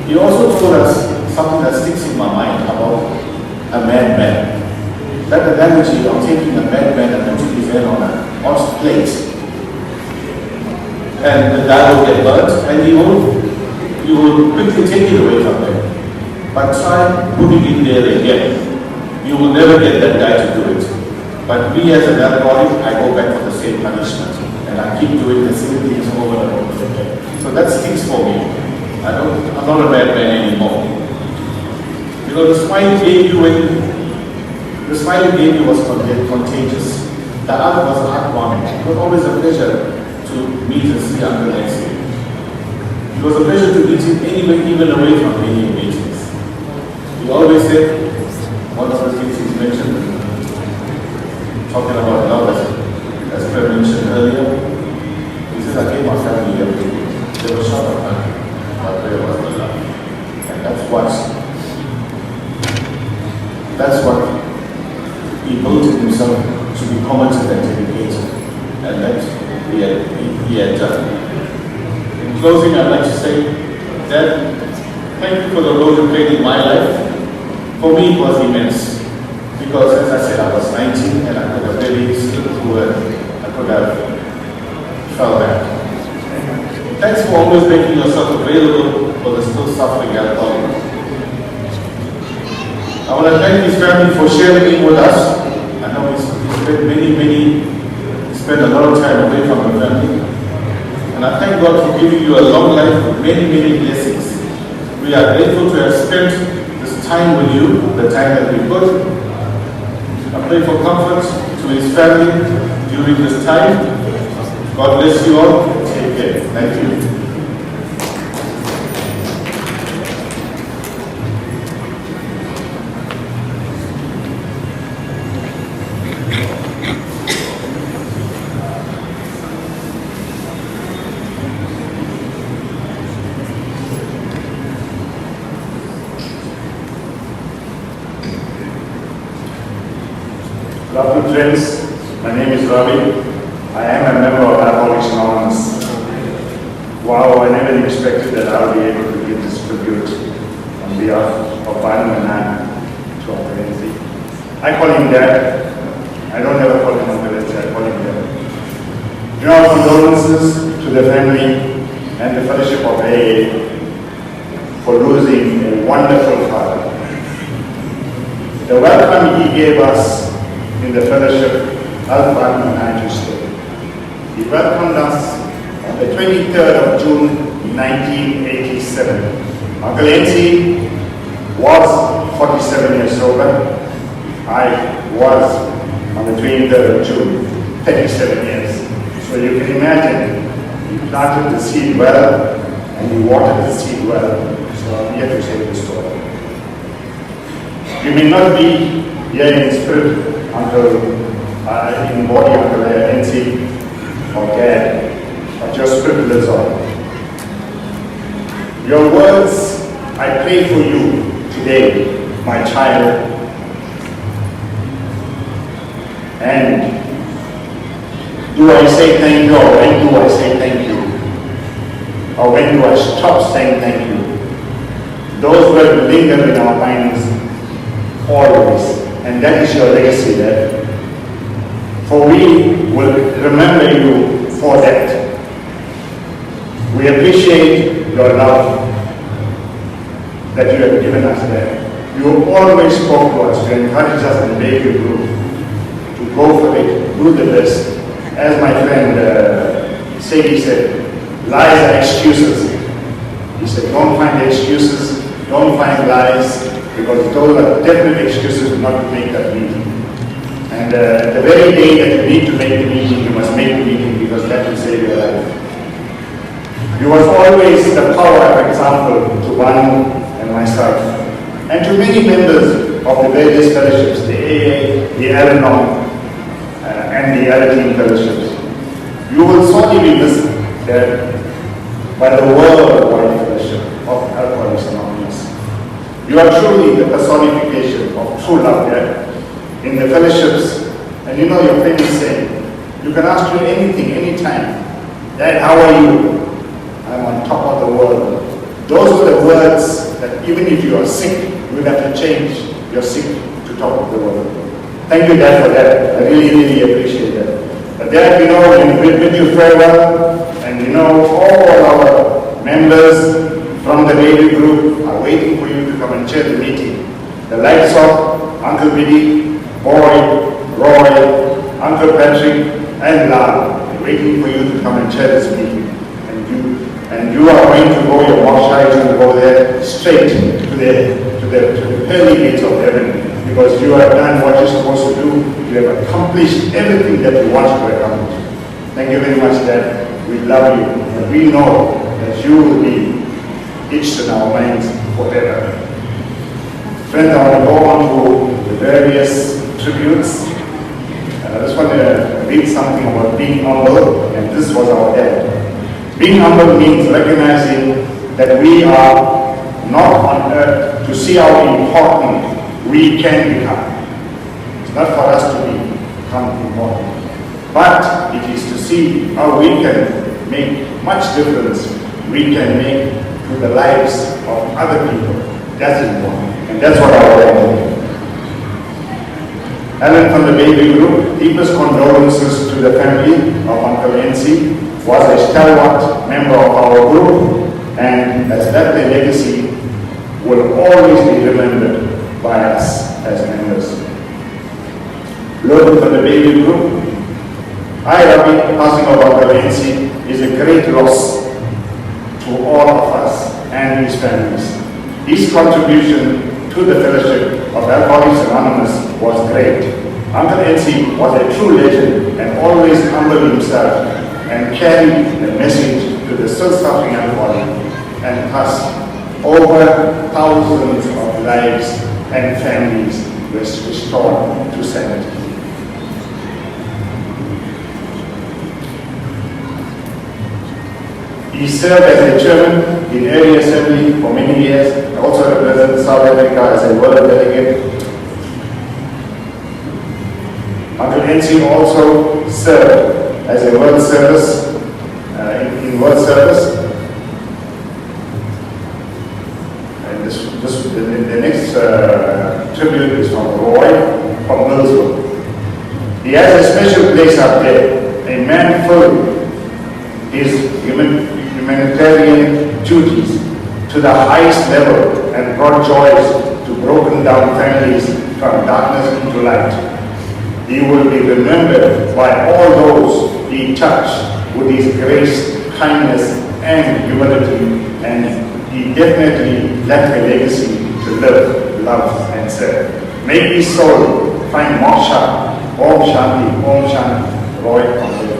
He also told us something that sticks in my mind about a madman. That analogy of taking a madman and putting his head on a hot plate. And the guy will get burnt and you will quickly take it away from them. But try putting it there again. You will never get that guy to do it. But me as an alcoholic, I go back for the same punishment. And I keep doing the same things over and over again. So that sticks for me. I'm not a madman anymore. The smile gave you was contagious. The art was heartwarming. It was always a pleasure to meet and see Uncle Nancy. It was a pleasure to meet him anyway, even away from many meetings. He always said, one of the things he's mentioned, talking about love, as Fred mentioned earlier, he says, I gave my family everything. They were short of money, but there was the love. And that's what he built in himself to be committed and dedicated. And that he had done. In closing, I'd like to say, Dad, thank you for the role you played in my life. For me, it was immense. Because, as I said, I was 19 and I could have really slipped through it. I could have fell back. Thanks for always making yourself available for the still suffering alcoholic. I want to thank his family for sharing with us. I know he spent a lot of time away from the family. And I thank God for giving you a long life with many, many blessings. We are grateful to have spent this time with you, the time that we could. I pray for comfort to his family during this time. God bless you all. Take care. Thank you. Lovely friends, my name is Ravi. I am a member of Alcoholics Anonymous. Wow, I never expected that I would be able to give this tribute on behalf of Adam and I to Uncle Nancy. I call him Dad. I don't ever call him Uncle Nancy, I call him Dad. Our condolences to the family and the fellowship of AA wonderful father. The welcome he gave us in the fellowship, Alpha and I to stay. He welcomed us on the 23rd of June 1987. Uncle Enzi was 47 years sober. I was on the 23rd of June, 37 years. So you can imagine, he planted the seed well and he watered the seed well. So I'm here to say the story. You may not be here in spirit until in body until Enzi or Gad, but your spirit lives on. Your words, I pray for you today, my child. And do I say thank you, or when do I say thank you? Or when do I stop saying thank you? Those words linger in our minds always, and that is your legacy there. For we will remember you for that. We appreciate your love that you have given us there. You always spoke to us, you encouraged us in the baby group to go for it, do the best. As my friend Sadie said, lies are excuses. He said, don't find excuses, don't find lies, because those are definite excuses not to make that meeting. And the very day that you need to make the meeting, you must make the meeting, because that will save your life. You was always the power of example to Banu and myself, and to many members of the various fellowships, the AA, the Elroy, and the other team fellowships. You will sorely be missed there by the worldwide fellowship of Alcoholics Anonymous. You are truly the personification of true love there in the fellowships. And you know your famous saying, you can ask you anything, anytime. Dad, how are you? I'm on top of the world. Those were the words that even if you are sick, you will have to change your sick to top of the world. Thank you, Dad, for that. I really, really appreciate that. But Dad, you know, when we bid you farewell, and you know, all our members from the baby group are waiting for you to come and chair the meeting. The likes of Uncle Biddy, Boy, Roy, Uncle Patrick, and Lal are waiting for you to come and chair this meeting. And you are going to go, your Moksha is going to go there straight to the pearly gates of heaven, because you have done what you're supposed to do. You have accomplished everything that you wanted to accomplish. Thank you very much, Dad. We love you, and we know that you will be etched in our minds forever. Friends, I want to go on to the various tributes. I just want to read something about being humble, and this was our dad. Being humble means recognizing that we are not on earth to see how important we can become. It's not for us to become important, but it is to see how we can make much difference we can make to the lives of other people. That's important, and that's what I want to do. Alan from the baby group, deepest condolences to the family of Uncle Enzi, was a stalwart member of our group, and has left a legacy will always be remembered by us as members. Logan from the baby group, Ravi, passing of Uncle Enzi is a great loss to all of us and his families. His contribution to the fellowship of Alcoholics Anonymous was great. Uncle Enzi was a true legend and always humbled himself and carried the message to the still suffering alcoholic, and thus over thousands of lives and families were restored to sanity. He served as a chairman in area assembly for many years, and also represented South Africa as a world delegate. Uncle Enzi also served as a world service, in world service. And the next tribute is from Roy from Millsville. He has a special place up there, a man full his humanitarian duties to the highest level and brought joys to broken down families from darkness into light. He will be remembered by all those he touched with his grace, kindness, and humility, and he definitely left a legacy to live, love, and serve. May his soul find moksha. Om Shanti, Om Shanti, Roy Conway.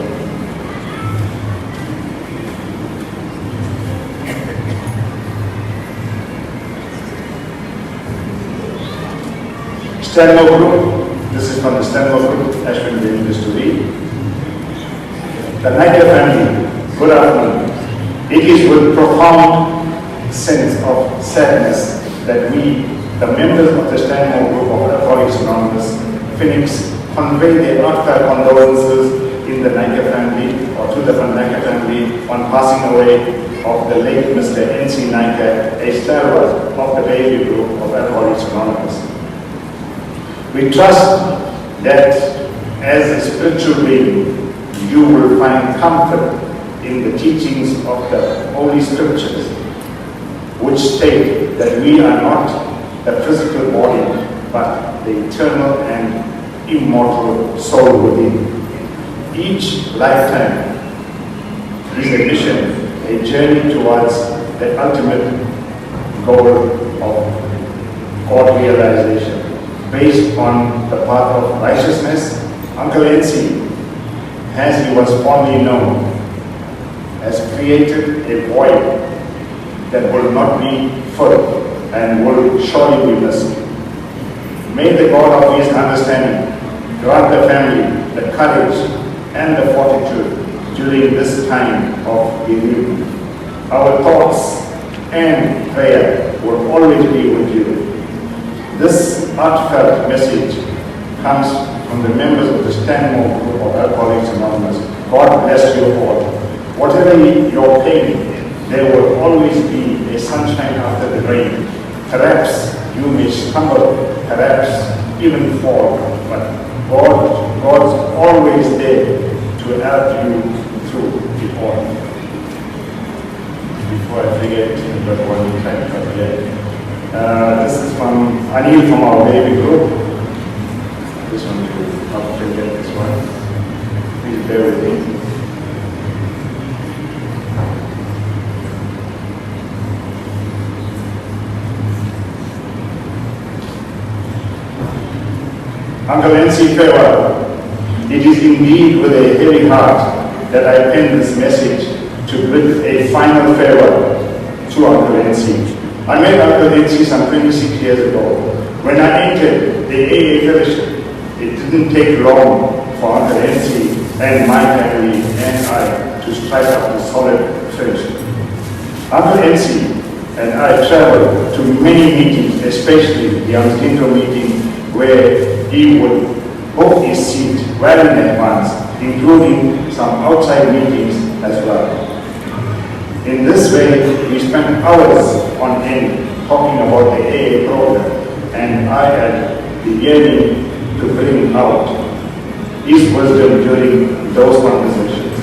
Stanmore Group, this is from the Stanmore Group, Ashwin gave this to read. The Naicker family, good afternoon. It is with profound sense of sadness that we, the members of the Stanmore Group of Alcoholics Anonymous, Phoenix, convey their heartfelt condolences in the Naicker family, or to the Naicker family, on passing away of the late Mr. N.C. Naicker, a stalwart of the baby group of Alcoholics Anonymous. We trust that as a spiritual being, you will find comfort in the teachings of the Holy Scriptures, which state that we are not the physical body, but the eternal and immortal soul within. Each lifetime is a mission, a journey towards the ultimate goal of God realization, based on the path of righteousness. Uncle N.C., as he was fondly known, has created a void that will not be filled and will surely be missed. May the God of his understanding grant the family the courage and the fortitude during this time of bereavement. Our thoughts and prayer will always be with you. This heartfelt message comes from the members of the Stanmore Group of Alcoholics Anonymous. God bless you all. Whatever your pain, there will always be a sunshine after the rain. Perhaps you may stumble, perhaps even fall, but God's always there to help you through it all. Before I forget, but one time this is from Anil from our baby group. This one to not forget this one. Please bear with me. Uncle N.C. farewell. It is indeed with a heavy heart that I pen this message to bid a final farewell to Uncle N.C. I met Uncle N.C. some 26 years ago. When I entered the AA fellowship, it didn't take long for Uncle N.C. and my family and I to strike up a solid friendship. Uncle N.C. and I traveled to many meetings, especially the Amstinto meeting, where he would book his seat well in advance, including some outside meetings as well. In this way, we spent hours on end talking about the AA program, and I had the yearning to bring out his wisdom during those conversations.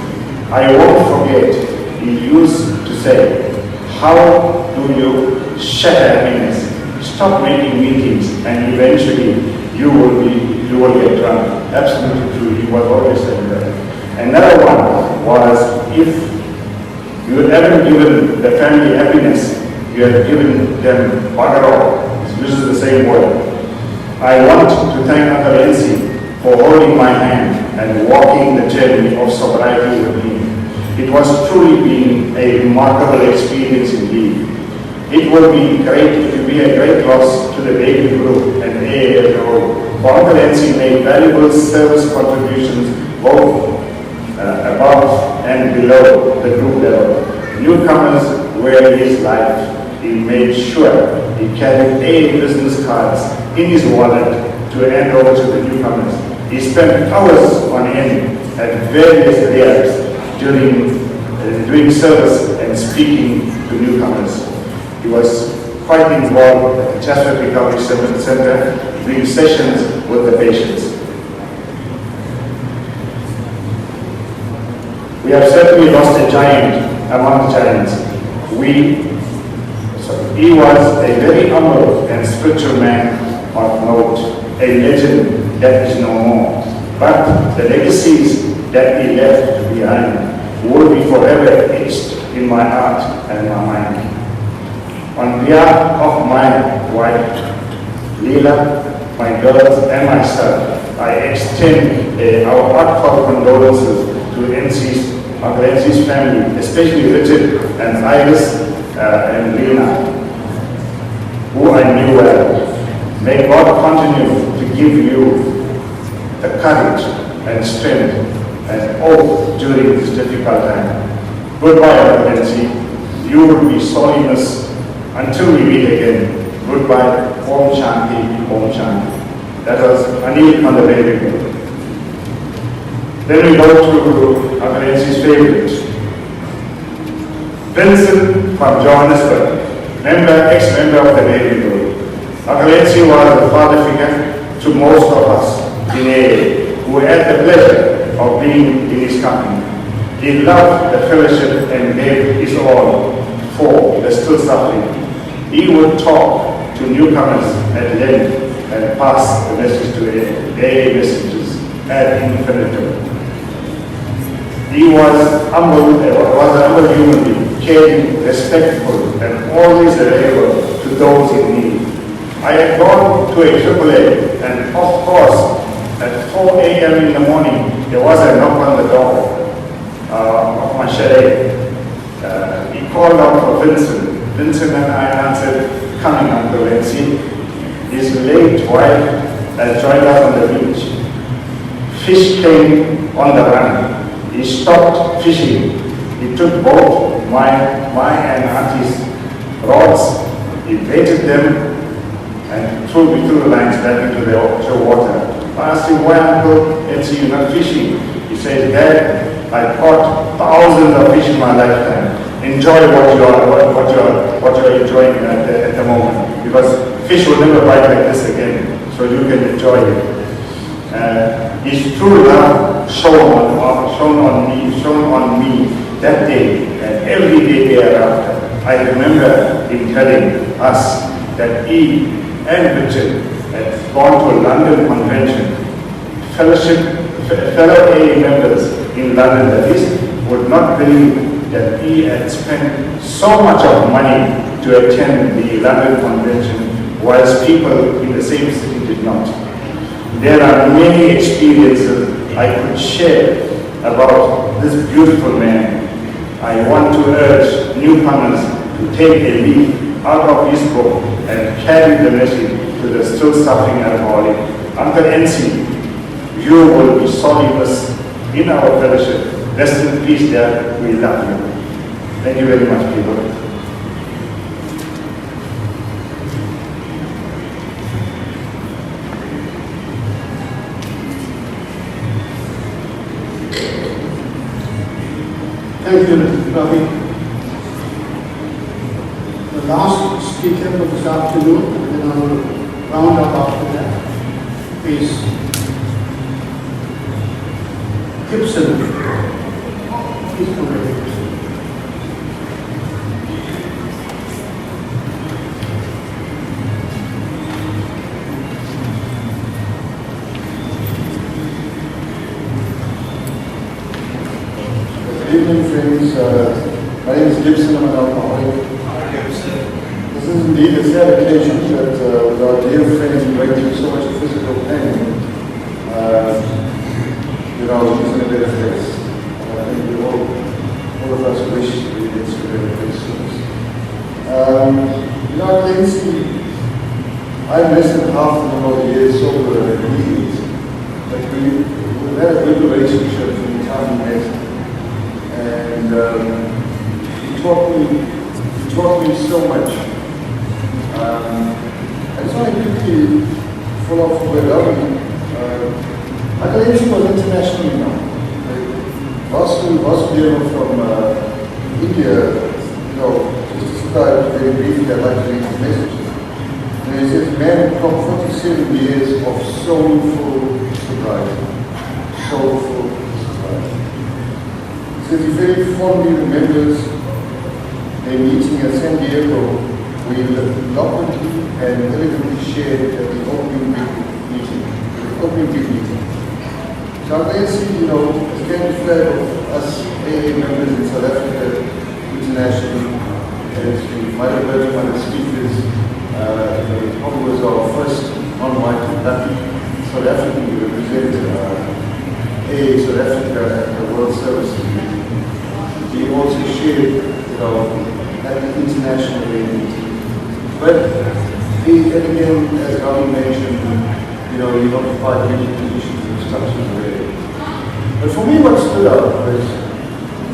I won't forget, he used to say, "How do you share happiness? Stop making meetings and eventually you will get drunk." Absolutely true. He was always saying that. Another one was, if you haven't given the family happiness, you have given them bugger all. He uses the same word. I want to thank Uncle N.C. for holding my hand and walking the journey of sobriety with me. It was truly been a remarkable experience indeed. It will be a great loss to the baby group and AA as a whole. Uncle N.C. made valuable service contributions both above and below the group level. Newcomers were his life. He made sure he carried AA business cards in his wallet to hand over to the newcomers. He spent hours on end at various areas doing service and speaking to newcomers. He was quite involved at the Chatsworth Recovery Center, doing sessions with the patients. We have certainly lost a giant among giants. We He was a very humble and spiritual man of note, a legend that is no more. But the legacies that he left behind will be forever etched in my heart and my mind. On behalf of my wife, Leela, my girls, and myself, I extend our heartfelt condolences to Uncle NC's family, especially Richard and Iris and Lena, who I knew well. May God continue to give you the courage and strength and hope during this difficult time. Goodbye, Uncle NC. You will be sorry missed until we meet again. Goodbye. Om Shanti, Om Shanti. That was Anil on the baby. Then we go to Uncle NC's favorite. Vincent from Johannesburg, ex-member of the Navy Group. Uncle NC was a father figure to most of us in AA who had the pleasure of being in his company. He loved the fellowship and gave his all for the still suffering. He would talk to newcomers at length and pass the message to AA messages ad infinitum. He was a humble human being, caring, respectful, and always available to those in need. I had gone to a AAA, and of course, at 4 a.m. in the morning, there was a knock on the door of my chalet. He called out for Vincent. Vincent and I answered, "Coming, Uncle NC." His late wife had joined us on the beach. Fish came on the run. He stopped fishing. He took both my and Auntie's rods. He baited them and threw the lines back into the offshore water. I asked him, "Why, Uncle NC, you're not fishing?" He said, "Dad, I caught thousands of fish in my lifetime. Enjoy what you're enjoying at the moment, because fish will never bite like this again, so you can enjoy it." His true love shown on me that day and every day thereafter. I remember him telling us that he and Richard had gone to a London convention. Fellow AA members in London, that is, would not believe that he had spent so much of money to attend the London convention, whilst people in the same city did not. There are many experiences I could share about this beautiful man. I want to urge newcomers to take a leaf out of his book and carry the message to the still suffering alcoholic. Uncle NC, you will be sorry missed in our fellowship. Rest in peace, dear. We love you. Thank you very much, people. Thank you, Ravi. The last speaker for this afternoon, and then I will round up after that, is Gibson. Please come ahead. Good evening, friends. My name is Gibson. I'm an alcoholic. This is indeed a sad occasion that with our dear friends going through so much physical pain, he's in a better place. I think we all of us wish we get to a better place soon. I'm less than half the number of years sober than he is, but we've had a good relationship from the time we met. And he taught me so much. I just want to quickly follow up with Ravi. I believe she was internationally known. Vasudeva from India, just to start very briefly, I'd like to read his message. He says, "Man from 47 years of soulful sobriety. Soulful sobriety." He says he very fondly remembers a meeting at San Diego we eloquently and elegantly shared at the opening big meeting. So I'm going to see, you know, the standing flag of us AA members in South Africa internationally, as we might have heard from other speakers, it probably was our first non-white conducted South African to represent AA South Africa at the World Service Meeting. We also shared, you know, at the international meeting. But again, as Gandhi mentioned, you know, you occupy many positions and structures there. But for me, what stood out was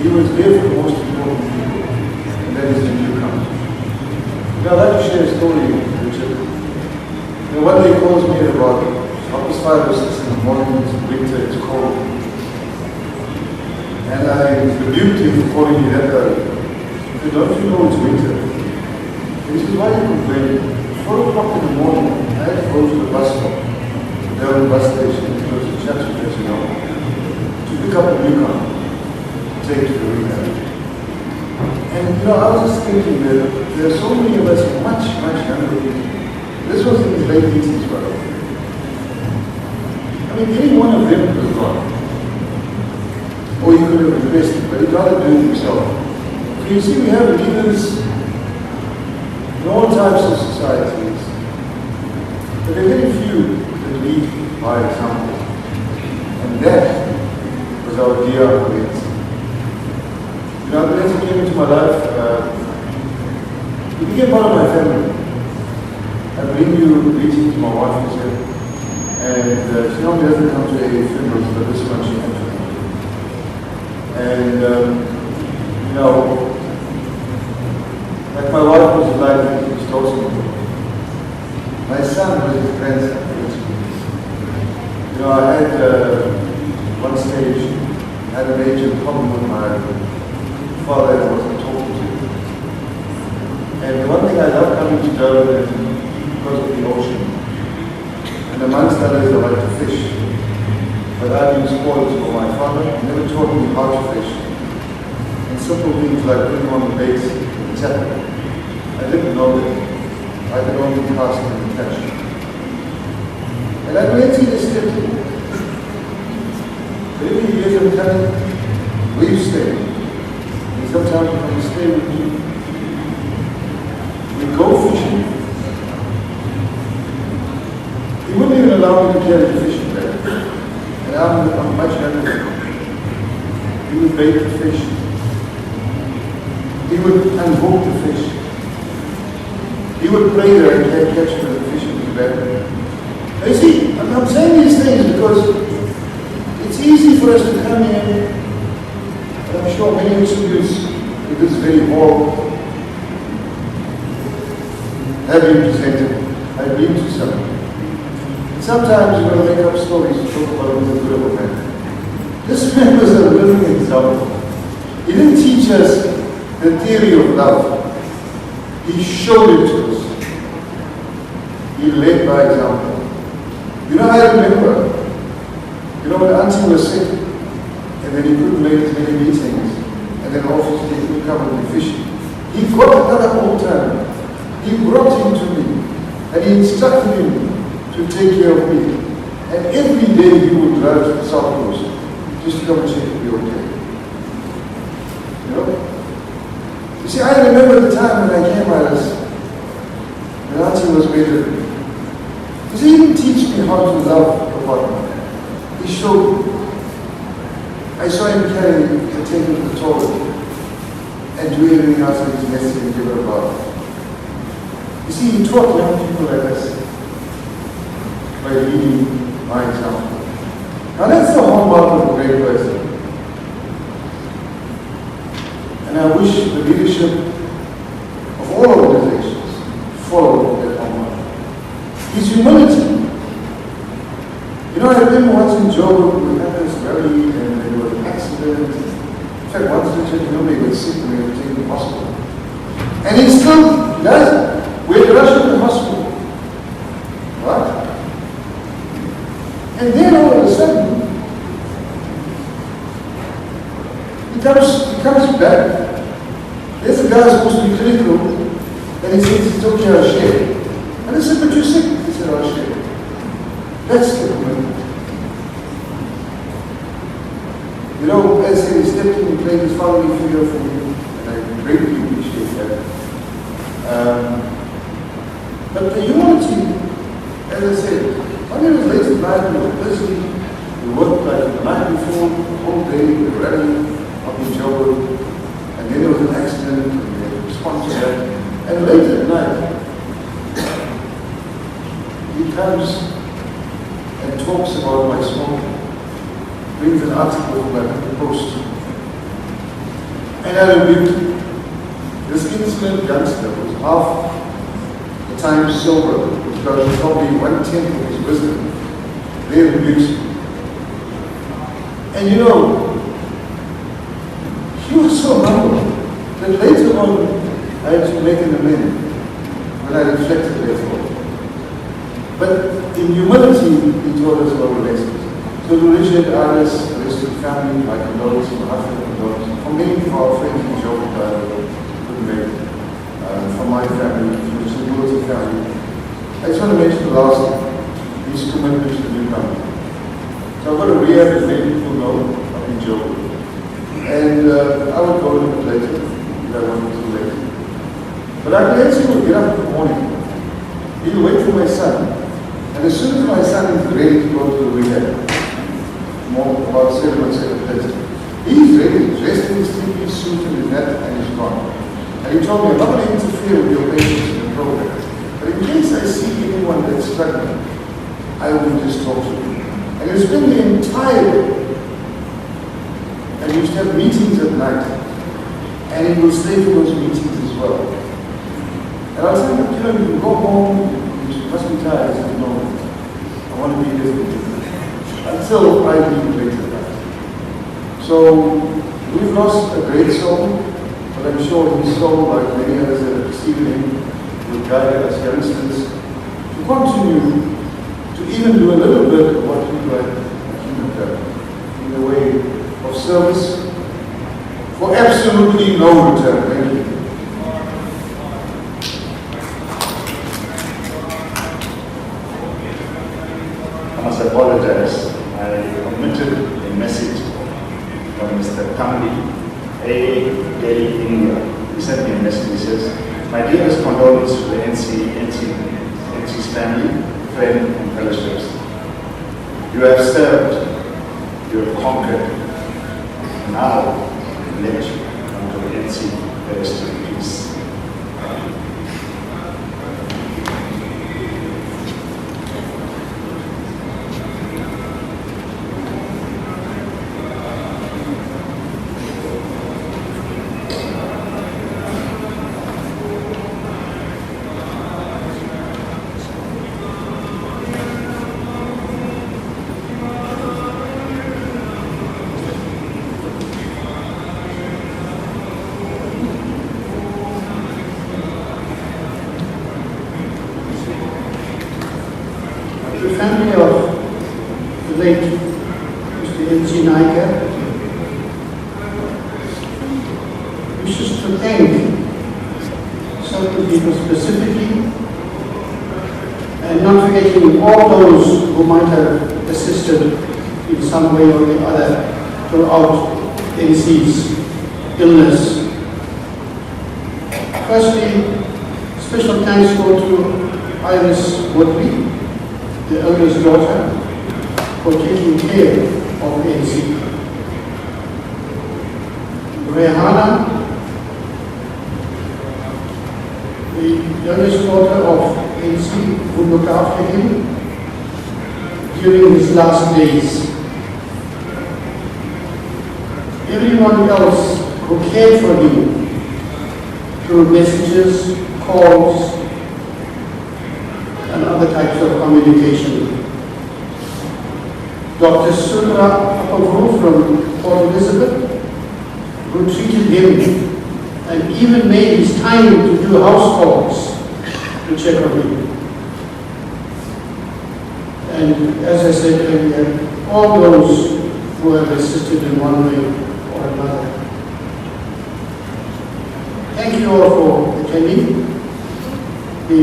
he was there for the most important people, and that is the newcomer. You know, I'd like to share a story, Richard. You know, one day he calls me at about 5 or 6 in the morning, it's winter, it's cold. And I rebuked him for calling me that early. I said, don't you know it's winter? And he said, why are you complaining? 4 o'clock in the morning, I had to go to the bus stop, down the bus station, to go to Chatsworth, as you know, to pick up a newcomer, take to the rehab. And you know, I was just thinking that there are so many of us much, much younger people. This was in his late 80s, brother. I mean, any one of them could have gone. Or he could have invested, but he'd rather do it himself. So you see, we have leaders in all types of societies, but there are very few that lead by example. And that was our dear Nancy. You know, Nancy came into my life, he became part of my family. I bring you greetings to my wife, he said, and she normally doesn't come to a funeral, but this one she had to come to. And, you know, like my wife was alive, he was talking. My son was his grandson. You know, I had one stage, I had a major problem with my father that I wasn't talking to. And the one thing I love coming to Durban is because of the ocean. And amongst others, I like to fish. But I've been spoiled for my father. He never taught me how to fish. And simple things like putting on the baits and tackle. I didn't know that. I could only cast and catch. And I went to this step. But every year I'm telling where you stay. And sometimes when you stay with me, we go fishing. He wouldn't even allow me to carry the fishing bag. And I'm much younger than him. He would bait the fish. He would unhook the fish. He would pray there and catch the fish in his bag. Now you see, I'm saying these things because it's easy for us to come in, and I'm sure many of you in this very hall have been presented. I've been to some. Sometimes you're going to make up stories to talk about who's a good of a man. This man was a living example. He didn't teach us the theory of love. He showed it to us. He led by example. You know, I remember, you know, when Auntie was sick, and then he couldn't make as many meetings, and then obviously he couldn't come and be fishing. He got another old time. He brought him to me, and he instructed him to take care of me. And every day he would drive to the South Coast just to come and check if we were okay. You know? You see, I remember the time when I came out as when Auntie was with me. Because he didn't teach me how to love a partner. He showed me. I saw him carry the table to the toilet and do everything else that is necessary and give her a bath. You see, he taught young people like us by leading by example. Now that's the hallmark of a great person. And I wish the leadership of all organizations follow that hallmark. His humility. You know, I remember once in Joe, we had this rally and there was an accident. In fact, once Richard, you know, they got sick and they were taken to the hospital. And he still does it. We had to rush him to the hospital. Right? And then all of a sudden, he comes back. There's a guy supposed to be critical, and And he said, it's okay, I'll share. And I said, but you're sick. He said, I'll share. That's the commitment. You know, as he stepped in and played his family figure for me, and I greatly appreciate that. But the humanity, as I said, when he was late at night, we were busy, we worked like the night before, the whole day, we were ready, up in Joburg, and then there was an accident, and we had to respond to that. And late at night, he comes and talks about my smoking, brings an article from my post, and I rebuked him. This insolent youngster was half the time sober, because probably 1/10 of his wisdom. They rebuked him. And you know, he was so humble that later on I had to make an amendment when I reflected therefore. But in humility, he taught us our lessons. So to Richard, Alice, the rest of the family, my condolences, my heartfelt condolences. For many of our friends in Joburg couldn't make it. From my family, from the St. family. I just want to mention the last thing, his commitment to the new company. So I've got a rehab, as many people know, up in Joburg. And I would go a little bit later, if I wanted to later. But I could actually would get up in the morning. He'll wait for my son. And as soon as my son is ready to go to the rehab, about 7 or 7:30, he's ready, dressed in his three-piece suit and his net, and he's gone. And he told me, I'm not going to interfere with your patients in the program. But in case I see anyone that's struggling, I will just talk to them. And he'll spend the entire day. And we used to have meetings at night. And he will stay for those meetings as well. And I was saying, you know, you can go home, you must be tired. I said, no, I want to be here with you. Until I leave later tonight. So we've lost a great soul, but I'm sure his soul, like many others that have preceded him, will guide us youngsters to continue to even do a little bit of what we do at Kingdom Family in the way of service for absolutely no return. Thank you. I must apologize. I omitted a message from Mr. Kamli, Delhi, India. He sent me a message. He says, my dearest condolences to the NC's family, friend, and fellowships. You have served, you have conquered. Now, let you come to the NC, the rest in peace. The family of the late Mr. Naicker wishes to thank certain people specifically, and not forgetting all those who might have assisted in some way or the other throughout NC's illness. Firstly, special thanks go to Iris Woodley, the eldest daughter, for taking care of NC. Rehana, the youngest daughter of NC, who looked after him during his last days. Everyone else who cared for him through messages, calls, and other types of communication. Dr. Sundra Apaguru from Port Elizabeth, who treated him and even made his time to do house calls to check on him. And as I said earlier, all those who have assisted in one way or another. Thank you all for attending. The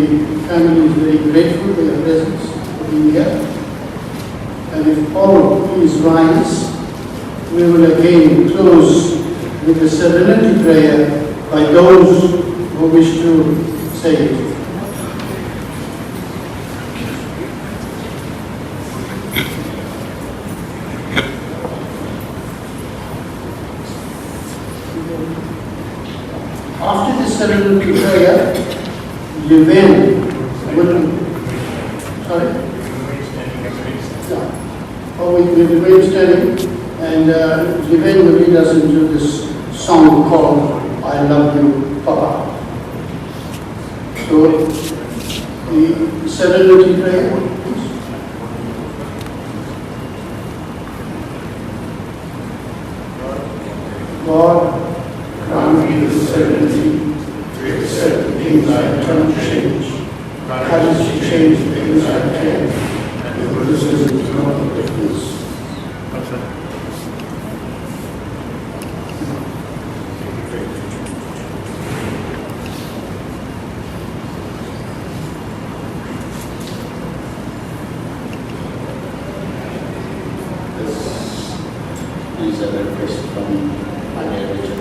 family is very grateful for your presence, for being here. And if all please rise, we will again close with the serenity prayer by those who wish to say it. After the serenity prayer, you then will, sorry? Yeah. Oh, we remain standing, and Jiven will lead us into this song called I Love You, Papa. So, the serenity prayer. God, grant me the serenity to accept the things I cannot change, courage to change the things I can, and the wisdom to know the difference. These are the requests from my narrator.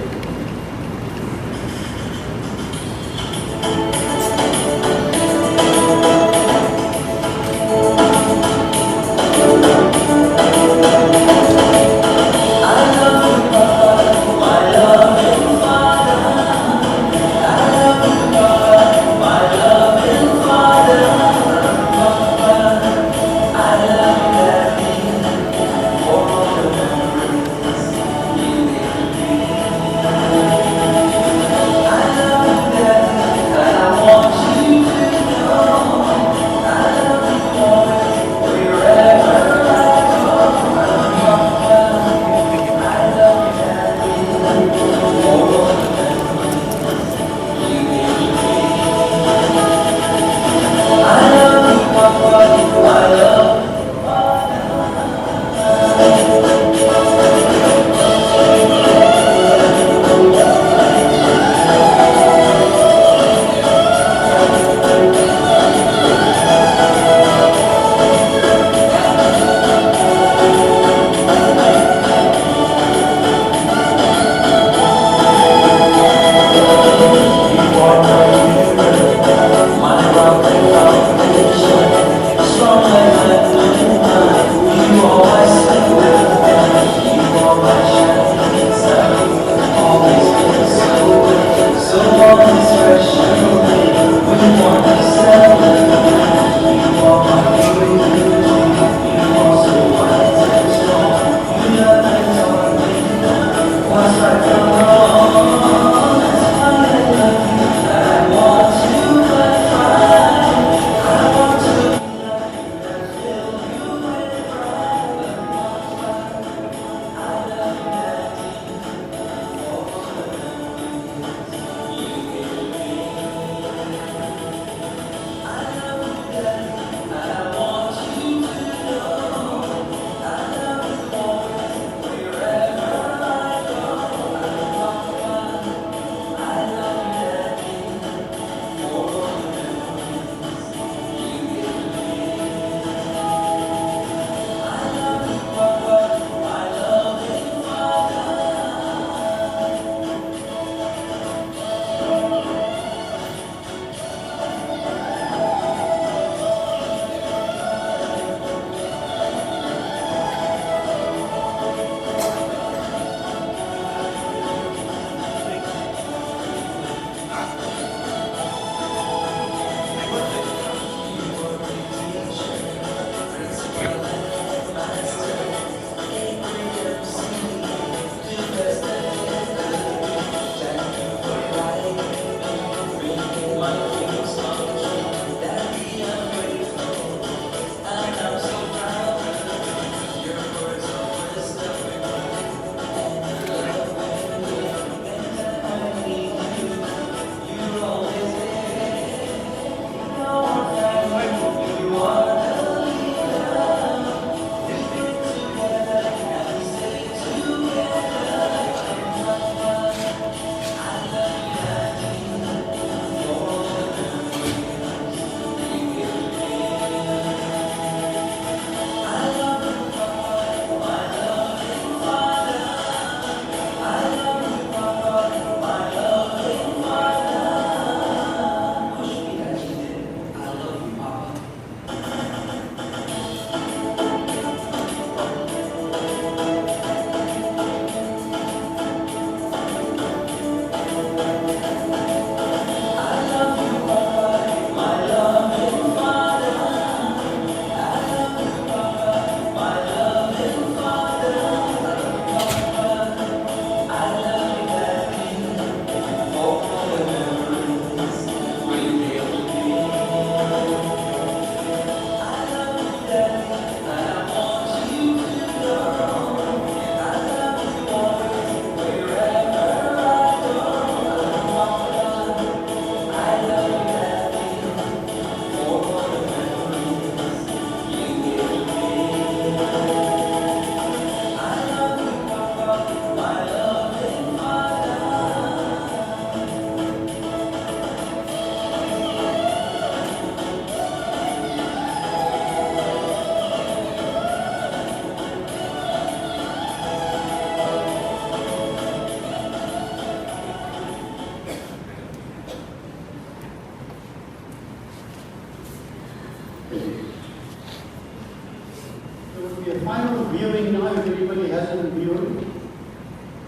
viewing now, if anybody hasn't viewed,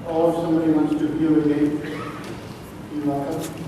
or if somebody wants to view again, you're welcome.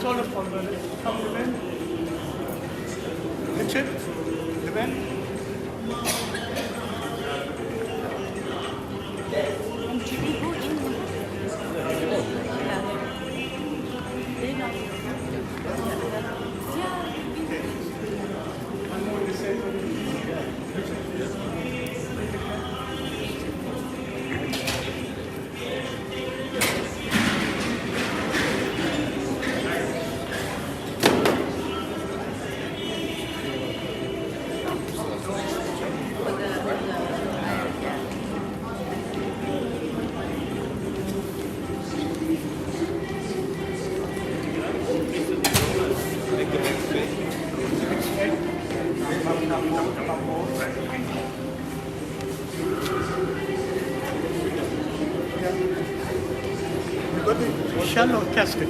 shoulder follower. Come, Ruben. Richard. Ruben. One more this side. Shallow casket.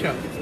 Shallow.